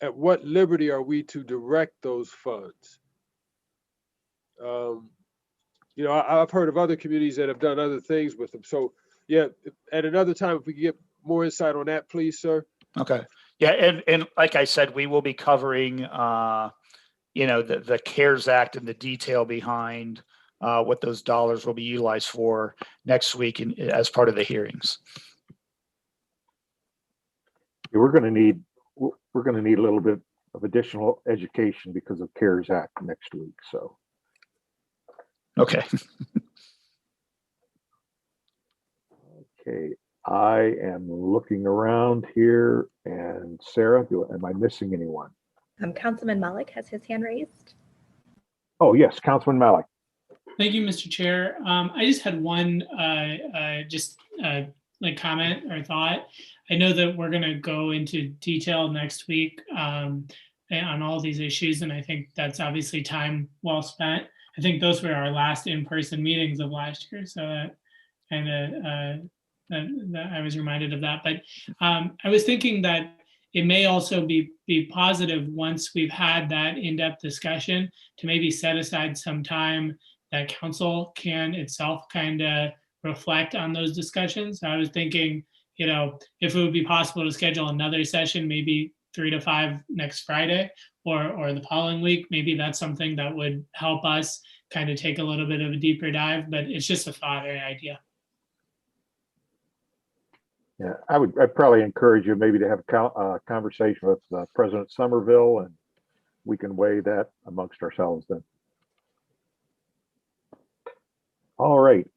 at what liberty are we to direct those funds? You know, I've heard of other communities that have done other things with them. So yeah, at another time, if we could get more insight on that, please, sir. Okay. Yeah, and like I said, we will be covering, you know, the CARES Act and the detail behind what those dollars will be utilized for next week as part of the hearings. We're going to need a little bit of additional education because of CARES Act next week. So. Okay. Okay. I am looking around here, and Sarah, am I missing anyone? Councilman Malik has his hand raised. Oh, yes, Councilman Malik. Thank you, Mr. Chair. I just had one like comment or thought. I know that we're going to go into detail next week on all these issues, and I think that's obviously time well spent. I think those were our last in-person meetings of last year, so that kind of I was reminded of that. But I was thinking that it may also be positive once we've had that in-depth discussion to maybe set aside some time that council can itself kind of reflect on those discussions. So I was thinking, if it would be possible to schedule another session, maybe 3 to 5 next Friday or the following week, maybe that's something that would help us kind of take a little bit of a deeper dive, but it's just a thought or an idea. Yeah, I'd probably encourage you maybe to have a conversation with President Somerville, and we can weigh that amongst ourselves then. All right.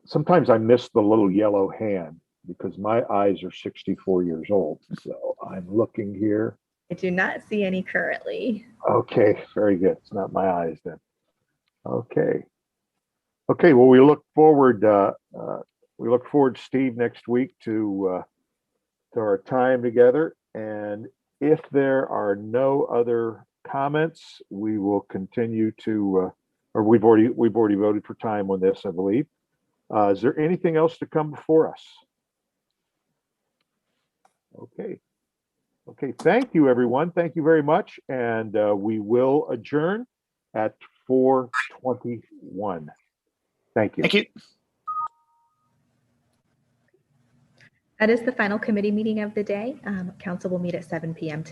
Sometimes I miss the little yellow hand because my eyes are 64 years old. So I'm looking here. I do not see any currently. Okay, very good. It's not my eyes then. Okay. Okay, well, we look forward, Steve, next week to our time together. And if there are no other comments, we will continue to, or we've already voted for time on this, I believe. Is there anything else to come before us? Okay. Okay, thank you, everyone. Thank you very much. And we will adjourn at 4:21. Thank you. Thank you. That is the final committee meeting of the day. Council will meet at 7 p.m.